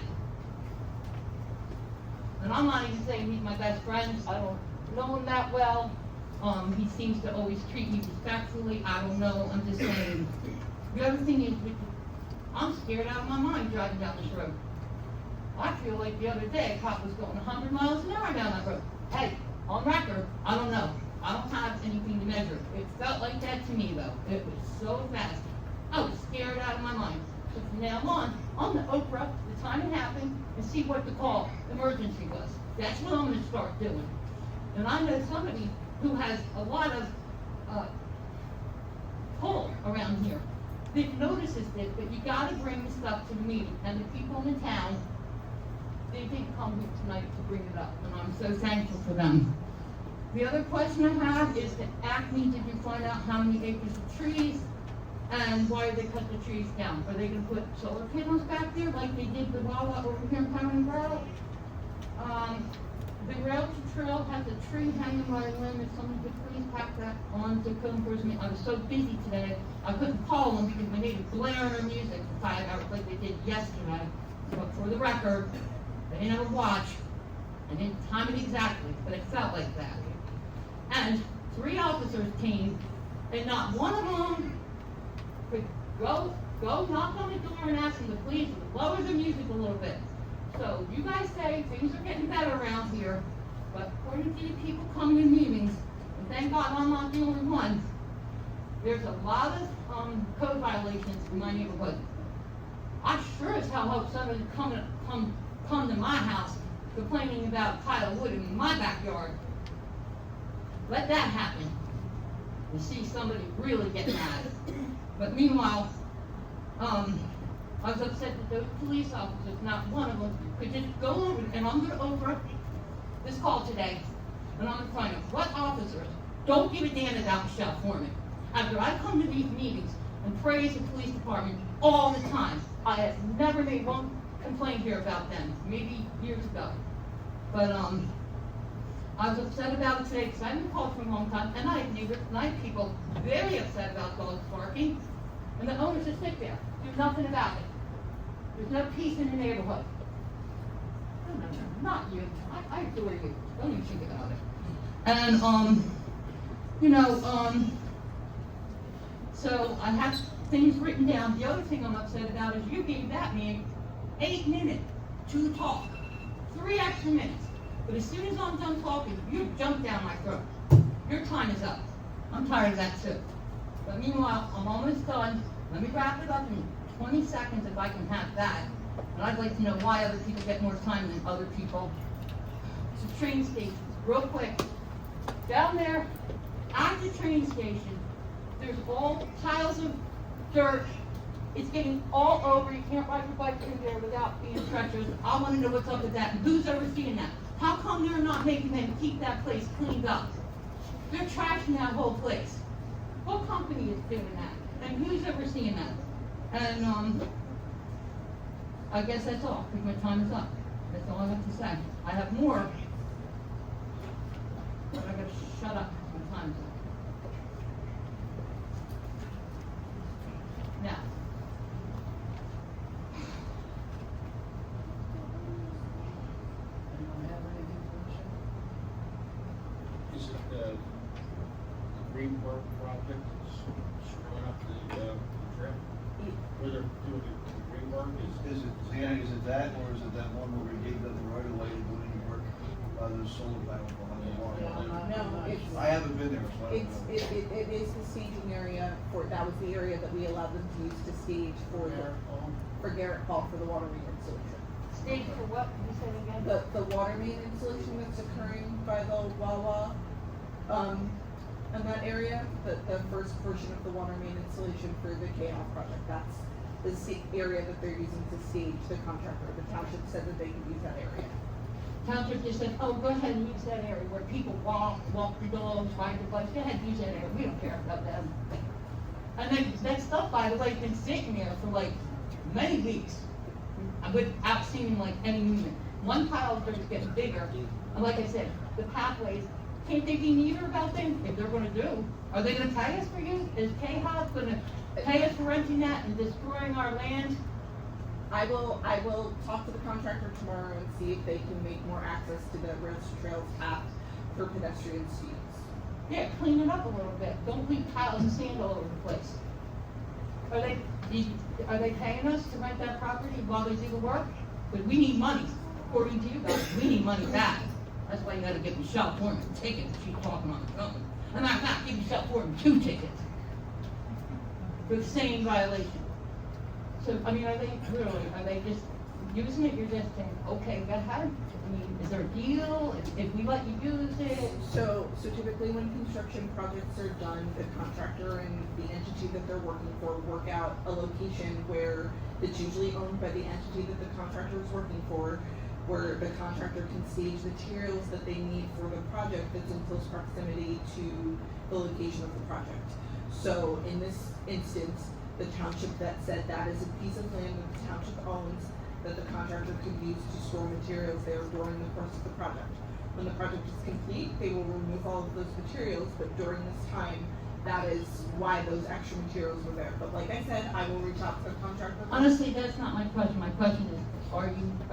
T: And I'm not even saying he's my best friend. I don't know him that well. He seems to always treat me respectfully. I don't know. I'm just saying. The other thing is, I'm scared out of my mind driving down this road. I feel like the other day a cop was going 100 miles an hour down that road. Hey, on record, I don't know. I don't have anything to measure. It felt like that to me though. It was so fast. I was scared out of my mind. So from now on the Oprah, the time it happened, and see what the call emergency was. That's what I'm gonna start doing. And I know somebody who has a lot of pull around here that notices this, but you gotta bring the stuff to the meeting. And the people in the town, they didn't come here tonight to bring it up, and I'm so thankful for them. The other question I have is, the Acme, did you find out how many acres of trees, and why did they cut the trees down? Are they gonna put solar panels back there like they did the Wawa over here in Pemberton Borough? The rail to trail has a tree hanging by a limb. If somebody could please pass that on to code enforcement. I was so busy today, I couldn't call them because my neighbor blaring her music for 5 hours like they did yesterday. But for the record, they didn't have a watch. I didn't time it exactly, but it felt like that. And 3 officers came, and not one of them could go knock on the door and ask them to please lower the music a little bit. So you guys say things are getting better around here, but according to the people coming to meetings, and thank God I'm not the only one, there's a lot of code violations in my neighborhood. I sure as hell hope somebody come to my house complaining about pile of wood in my backyard. Let that happen. And see somebody really get mad. But meanwhile, I was upset that those police officers, not one of them, could just go over, and I'm gonna over this call today, and I'm gonna find out what officers don't give a damn about Michelle Foreman. After I come to these meetings and praise the police department all the time, I have never made one complaint here about them, maybe years ago. But I was upset about it today because I've been called for a long time, and I have neighbors, and I have people very upset about dogs barking, and the owners just sit there, do nothing about it. There's no peace in the neighborhood. No, not you. I adore you. Don't even think about it. And so I have things written down. The other thing I'm upset about is you gave that man 8 minutes to talk, 3 extra minutes. But as soon as I'm done talking, you jump down my throat. Your time is up. I'm tired of that too. But meanwhile, I'm almost done. Let me wrap it up in 20 seconds if I can have that. And I'd like to know why other people get more time than other people. So train stations, real quick. Down there, at the train station, there's all piles of dirt. It's getting all over. You can't ride your bike through there without being treacherous. I want to know what's up with that and who's overseeing that. How come they're not making them keep that place cleaned up? They're trashing that whole place. What company is doing that? And who's overseeing that? And I guess that's all, because my time is up. That's all I have to say. I have more, but I gotta shut up because my time is up. Now. Anyone have anything for me?
D: Is it the green work project that's screwing up the trail? Where they're doing the green work
I: Is it, Zanny, is it that, or is it that one where we gave them the right of way to do any work, those solar panels behind the water?
H: No, it's.
I: I haven't been there, so I don't know.
H: It is the staging area that was the area that we allowed them to use to stage for Garrett Hall for the water main installation.
T: Stage for what? Can you say it again?
H: The water main installation that's occurring by the Wawa, in that area, the first portion of the water main installation for the KL project, the area that they're using to stage the contractor. The township said that they could use that area.
T: Township just said, oh, go ahead and use that area where people walk the dogs, ride their bikes, go ahead and use that area, we don't care about them. And then that stuff, by the way, has been sitting there for like many weeks without seeming like any movement. One pile of dirt is getting bigger, and like I said, the pathways, can't they be neater about things if they're gonna do? Are they gonna pay us for use? Is KHOP gonna pay us for renting that and destroying our land?
H: I will talk to the contractor tomorrow and see if they can make more access to the Rose Trails path for pedestrians to use.
T: Yeah, clean it up a little bit, don't leave piles of sand all over the place. Are they paying us to rent that property while they do the work? But we need money, according to you guys, we need money back. That's why you gotta give Michelle Foreman a ticket if she's talking on the phone. As a matter of fact, give Michelle Foreman 2 tickets for the same violation. So, I mean, are they just using it, you're just saying, okay, we gotta have it? I mean, is there a deal, if we let you use it?
H: So typically when construction projects are done, the contractor and the entity that they're working for work out a location where it's usually owned by the entity that the contractor is working for, where the contractor can stage materials that they need for the project that's in close proximity to the location of the project. So in this instance, the township that said that is a piece of land that the township owns that the contractor could use to store materials there during the course of the project. When the project is complete, they will remove all of those materials, but during this time, that is why those extra materials were there. But like I said, I will reach out to the contractor.
T: Honestly, that's not my question. My question is, are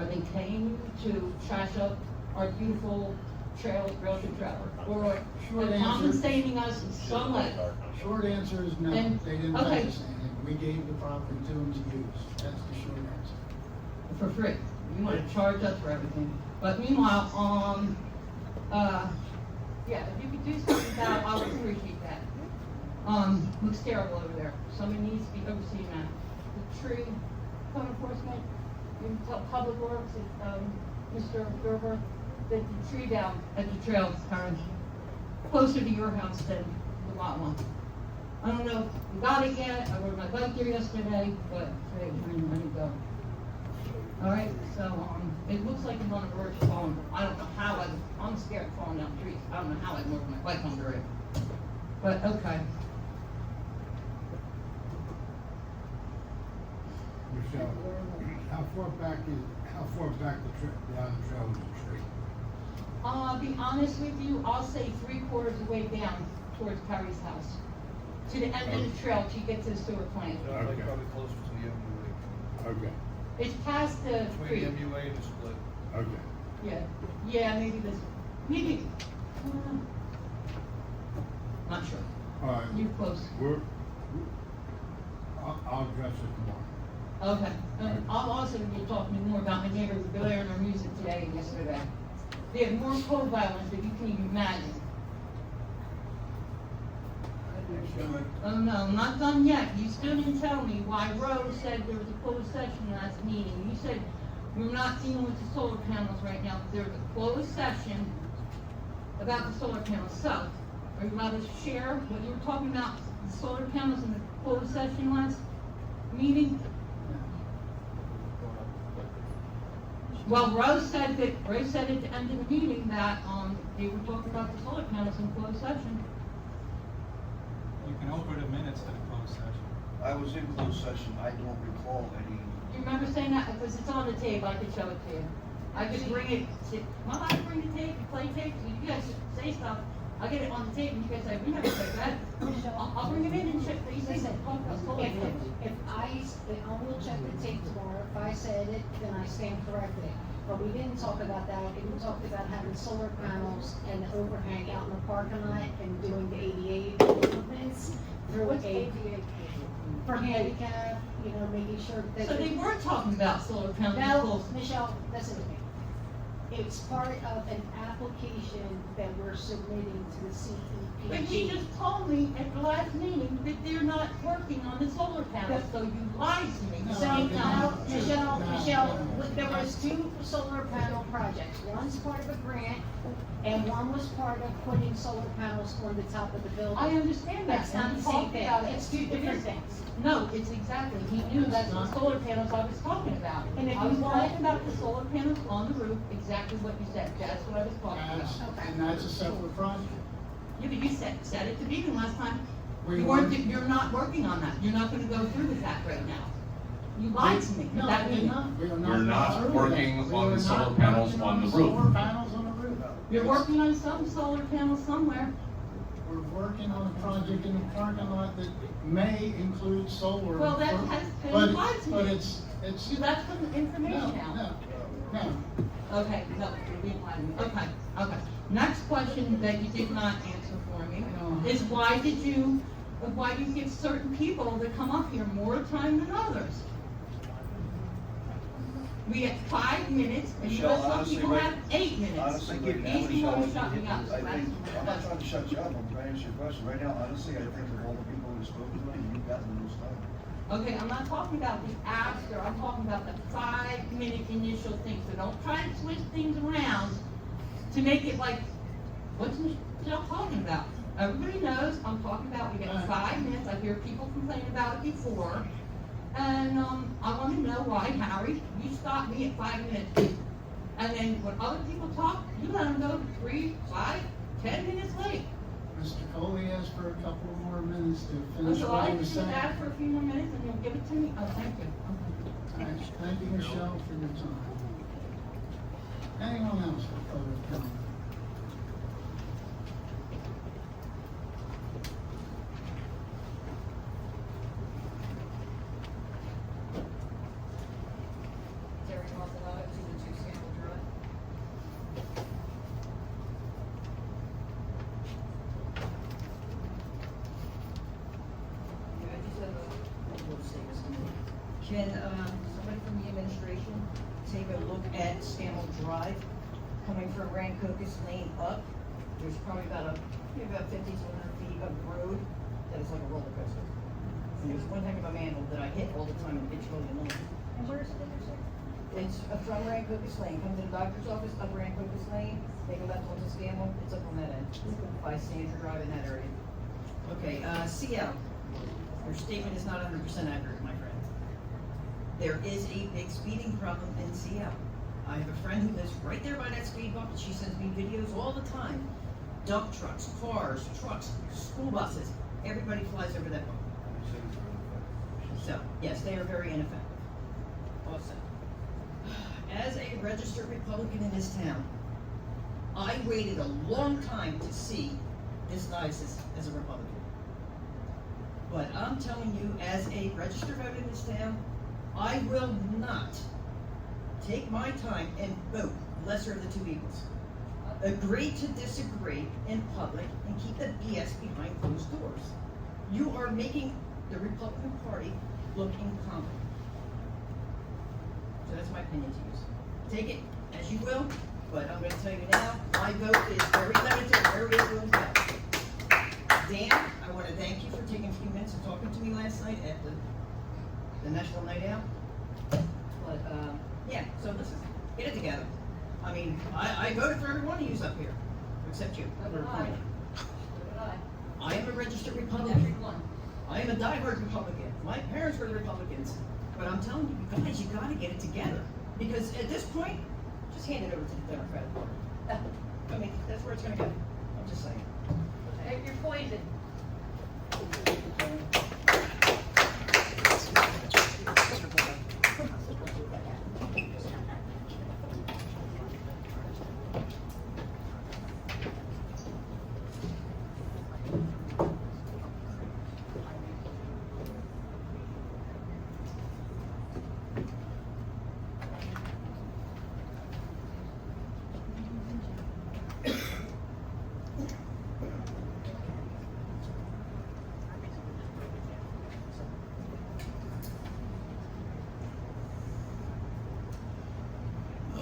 T: they paying you to trash up our beautiful trail, railroad trailer? Or are they compensating us in some way?
B: Short answer is no,
T: And-
B: they didn't
T: okay.
B: pay us anything, we gave the property to them to use, that's the short answer.
T: For free. You wanna charge us for everything. But meanwhile, yeah, if you could do something about it, I would appreciate that. Looks terrible over there. Somebody needs to be overseeing that. The tree code enforcement, you can tell Public Works, Mr. Gerber, that the tree down at the trail is kind of closer to your house than the lot one. I don't know if we got it yet, I rode my bike there yesterday, but today we're ready to go. Alright, so, it looks like it's on the verge of falling. I don't know how I'm scared of falling down trees. I don't know how I'd move my bike under it. But, okay.
P: Michelle, how far back down the trail is the tree?
T: I'll be honest with you, I'll say 3/4 of the way down towards Carrie's house. To the end of the trail till you get to the sewer plant.
P: Okay.
U: Probably closer to the MUA.
P: Okay,
T: It's past the creek.
U: Between the MUA and the split.
P: okay.
T: Yeah, maybe not sure.
P: All right.
T: You're close.
P: I'll address it tomorrow.
T: Okay, and I'll also be talking more about my neighbors who blaring their music today and yesterday. They have more code violence than you can even imagine. Oh no, I'm not done yet. You still didn't tell me why Rose said there was a closed session last meeting. You said we're not dealing with the solar panels right now. There was a closed session about the solar panels. So, are you allowed to share what you were talking about, the solar panels in the closed session last meeting? Well, Rose said at the end of the meeting that, they were talking about the solar panels in closed session.
Q: You can open the minutes to the closed session.
I: I was in closed session, I don't recall any.
T: Do you remember saying that? Because it's on the tape, I could show it to you. I could bring it I bring the tape, you play tape, you guys say stuff, I get it on the tape, and you guys say, we never said that. I'll bring it in and check, you say that, talk about solar panels.
E: If I will check the tape tomorrow, if I said it, then I stand corrected. But we didn't talk about that, we talked about having solar panels and overhang out in the parking lot and doing the ADA improvements through
T: What's
E: a,
T: ADA?
E: for handicap, making sure that.
T: So they were talking about solar panels in
E: No,
T: closed.
E: Michelle, listen to me. It's part of an application that we're submitting to the
T: But you
E: CEPG.
T: just told me at the last meeting that they're not working on the solar panels, so you lied to me.
E: So now, Michelle, there was 2 solar panel projects. One's part of a grant, and one was part of putting solar panels on the top of the building.
T: I understand that.
E: That's not
T: and
E: the
T: he
E: same
T: talked
E: thing.
T: about it.
E: It's 2 different things.
T: No, it's exactly, he knew that's the solar panels I was talking about.
E: And if
T: I was
E: you want-
T: talking about the solar panels on the roof, exactly what you said, that's what I was talking about.
B: And that's a separate project.
T: Yeah, but you said it to me the last time,
B: We
T: you're not working on that, you're not gonna go through with that right now. You lied to me at
B: No,
T: that
B: we're
T: meeting.
B: not. We are
G: We're not
B: through with
G: working
B: that. We
G: on
B: are
G: the solar
B: not
G: panels
B: working
G: on the
B: the
G: roof.
B: Solar panels on the roof.
T: You're working on some solar panels somewhere.
B: We're working on a project in the parking lot that may include solar.
T: Well, that has been
B: but-
T: lied to
B: But
T: me.
B: it's.
T: You left some information
B: No,
T: out.
B: no.
T: Okay, no, you're being lied to me. Okay. Next question that you did not answer for me is why do you give certain people that come up here more time than others? We have 5 minutes, and you
I: Michelle,
T: have some
I: honestly,
T: people
I: right-
T: have 8 minutes.
I: Honestly, right now,
T: These people
I: Michelle,
T: will shut me up, so
I: I think, I'm not
T: that's.
I: trying to shut you up, I'm trying to answer your question. Right now, honestly, I think of all the people who spoke to me, you've gotten the most time.
T: Okay, I'm not talking about the after, I'm talking about the 5-minute initial thing, so don't try to switch things around to make it like, what's Michelle talking about? Everybody knows, I'm talking about, we got 5 minutes, I hear people complain about it before, and, I wanna know why, Harry, you stopped me at 5 minutes. And then when other people talk, you let them go 3, 5, 10 minutes late.
B: Mr. Coley asked for a couple more minutes to finish
T: So
B: what
T: I
B: he was
T: just
B: saying.
T: ask for a few more minutes and you'll give it to me? Oh, thank you.
B: All right, thank you, Michelle, for your time. Anyone else with public comment?
A: Terry Martellotto, 202 Scandal Drive. Yeah, I just have a little statement to make. Can, somebody from the administration take a look at Scandal Drive, coming from Rancocas Lane up? There's probably about 50 to 100 feet of road that is like a roller coaster. And there's one heck of a manhole that I hit all the time and it's really annoying.
E: And where is it intersect?
A: It's from Rancocas Lane, come to the doctor's office, up Rancocas Lane, take a left onto Scanlon, it's up on that end, by Stanford Drive in that area. Okay, CL, your statement is not 100% accurate, my friend. There is a big speeding problem in CL. I have a friend who lives right there by that speed bump, and she sends me videos all the time. Dump trucks, cars, trucks, school buses, everybody flies over that bump. So, yes, they are very ineffective. Also, as a registered Republican in this town, I waited a long time to see this diocese as a Republican. But I'm telling you, as a registered voter in this town, I will not take my time and vote lesser of the two evils. Agree to disagree in public and keep the BS behind closed doors. You are making the Republican Party look incompetent. So that's my opinion to use. Take it as you will, but I'm gonna tell you now, my vote is very limited where it will go. Dan, I wanna thank you for taking a few minutes and talking to me last night at the National Night Out. But, yeah, so listen, get it together. I mean, I voted for every one of yous up here, except you. Were appointed. I am a registered Republican. I am a diehard Republican. My parents were the Republicans. But I'm telling you, guys, you gotta get it together. Because at this point, just hand it over to the Democratic Party. I mean, that's where it's gonna go. I'm just saying.
E: You're poisoned.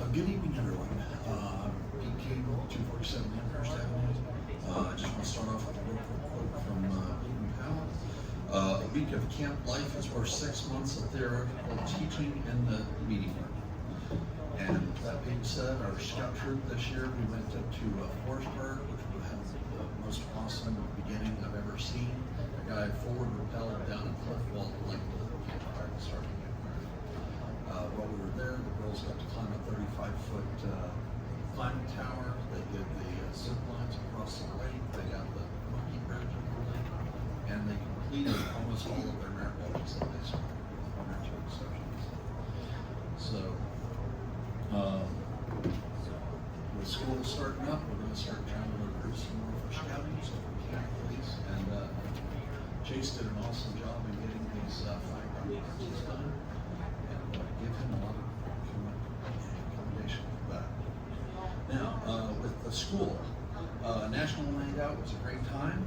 C: Good evening, everyone. Pete King, 247 Amherst Avenue. I just want to start off with a real quick quote from Eden Powell. A week of camp life is worth 6 months of theoretical teaching in the meeting room. And that being said, our scout troop this year, we went up to Forestburg, which we had the most awesome beginning I've ever seen. A guy forward rappelled down a cliff wall like the campfire was starting to get burned. While we were there, the girls got to climb a 35-foot climbing tower. They did the zip lines across the lake. They got the monkey bridge over the lake, and they completed almost all of their merit badges that they started, with 1 or 2 exceptions. So, with school starting up, we're going to start trying to recruit some more for scouting, so we can please. And Chase did an awesome job in getting these flag marches done, and give him a lot of commendation for that. Now, with the school, National Night Out was a great time.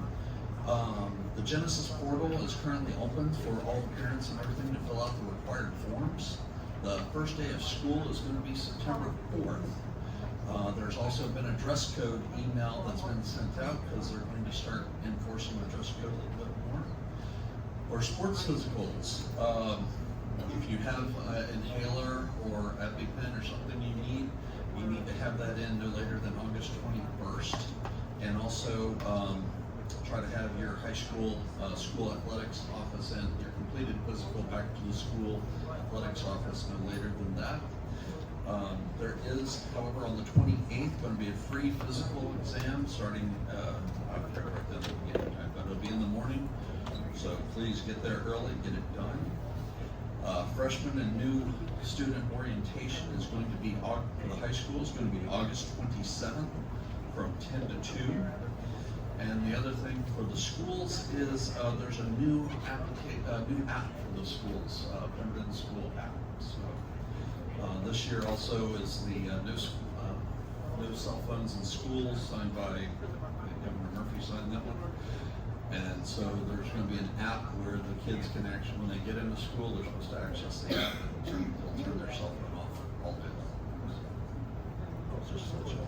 C: The Genesis portal is currently open for all the parents and everything to fill out the required forms. The first day of school is going to be September 4th. There's also been a dress code email that's been sent out because they're going to start enforcing the dress code a little bit more. For sports physicals, if you have an inhaler or EpiPen or something you need to have that in no later than August 21st. And also try to have your high school school athletics office and your completed physical back to the school athletics office no later than that. There is, however, on the 28th going to be a free physical exam starting, I forget right then the beginning time, but it'll be in the morning. So please get there early, get it done. Freshman and new student orientation is going to be, for the high school, is going to be August 27th from 10 to 2. And the other thing for the schools is there's a new app for the schools, Pemberton School app. So this year also is the no cell phones in schools, signed by Governor Murphy, signed that one. And so there's going to be an app where the kids can actually, when they get into school, they're supposed to access the app and they'll turn their cell phone off all day long. Just to let you know.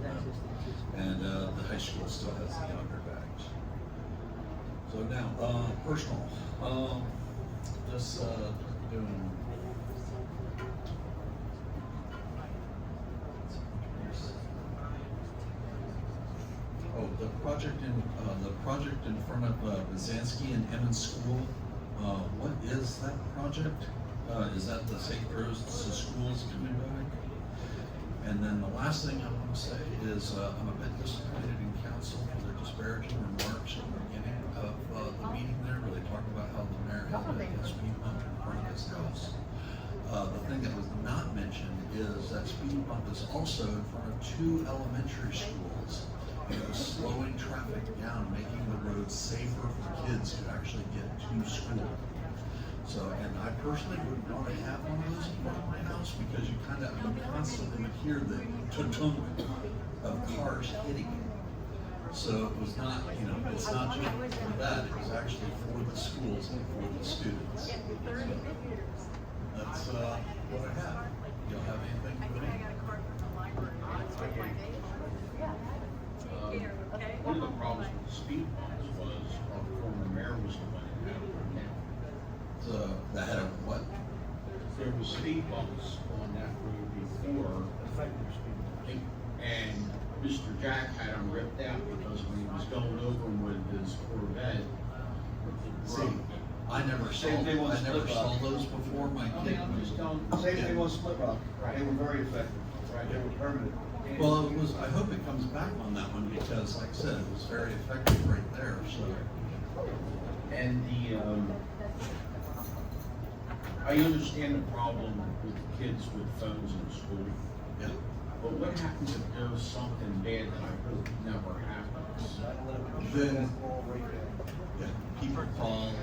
C: And the high school still has the younger bags. So now, personal. Just doing. Oh, the project in front of Byzanski and Emmons School. What is that project? Is that the Safe Roads to Schools coming back? And then the last thing I want to say is I'm a bit disappointed in council for their disparaging remarks at the beginning of the meeting there, where they talked about how the mayor had a speed bump in front of his house. The thing that was not mentioned is that speed bump is also in front of 2 elementary schools. And it was slowing traffic down, making the roads safer for kids to actually get to school. So, and I personally wouldn't want to have one of those in front of my house because you constantly would hear the tunk of cars hitting you. So it was not, it's not just for that, it was actually for the schools and for the students. So that's what I have. Y'all have anything for me?
D: One of the problems with the speed bumps was our former mayor was the one that had it now.
C: So that had a what?
D: There was speed bumps on that road before, and Mr. Jack had them ripped out because when he was going over them with his Corvette.
C: See, I never saw those before. My kid was
I: Same thing on Split Rock. They were very effective. They were permanent.
C: Well, it was. I hope it comes back on that one because, like I said, it was very effective right there. So,
D: and I understand the problem with kids with phones in school.
C: Yeah.
D: But what happens if there's something bad that I hope never happens?
C: Then, people call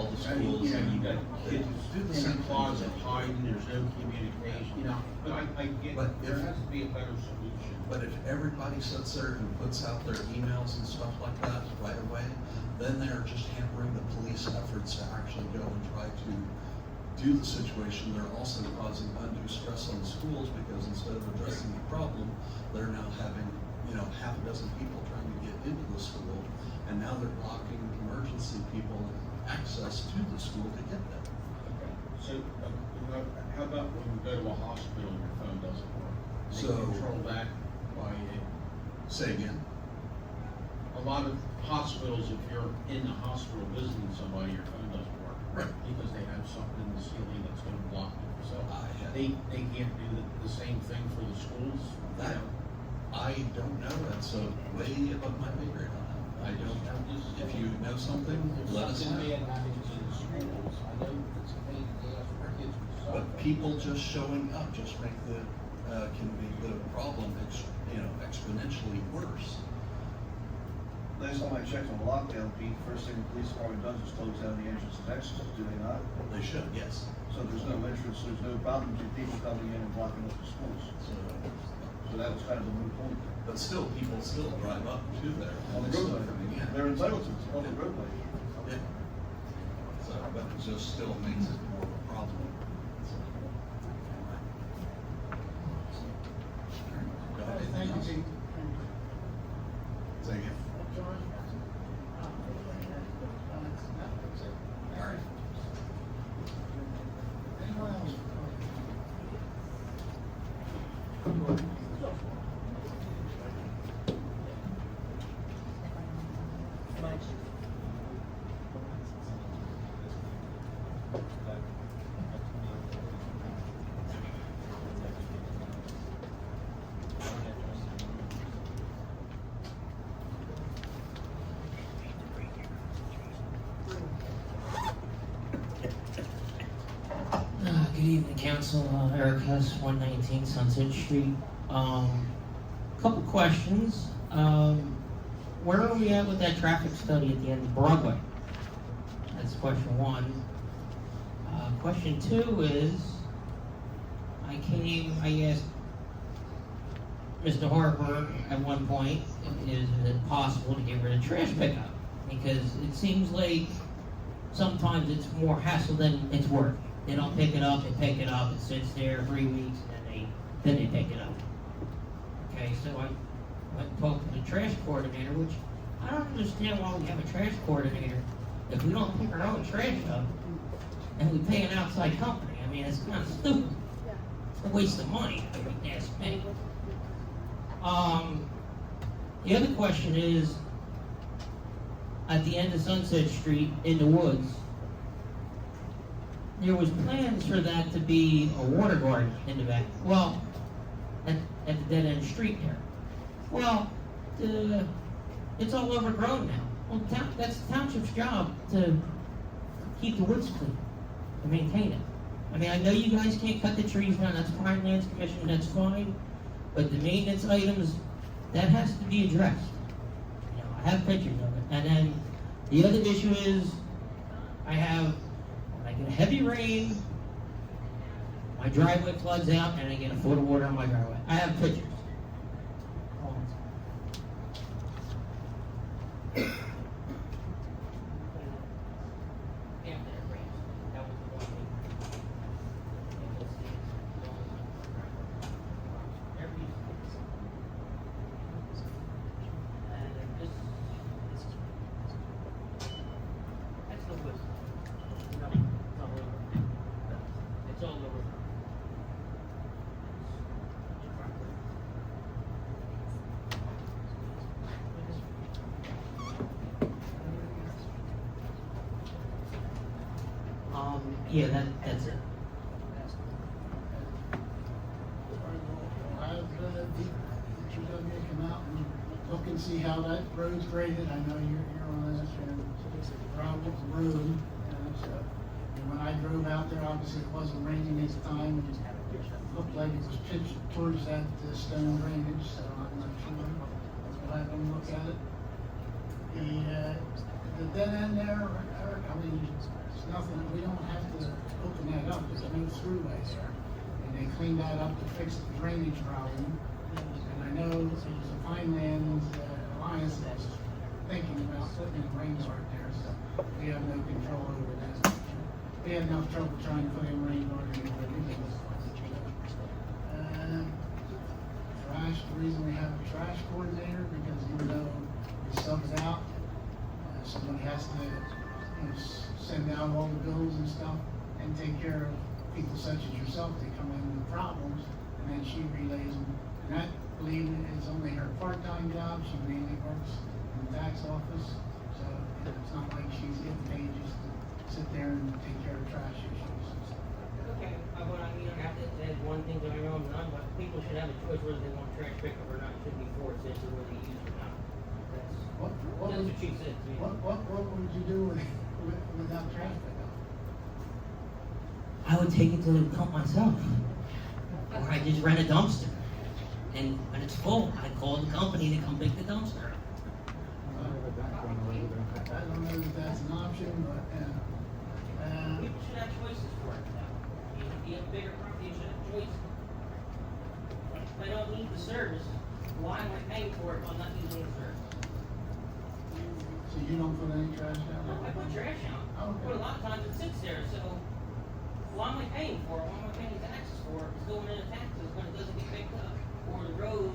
C: the schools.
D: You got kids in the closet hiding. There's no communication. But I get. But there has to be a better solution.
C: But if everybody sits there and puts out their emails and stuff like that right away, then they're just hampering the police efforts to actually go and try to do the situation. They're also causing undue stress on the schools because instead of addressing and now they're blocking emergency people access to the school to get them.
D: Okay. So, how about when we go to a hospital, your phone doesn't work? They
C: So-
D: control that by it.
C: Say again?
D: A lot of hospitals, if you're in the hospital visiting somebody, your phone doesn't work.
C: Right.
D: Because they have something in the ceiling that's gonna block it. So,
C: yeah.
D: they can't do the same thing for the schools?
C: That, I don't know, that's way above my pay grade on that. I don't know, if you know something, let us know. But people just showing up just make can make the problem, exponentially worse.
I: Last time I checked on lockdown, Pete, first thing the police department does is close down the entrance and exit, do they not?
C: They should, yes.
I: So there's no entrance, there's no problem with people coming in and blocking up the schools. So that was kind of a moot point.
C: But still, people still drive up to there.
I: On the
C: They're still
I: roadway.
C: coming in.
I: They're entitled to, it's on the roadway.
C: Yeah. So, but it just still makes it more of a problem. Go ahead.
B: Thank you, Pete.
C: Say again. All right.
B: Anyone else?
J: Good evening, Council. Eric Hess, 119 Sunset Street. Couple questions. Where are we at with that traffic study at the end of Broadway? That's question one. Question two is, I asked Mr. Harper at one point, is it possible to get rid of trash pickup? Because it seems like sometimes it's more hassle than it's worth. They don't pick it up, they pick it up, it sits there 3 weeks, and then they pick it up. Okay, so I went and talked to the trash coordinator, which I don't understand why we have a trash coordinator if we don't pick our own trash up and we pay an outside company. I mean, it's kind of stupid. It's a waste of money, if you ask me. The other question is, at the end of Sunset Street in the woods, there was plans for that to be a water garden in the back. Well, at the dead end street there. Well, it's all overgrown now. Well, that's the township's job to keep the woods clean, to maintain it. I mean, I know you guys can't cut the trees down, that's Pine Lands Commission, that's fine, but the maintenance items, that has to be addressed. You know, I have pictures of it. And then the other issue is, when I get a heavy rain, my driveway floods out and I get a foot of water on my driveway. I have pictures. It's all over. Yeah, that's it.
B: Should come out and look and see how that road's graded. I know you're on this and it's a gravel road. And when I drove out there, obviously it wasn't raining at the time. It looked like it was pitched towards that stone drainage, so I'm not sure. I'll have them look at it. The dead end there, Eric, I mean, it's nothing, we don't have to open that up, there's no throughway there. And they cleaned that up to fix the drainage problem. And I know it was a Pinelands Alliance that was thinking about putting a rain garden there, so we have no control over that. We had enough trouble trying to put in rain garden over there. Trash, the reason we have a trash coordinator, because even though we subbed out, somebody has to, send out all the bills and stuff and take care of people such as yourself. They come in with problems and then she relays them. And I believe it's only her part-time job. She mainly works in the tax office. So it's not like she's getting paid just to sit there and take care of trash issues and stuff.
J: Okay, well, I mean, I have to add one thing going on, but people should have a choice whether they want trash pickup or not. It shouldn't be forced into whether you use it or not.
B: What
J: That's what she said to me.
B: What would you do without trash pickup?
J: I would take it to the dump myself. Or I just rent a dumpster. And when it's full, I call the company to come pick the dumpster up.
B: I don't know if that's an option, but,
J: People should have choices for it now. If you have a bigger property, you should have choices. If I don't need the service, why am I paying for it if I'm not using the service?
B: so you don't put any trash down there?
J: I put trash out,
B: Okay.
J: but a lot of times it sits there, so why am I paying for it? Why am I paying taxes for it? It's going into taxes when it doesn't get picked up. Or the road,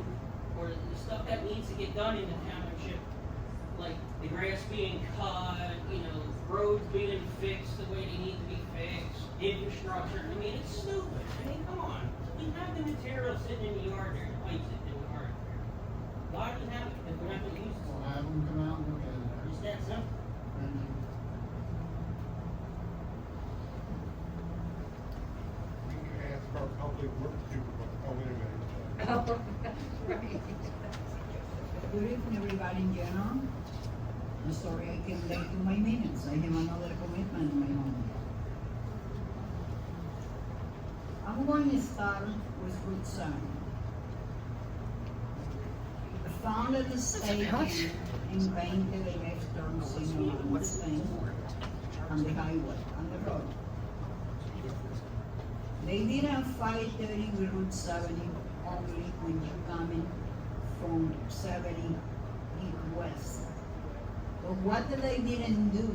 J: or the stuff that needs to get done in the township, like the grass being cut, roads being fixed the way they need to be fixed, infrastructure. I mean, it's stupid. I mean, come on. We have the material sitting in the yard there, the pipes sitting in the yard there. Why do we have it if we're not gonna use it?
B: We'll have them come out and look at it.
J: It's that simple.
B: Thank you.
M: We can ask our public works people, wait a minute.
L: Good evening, everybody in general. I'm sorry I came late to my minutes. I have another commitment in my home. I'm going to start with Route 7. I found that the state in painted a left turn signal on the thing, on the highway, on the road. They did have 530 with Route 70 only when you're coming from 70 west. But what they didn't do,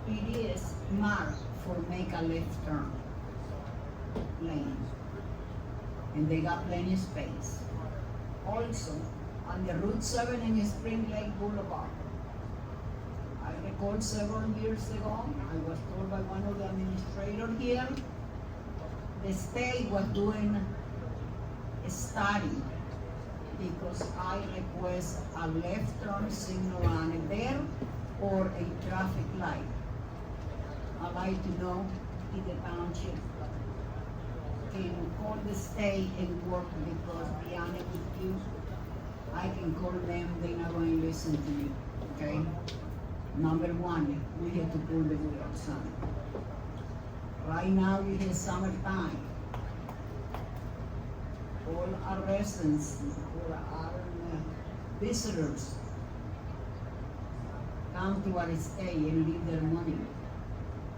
L: it is marked for make a left turn lane. And they got plenty of space. Also, on the Route 7 in Spring Lake Boulevard, I recall several years ago, I was told by one of the administrators here, the state was doing a study because I request a left turn signal on it there or a traffic light. I'd like to know if the township can call the state and work because, to be honest with you, I can call them, they're not going to listen to me, okay? Number one, we have to pull the wheels on. Right now, it is summertime. All our residents, all our visitors come to our state and leave their money.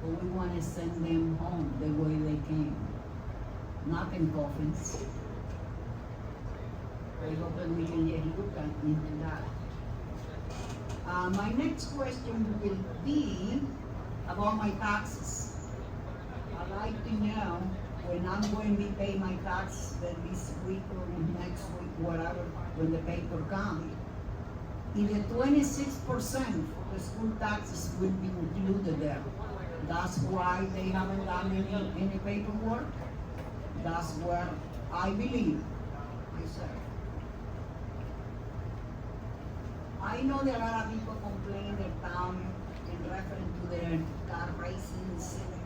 L: But we want to send them home the way they came, not in coffins. I hope that we can get look into that. My next question will be about my taxes. I'd like to know when I'm going to be paying my taxes this week or next week, whatever, when the paper comes. If the 26% for the school taxes will be included there, that's why they haven't done any paperwork. That's where I believe, myself. I know there are a lot of people complaining their town in reference to their car racing,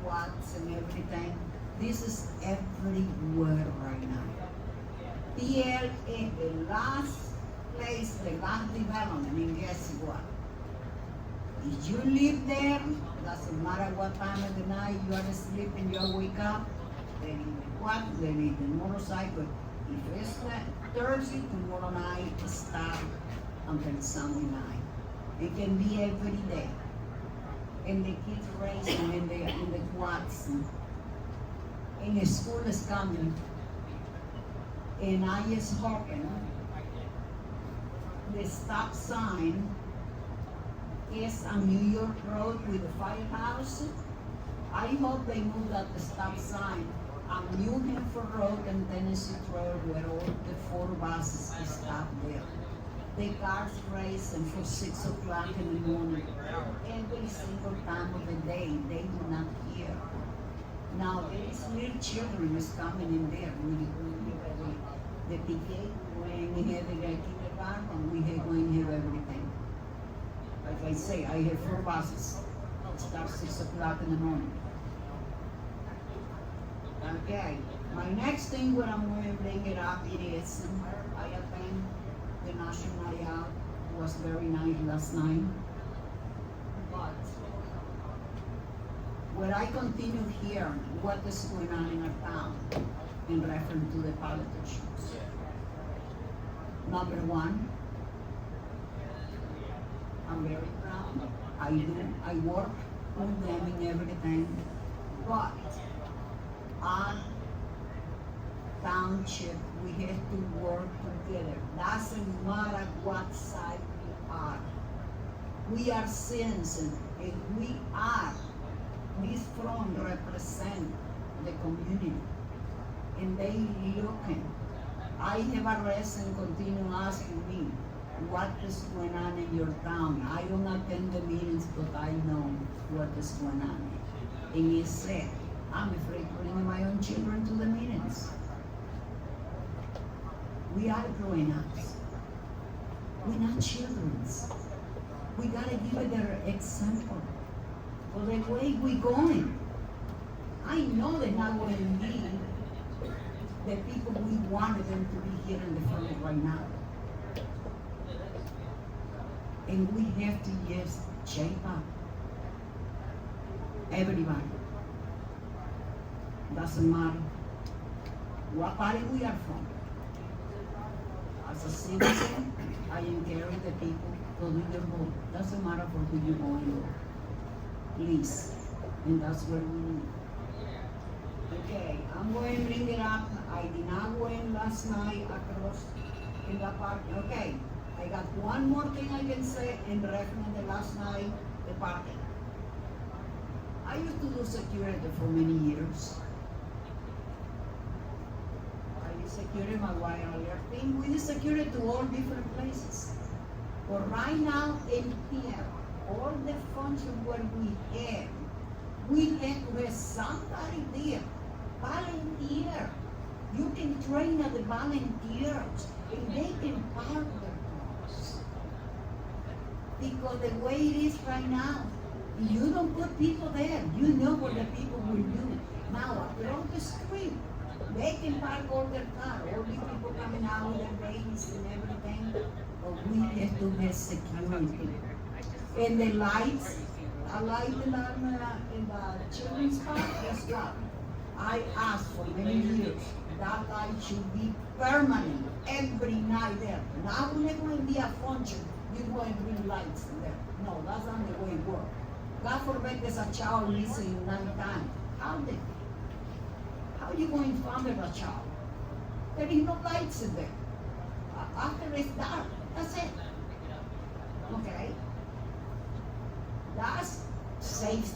L: watts and everything. This is everywhere right now. Here in the last place, the last development, and guess what? If you live there, doesn't matter what time of the night you are asleep and you wake up, they need the quad, they need the motorcycle. If it's Thursday, tomorrow night, start until Sunday night. It can be every day. And the kids racing in the quads. And the school is coming. And I is hoping the stop sign is on New York Road with the firehouse. I hope they move that the stop sign on New Hampshire Road and Tennessee Road where all the 4 buses stop there. the cars racing for 6 o'clock in the morning. Every single time of the day, they do not hear. Now, these little children is coming in there. The PK, when we have the kindergarten, we have going here everything. Like I say, I have 4 buses. It starts 6 o'clock in the morning. Okay, my next thing what I'm going to bring it up it is, I attend the National Night Out. It was very nice last night. But when I continue hearing what is going on in our town in reference to the politicians. Number one, I'm very proud. I work with them in everything, but our township, we have to work together. Doesn't matter what side we are. We are citizens, and this front represent the community. And they looking. I have a resident continue asking me, what is going on in your town? I don't attend the meetings, but I know what is going on. And he said, I'm afraid bringing my own children to the meetings. We are growing ups. We're not children. We gotta give it their example for the way we're going. I know they're not going to be the people we wanted them to be here in the front right now. And we have to just shape up. Everybody. Doesn't matter what party we are from. As a citizen, I encourage the people to do their vote. Doesn't matter for who you vote for. Please. And that's where we need. Okay, I'm going to bring it up. I did not go in last night across in the park. Okay, I got one more thing I can say in reference to last night, the parking. I used to do security for many years. I did security my wife earlier thing. We did security to all different places. But right now in here, all the functions where we have to have somebody there. Volunteer. You can train the volunteers and they can park their cars. Because the way it is right now, you don't put people there. You know what the people will do. Now, along the street, they can park all their cars. All these people coming out with their babies and everything. But we have to have security. And the lights, a light in the children's park, guess what? I asked for many years, that light should be permanent, every night there. Now when it's going to be a function, you're going to bring lights in there. No, that's not the way it works. God forbid there's a child missing 9 times. How are you going to find a child? There is no lights in there. After it's dark, that's it. Okay? That's safety.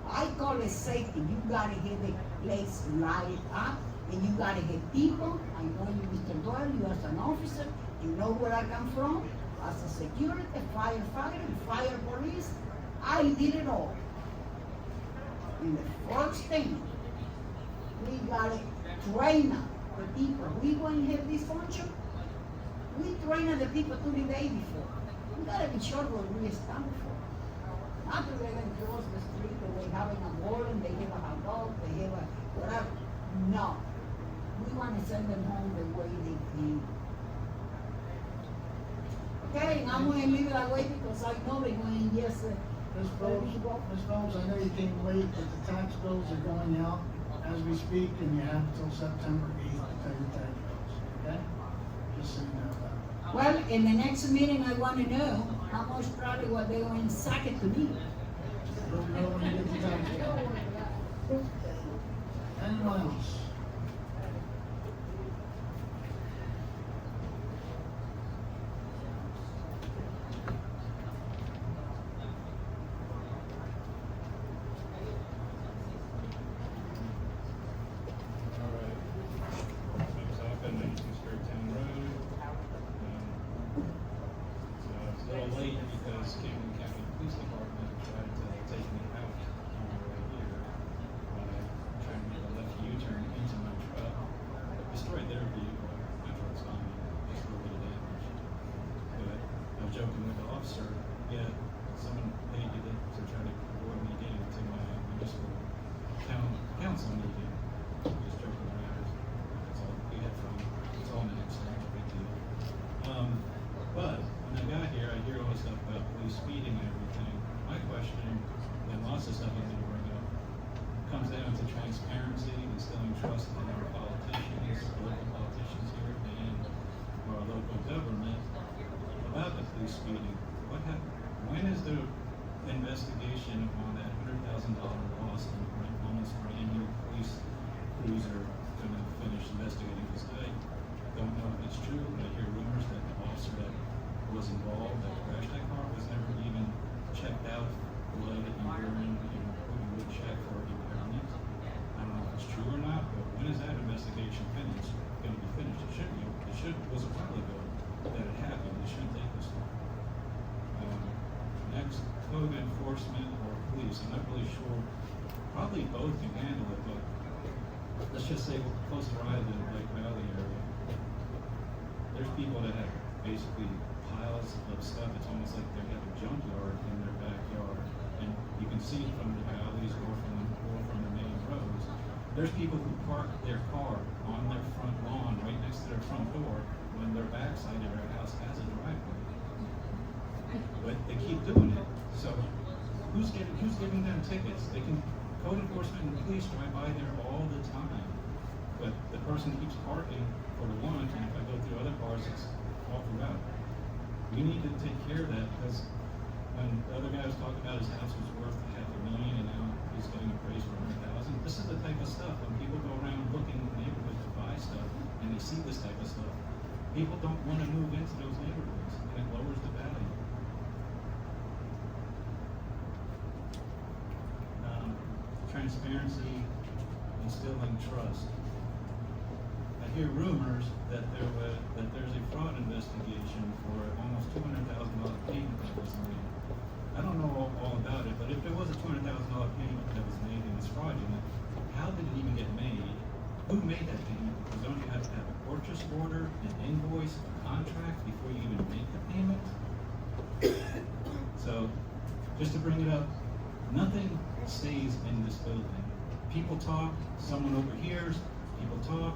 L: I call it safety. You gotta have the place lighted up, and you gotta have people. I know you, Mr. Doyle, you as an officer, you know where I come from. As a security, firefighter, fire police, I did it all. And the first thing, we gotta train up the people. We going to have this function, we train the people 2 days before. We gotta be sure where we stand for. Not to let them cross the street and they having a ball and they have a hot dog, they have a whatever. No. We want to send them home the way they came. Okay, and I'm going to leave it that way because I know they're going to yes.
B: Ms. Phelps, I know you came late, but the tax bills are going out as we speak, and you have until September 8th to pay your tax bills, okay? Just so you know that.
L: Well, in the next meeting, I want to know how much probably what they going to sack it to me.
B: Don't know when you get the tax bill. Anyone else?
Q: officer, yeah, someone paid you to try to avoid me getting to my municipal town council meeting. Just joking around. That's all we had fun. It's all next, no big deal. But when I got here, I hear all this stuff about police speeding and everything. My question, and lots of stuff I'm going to bring up, comes down to transparency, instilling trust in our politicians, local politicians here, and our local government about the police speeding. What happened? When is the investigation on that $100,000 loss in almost brand new police cruiser going to finish investigating? Because I don't know if it's true, but I hear rumors that the officer that was involved, that crashed that car, was never even checked out, blood and urine, who you would check for impairment. I don't know if it's true or not, but when is that investigation finished? Going to be finished? It should be. It was a while ago that it happened. It shouldn't take this long. Next, code enforcement or police. I'm not really sure. Probably both can handle it, but let's just say we're close to Riley, Lake Valley area. There's people that have basically piles of stuff. It's almost like they have a junkyard in their backyard, and you can see from the valleys or from the main roads. There's people who park their car on their front lawn right next to their front door when their backside of their house has a driveway. But they keep doing it. So who's giving them tickets? Code enforcement and police drive by there all the time. But the person keeps parking for the one, and if I go through other cars, it's all throughout. We need to take care of that, because when the other guy was talking about his house was worth $500,000 and now he's getting appraised for $100,000. This is the type of stuff when people go around looking in the neighborhood to buy stuff and they see this type of stuff. People don't want to move into those neighborhoods, and it lowers the value. Transparency, instilling trust. I hear rumors that there's a fraud investigation for almost $200,000 payment that was made. I don't know all about it, but if there was a $200,000 payment that was made and it's fraudulent, how did it even get made? Who made that payment? Because don't you have to have a purchase order, an invoice, a contract before you even make the payment? So, just to bring it up, nothing stays in this building. People talk, someone overhears, people talk,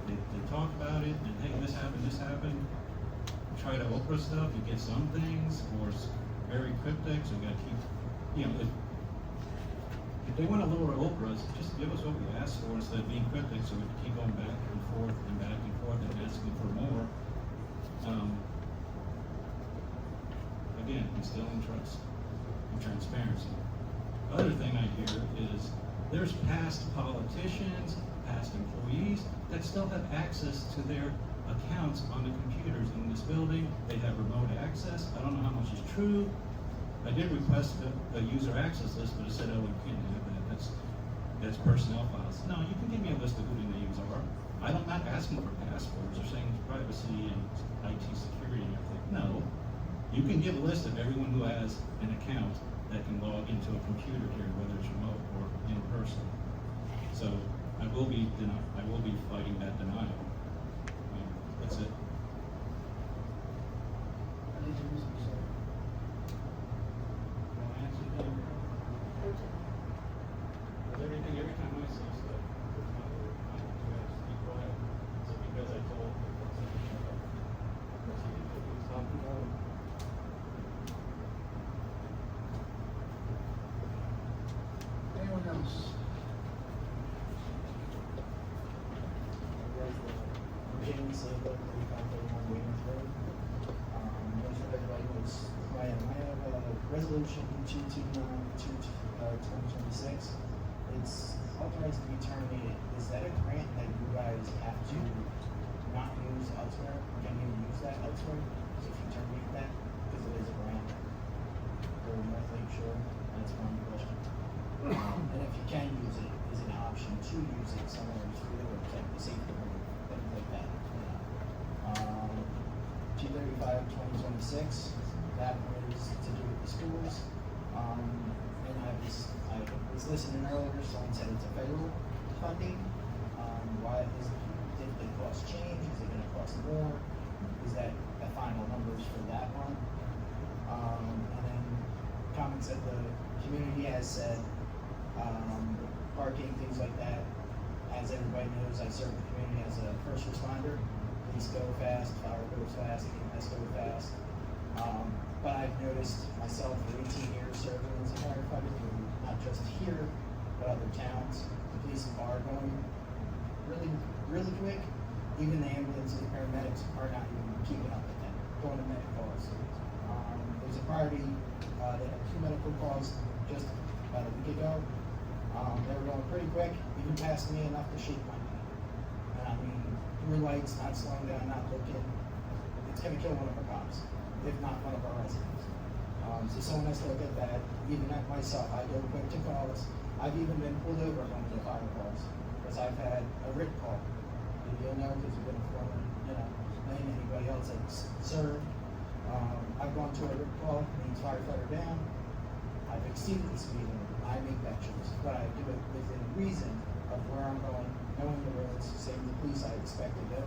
Q: they talk about it, and hey, this happened. Try to Oprah stuff, you get some things, or it's very cryptic, so you gotta keep, if they want to lower Oprah's, just give us what we asked for instead of being cryptic, so we can keep going back and forth and asking for more. Again, instilling trust and transparency. Other thing I hear is there's past politicians, past employees that still have access to their accounts on the computers in this building. They have remote access. I don't know how much is true. I did request a user access list, but it said, oh, we can't have that. That's personnel files. No, you can give me a list of who the names are. I'm not asking for passwords or saying privacy and IT security and everything. No, you can give a list of everyone who has an account that can log into a computer here, whether it's remote or in person. So I will be fighting that denial. That's it. Every time I say stuff, I be quiet. So because I told
B: Anyone else?
N: James, 3531 Weymouth Road. Most of everybody knows who I am. I have a resolution 229-2026. It's authorized to be terminated. Is that a grant that you guys have to not use elsewhere? Can you use that elsewhere if you terminate that? Because it is a grant for North Lake Shore. That's one question. And if you can use it, is it an option to use it somewhere through the website, the safety room, things like that? 235-2026. That was to do with the schools. And I was listening earlier, someone said it's a federal funding. Did the cost change? Is it gonna cost more? Is that the final numbers for that one? And then comments that the community has said, parking, things like that. As everybody knows, I serve the community as a first responder. Police go fast, fire goes fast, EMS go fast. But I've noticed myself for 18 years serving as a firefighter, not just here, but other towns, the police are going really, really quick. Even the ambulances and paramedics are not even keeping up with them, going to medical calls. There's a priority, they had 2 medical calls just about a week ago. They were going pretty quick, even passed me enough to shake my knee. And I mean, blue lights, not slowing down, not looking, it's gonna kill one of our cops, if not one of our residents. So someone has to look at that. Even at myself, I go quick to calls. I've even been pulled over on the fire calls, because I've had a RIT call. You'll know, because you've been a former, name anybody else that's served. I've gone to a RIT call, means firefighter down. I've exceeded the speed limit. I make that choice, but I do it within reason of where I'm going, knowing the roads, same the police I expect to go.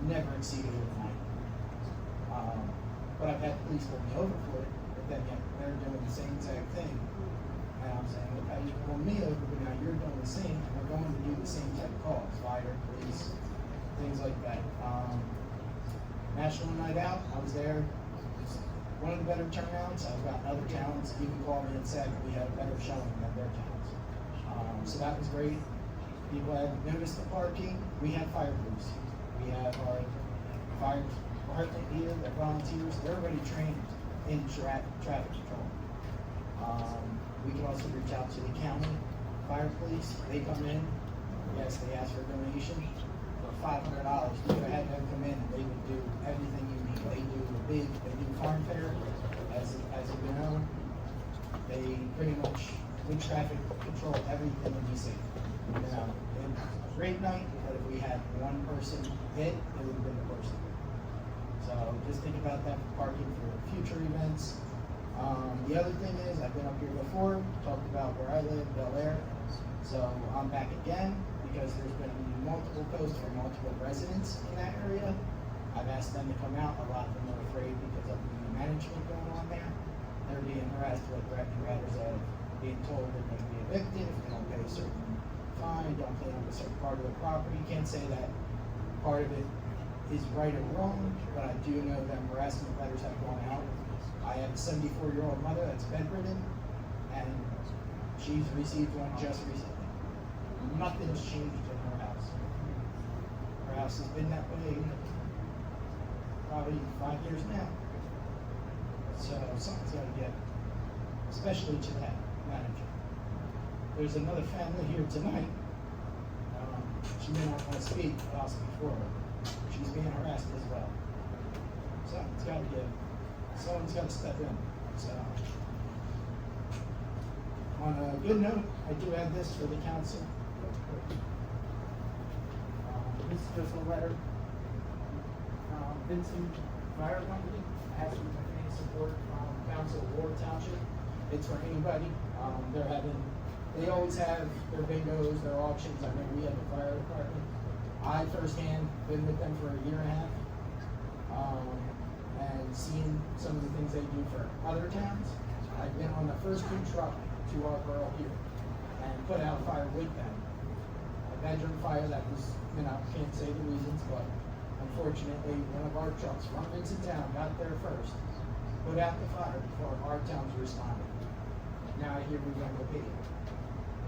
N: Never exceeded it at night. But I've had police pull me over for it, but then yet they're doing the same exact thing. And I'm saying, look how you pull me over, but now you're doing the same, and we're going to do the same type of calls, fire, police, things like that. National Night Out, I was there. It's one of the better turnouts. I've got other towns even called me and said we had a better showing than their towns. So that was great. People had noticed the parking. We had fire crews. We have our fire department here, they're volunteers. They're already trained in traffic control. We can also reach out to the county fire police. They come in. Yes, they ask for a donation. For $500, you could have them come in and they would do everything you need. They do farm fair, as you know. They pretty much do traffic control everything and be safe. Great night, but if we had one person hit, it would have been the person. So just think about that for parking for future events. The other thing is, I've been up here before, talked about where I live, Bel Air. So I'm back again because there's been multiple posts from multiple residents in that area. I've asked them to come out. A lot of them are afraid because of the management going on there. They're being harassed with threatening letters of being told they're going to be evicted if they don't pay a certain fine, don't clean up a certain part of the property. Can't say that part of it is right or wrong, but I do know that harassment letters have gone out. I have a 74-year-old mother that's bedridden, and she's received one just recently. Nothing's changed in her house. Her house has been that way probably 5 years now. So something's got to get, especially to that manager. There's another family here tonight. She may not want to speak, but I'll speak for her. She's being harassed as well. Something's got to give. Someone's got to step in. So, on a good note, I do have this for the council. This is just a letter from Vincent Fire Company asking for any support from Council of Ward Township. It's for anybody. They always have their bingos, their auctions. I know we have a fire department. I firsthand been with them for a year and a half. And seen some of the things they do for other towns. I've been on the first crew truck to our borough here and put out a fire with them. A bedroom fire that was, can't say the reasons, but unfortunately one of our trucks from Pemberton Town got there first, put out the fire before our towns responded. Now I hear we're going to pay.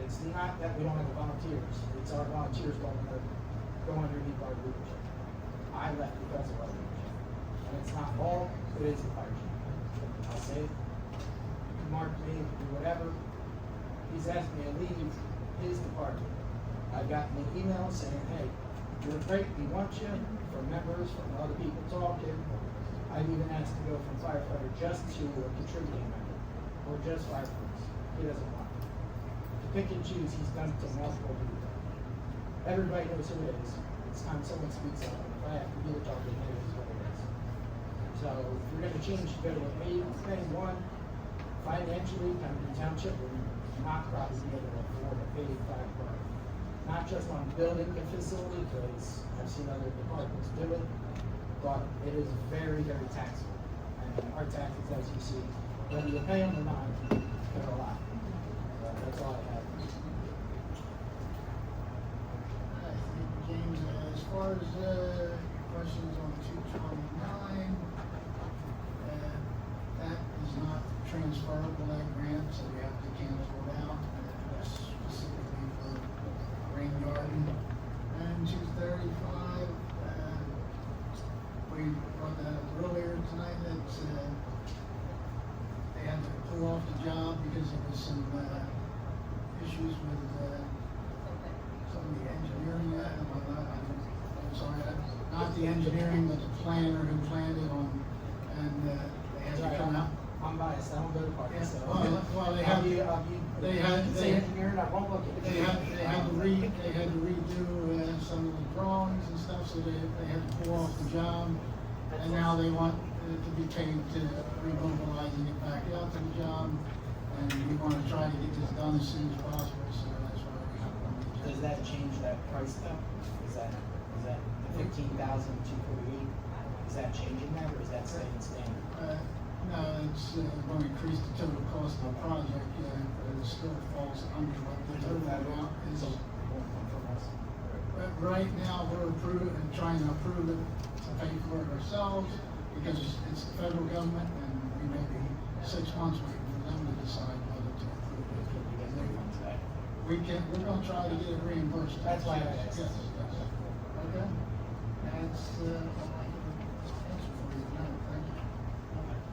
N: It's not that we don't have volunteers, it's our volunteers go underneath our leadership. I left because of our leadership. And it's not all, but it is the fire chief. I'll say it. You can mark me, do whatever. He's asked me to leave his department. I've gotten an email saying, hey, you're great, we want you, from members, from other people talking. I've even asked to go from firefighter just to a contributing member, or just fire police. He doesn't want it. To pick and choose, he's done it to multiple people. Everybody knows who it is. It's time someone speaks up. If I have to be the target, it is what it is. So if you're going to change, go with me. Thing one, financially, Pemberton Township will not probably be able to afford a paid fire department. Not just on building the facility, because I've seen other departments do it, but it is very, very taxable. And our tactics, as you see, whether you pay them or not, they're a lot. That's all I have.
B: James, as far as questions on 229, that is not transferable, that grant, so we have to cancel it out, specifically for rain garden. And 235, we brought that up earlier tonight, that they had to pull off the job because there was some issues with some of the engineering, I'm sorry, not the engineering, but the planner who planned it on, and they had to come out.
N: I'm biased, I don't go to parties, so.
B: Well, they had to redo some of the drawings and stuff, so they had to pull off the job. And now they want to be paid to remobilize and get back out to the job. And we want to try to get this done as soon as possible, so that's why we have one.
N: Does that change that price though? Is that the 15,248? Is that changing that, or is that staying standard?
B: No, it's going to increase the total cost of the project, but it still falls under what the total amount is. But right now, we're trying to approve it to pay for it ourselves, because it's the federal government, and we may be 6 months waiting for them to decide whether to approve it. We're going to try to get it reimbursed.
N: That's why I asked.
B: Yes. Okay. That's all I can answer for you tonight. Thank you.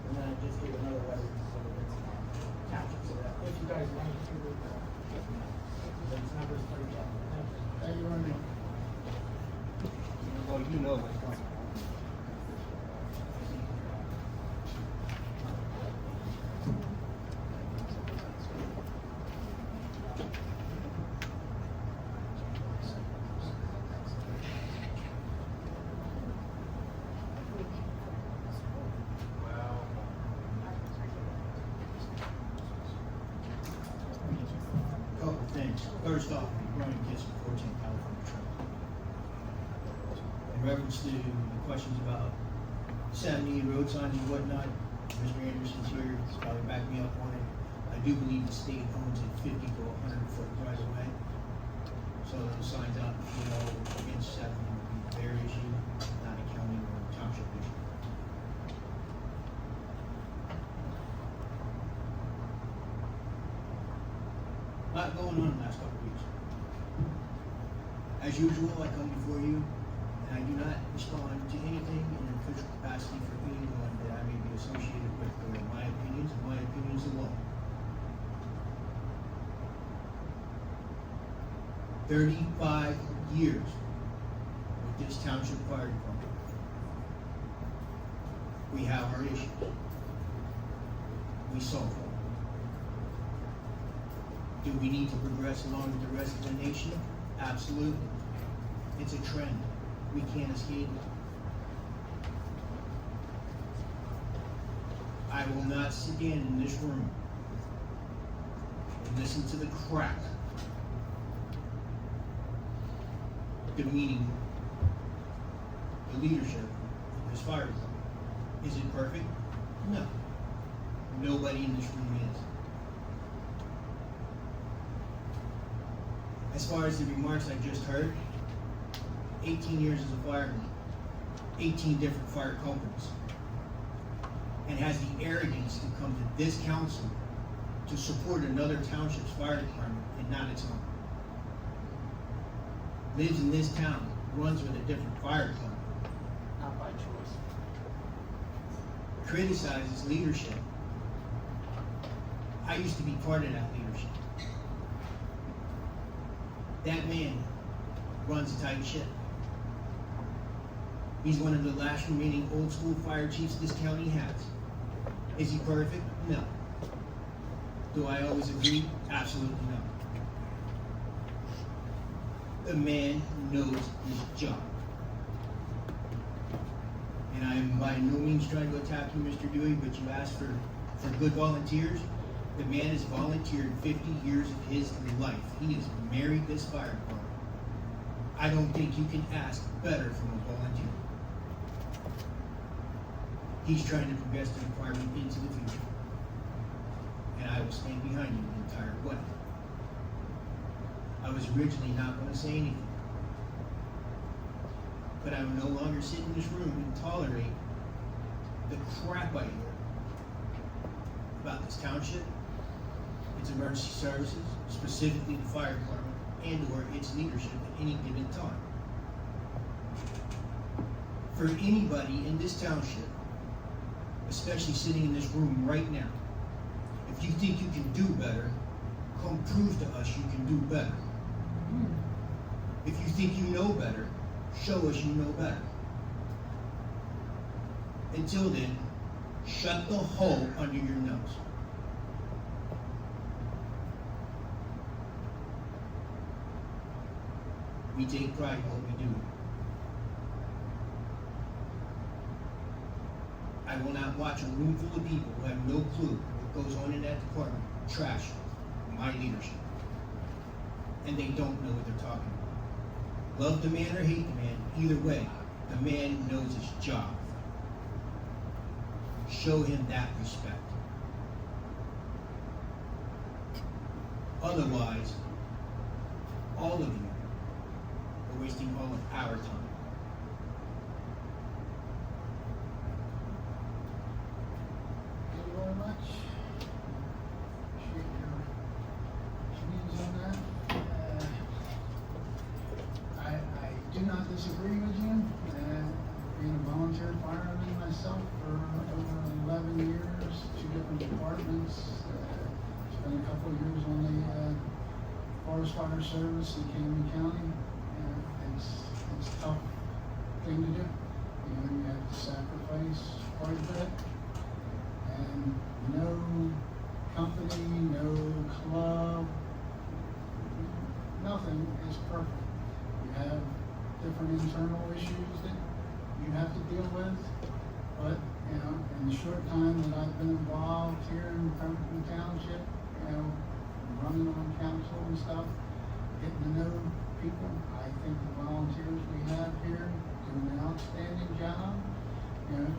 N: And then I just gave another letter so that it's captured, so that if you guys want to do it, those numbers pretty well.
B: Thank you very much.
N: Well, you know what's going on.
O: Couple things. First off, Brian Kitson, 14 California Trail. In reference to the questions about 70 road signs and whatnot, Mr. Anderson's here, he's probably back me up on it. I do believe the state owns a 50 to 100 foot right of way. So those signs out, against 70 would be their issue, not a county or township issue. A lot going on in the last couple of weeks. As usual, I come before you, and I do not respond to anything in an official capacity for anyone that I may be associated with, or my opinions and my opinions alone. 35 years with this township fire department. We have our issues. We solve them. Do we need to progress along with the rest of the nation? Absolutely. It's a trend. We can't escape it. I will not stand in this room and listen to the crap demeaning the leadership of this fire department. Is it perfect? No. Nobody in this room is. As far as the remarks I just heard, 18 years as a fireman, 18 different fire companies, and has the arrogance to come to this council to support another township's fire department and not its own. Lives in this town, runs with a different fire company.
N: Not by choice.
O: Criticizes leadership. I used to be part of that leadership. That man runs a tight ship. He's one of the last remaining old school fire chiefs this county has. Is he perfect? No. Do I always agree? Absolutely no. The man knows his job. And I am by no means trying to attack you, Mr. Dewey, but you asked for good volunteers. The man has volunteered 50 years of his life. He has married this fire department. I don't think you can ask better from a volunteer. He's trying to progress the department into the future. And I will stand behind you the entire way. I was originally not gonna say anything. But I will no longer sit in this room and tolerate the crap I hear about this township, its emergency services, specifically the fire department, and/or its leadership at any given time. For anybody in this township, especially sitting in this room right now, if you think you can do better, come prove to us you can do better. If you think you know better, show us you know better. Until then, shut the hole under your nose. We take pride in what we do. I will not watch a room full of people who have no clue what goes on in that department trash my leadership. And they don't know what they're talking about. Love the man or hate the man, either way, the man knows his job. Show him that respect. Otherwise, all of you are wasting all of our time.
B: Thank you very much. Appreciate your views on that. I do not disagree with you. Being a volunteer fireman myself for over 11 years, 2 different departments, spent a couple of years on the Forest Fire Service in Camden County. It's a tough thing to do. You have to sacrifice quite a bit. And no company, no club, nothing is perfect. You have different internal issues that you have to deal with, but, in the short time that I've been involved here in Pemberton Township, running on council and stuff, getting to know people, I think the volunteers we have here do an outstanding job.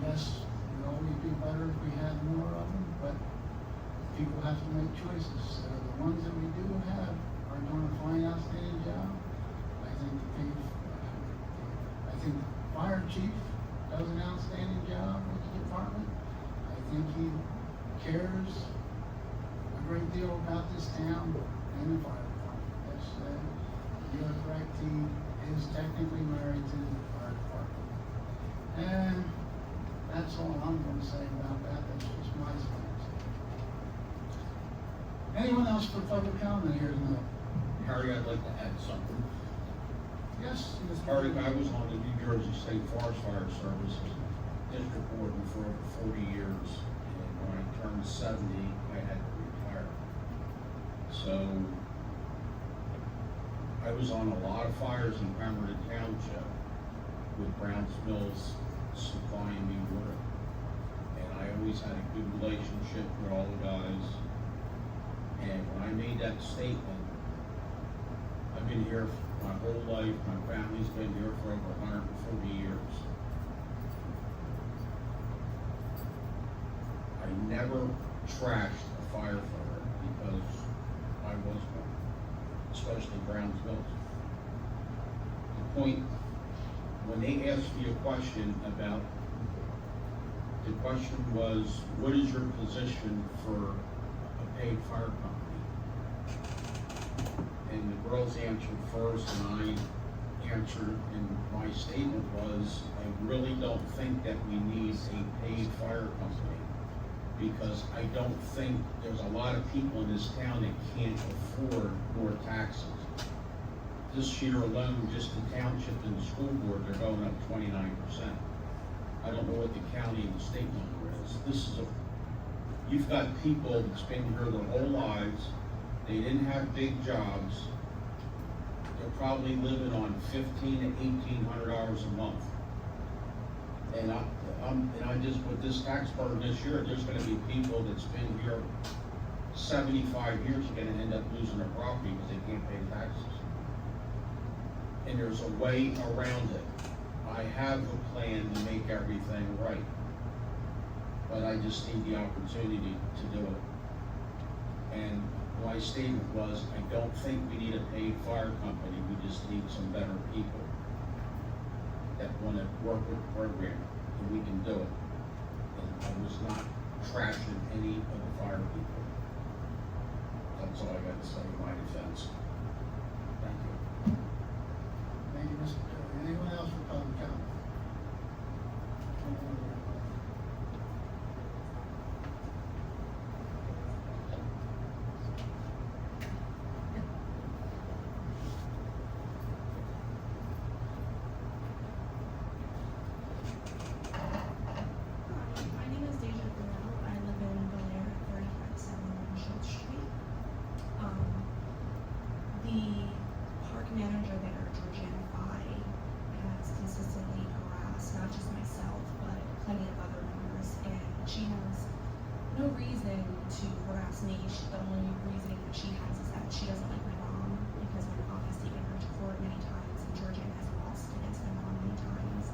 B: Yes, we'd always be better if we had more of them, but people have to make choices. So the ones that we do have are doing a fine, outstanding job. I think the fire chief does an outstanding job with the department. I think he cares a great deal about this town and the fire department. Yes, you are correct. He is technically married to the fire department. And that's all I'm going to say about that. That's just my stance. Anyone else for public comment here tonight?
D: Harry, I'd like to add something.
B: Yes, Mr.
D: Harry, I was on the New Jersey State Forest Fire Service as district warden for over 40 years. And when I turned 70, I had to retire. So I was on a lot of fires in Pemberton Township with Browns Mills supplying me water. And I always had a good relationship with all the guys. And when I made that statement, I've been here my whole life, my family's been here for over 140 years. I never trashed a firefighter because I was one, especially Browns Mills. The point, when they asked me a question about, the question was, what is your position for a paid fire company? And the girls answered first, and I answered, and my statement was, I really don't think that we need a paid fire company, because I don't think there's a lot of people in this town that can't afford more taxes. This year alone, just the township and the school board, they're going up 29%. I don't know what the county and the state number is. You've got people that's been here their whole lives. They didn't have big jobs. They're probably living on $1,500 to $1,800 a month. And I just, with this tax burden this year, there's gonna be people that's been here 75 years are gonna end up losing their property because they can't pay taxes. And there's a way around it. I have a plan to make everything right. but I just need the opportunity to do it. And my statement was, I don't think we need a paid fire company, we just need some better people that wanna work with the program, and we can do it. And I was not trashing any of the fire people. That's all I got to say in my defense. Thank you.
B: Thank you, Mr. Kelly. Anyone else for public comment?
F: My name is Deja Burrell. I live in Bel Air at 3571 Schultz Street. The park manager there, Georgiana Fye, has consistently harassed not just myself, but plenty of other members, and she has no reason to harass me. The only reason that she has is that she doesn't like my mom, because my mom has taken her to court many times, and Georgiana has lost against my mom many times,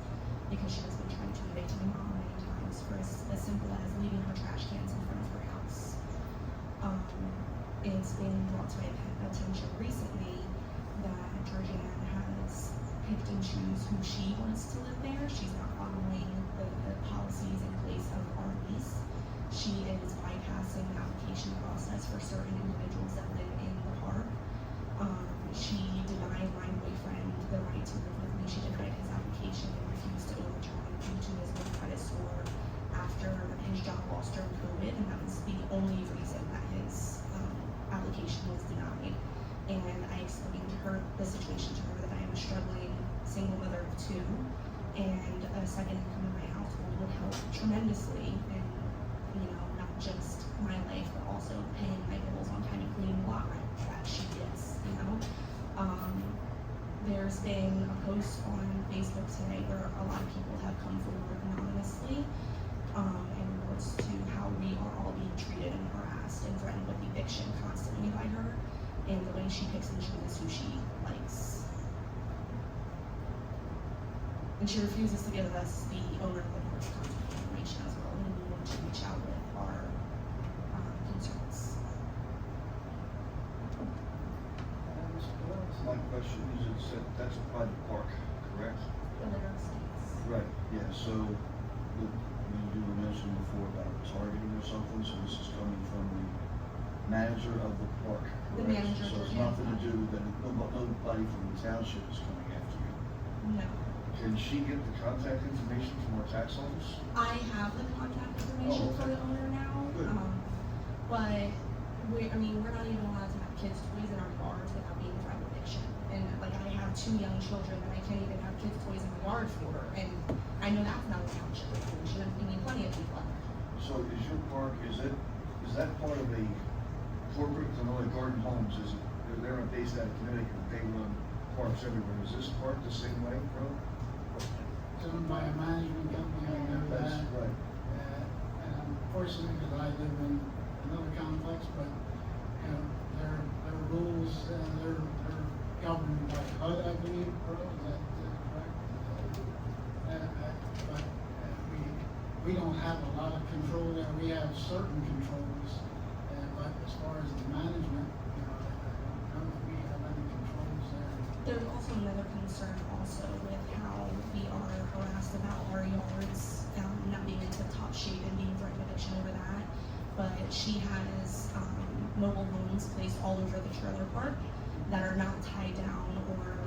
F: because she has been trying to evict my mom many times for as simple as leaving her trash cans in front of her house. It's been brought to my attention recently that Georgiana has picked and choose who she wants to live there. She's not following the policies in place of our lease. She is bypassing the application process for certain individuals that live in the park. She denied my boyfriend the right to live with me. She denied his application and refused to overturn it due to his low credit score after his job loss during COVID, and that was the only reason that his application was denied. And I explained to her the situation to her, that I am a struggling single mother of two, and a second income in my household would help tremendously in, not just my life, but also paying my bills on time and cleaning the lot that she gets, There's been a post on Facebook today where a lot of people have come forward anonymously in regards to how we are all being treated and harassed and threatened with eviction constantly by her, and the way she picks and chooses who she likes. And she refuses to give us the owner of the park's contact information as well, and we want to reach out with our concerns.
I: My question is, that's a private park, correct? Right, yeah, so, you were mentioning before about targeting or something, so this is coming from the manager of the park, correct?
F: The manager of
I: So it's
F: the
I: nothing to do with that, nobody from the township is coming after you.
F: No.
I: Can she get the contact information from our tax office?
F: I have the contact information for the owner now, but we're not even allowed to have kids' toys in our yards without being threatened with eviction. And like, I have 2 young children that I can't even have kids' toys in my yard for, and I know that's not a township resolution. I mean, plenty of people out there.
I: So is your park, is that part of a corporate, I know like Garden Homes, they're based out of Connecticut, they run parks everywhere, is this park the same way, bro?
B: It's owned by a management company, I know
I: That's
B: that.
I: right.
B: And unfortunately, because I live in another complex, but, their rules, they're governed by HUD, I believe, Pearl, is that correct? But we don't have a lot of control there, we have certain controls, but as far as the management, I don't know if we have any controls there.
F: There's also another concern also with how we are harassed about our yards, not being in tip-top shape and being threatened with eviction over that. But she has mobile homes placed all over the trailer park that are not tied down or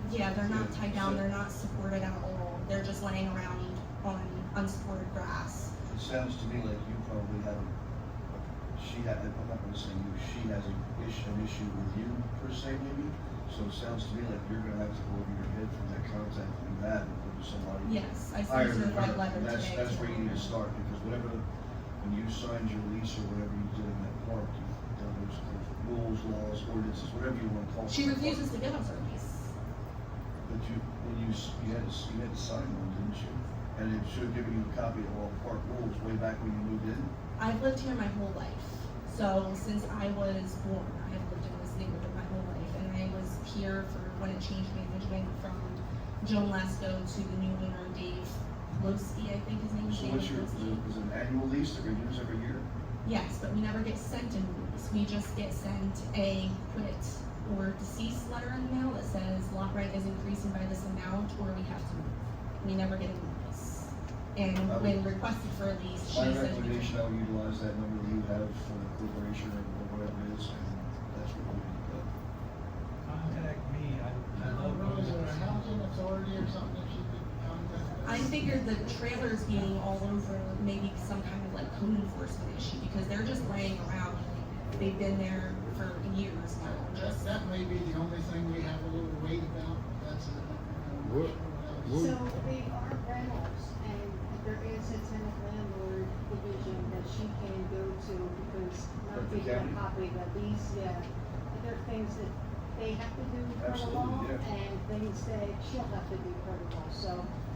F: they're not tied down, they're not supported at all. They're just laying around on unsupported grass.
I: It sounds to me like you probably have, I'm not gonna say you, she has an issue with you per se maybe, so it sounds to me like you're gonna have to go over your head from that contact from that and go to somebody.
F: Yes, I
I: higher
F: sent her
I: than
F: the right
I: her.
F: letter today.
I: That's where you need to start, because when you signed your lease or whatever you did in that park, there's rules, laws, ordinances, whatever you wanna call it.
F: She refuses to give us her lease.
I: But you had to sign one, didn't you? And it should have given you a copy of all park rules way back when you moved in.
F: I've lived here my whole life. So since I was born, I have lived in this neighborhood my whole life, and I was here for when it changed management from Joan Lesko to the new owner, Dave Losky, I think his name is.
I: So
F: David
I: what's your,
F: Losky.
I: is it an annual lease that renews every year?
F: Yes, but we never get sent a notice. We just get sent a quit or deceased letter in the mail that says lot rent is increasing by this amount, or we have to move. We never get a notice. And when requested for a lease, she
I: My
F: said.
I: recommendation, I would utilize that number that you have for the corporation or whatever it is, and that's what we need to do.
N: Contact me, I love.
B: Is there a housing authority or something that she could contact?
F: I figured the trailers being all over maybe some kind of like code enforcement issue, because they're just laying around. They've been there for years now, just.
B: That may be the only thing we have a little weight about, that's it.
P: What-
E: So they are rentals, and there is a tenant landlord division that she can go to, because not
I: But the
E: taking a
I: county?
E: copy of the lease, yeah. There are things that they have to do per the law,
I: Absolutely, yeah.
E: and things that she'll have to do per the law. So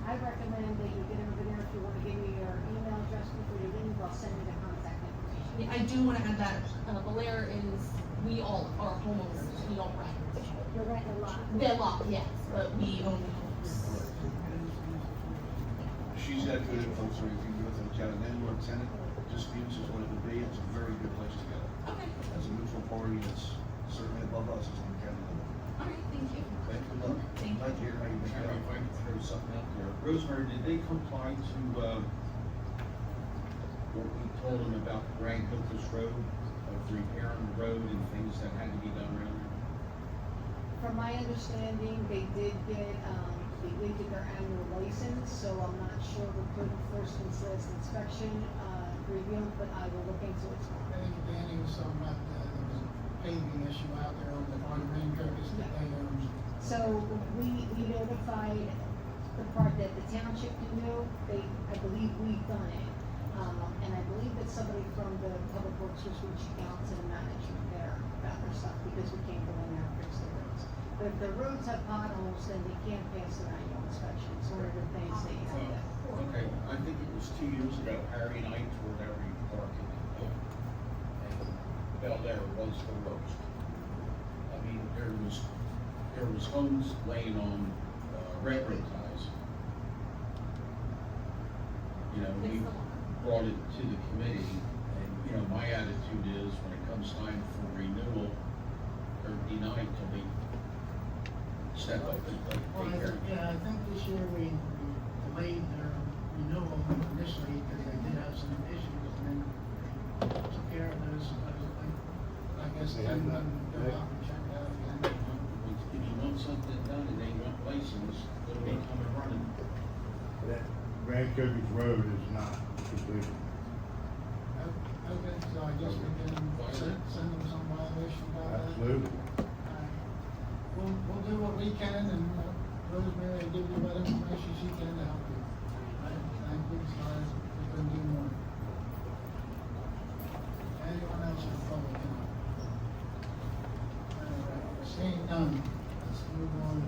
E: I recommend that you get over there. If you wanna give me your email address before you leave, I'll send you the contact information.
F: Yeah, I do wanna add that, Belair is, we all are homeowners, we don't rent.
E: You're renting a lot.
F: They're locked, yes, but we own the homes.
I: She's got good info, so if you go to the county landlord tenant disputes is what it would be, it's a very good place to go.
F: Okay,
I: As a neutral party, it's certainly above us, it's in the county level.
F: alright, thank you.
I: Okay, good luck.
F: Thank you.
I: Thank you. How you been?
D: Chairman, if I could throw something out there. Rosemary, did they comply to, what we told them about Grand Hopeless Road, of repairing the road and things that had to be done around there?
E: From my understanding, they did get their annual license, so I'm not sure what code enforcement's last inspection, revealed, but I will look into it
B: I
E: tomorrow.
B: think Danny was talking about, there was a paving issue out there on the Green Curtis that they own.
E: So we notified the part that the township can do, I believe we've done it. And I believe that somebody from the public works was reaching out to the management there about their stuff, because we can't go in there and fix the roads. But if the roads have potholes, then they can't pass an annual inspection. It's one of the things that you have to.
D: Okay, I think it was 2 years ago, Harry Knight or whatever you park it. And Belair was the worst. I mean, there was homes laying on, railroad ties. You know, we brought it to the committee, and, you know, my attitude is, when it comes time for renewal, or denied till they step up and take
B: Well,
D: care of it.
B: yeah, I think this year we delayed their renewal initially, because they did have some issues, and then took care of those supposedly. I guess
P: They
B: then
P: had
B: go
P: that-
B: out and check it out again.
D: If you want something done and they want license, they'll be coming running.
P: That Grand Cookies Road is not completed.
B: Okay, so I guess we can send them some violation about that.
P: Absolutely.
B: We'll do what we can, and Rosemary will give you what information she can to help you. Thank you, sorry, we couldn't do more. Anyone else in public comment? All right, seeing none, let's move on.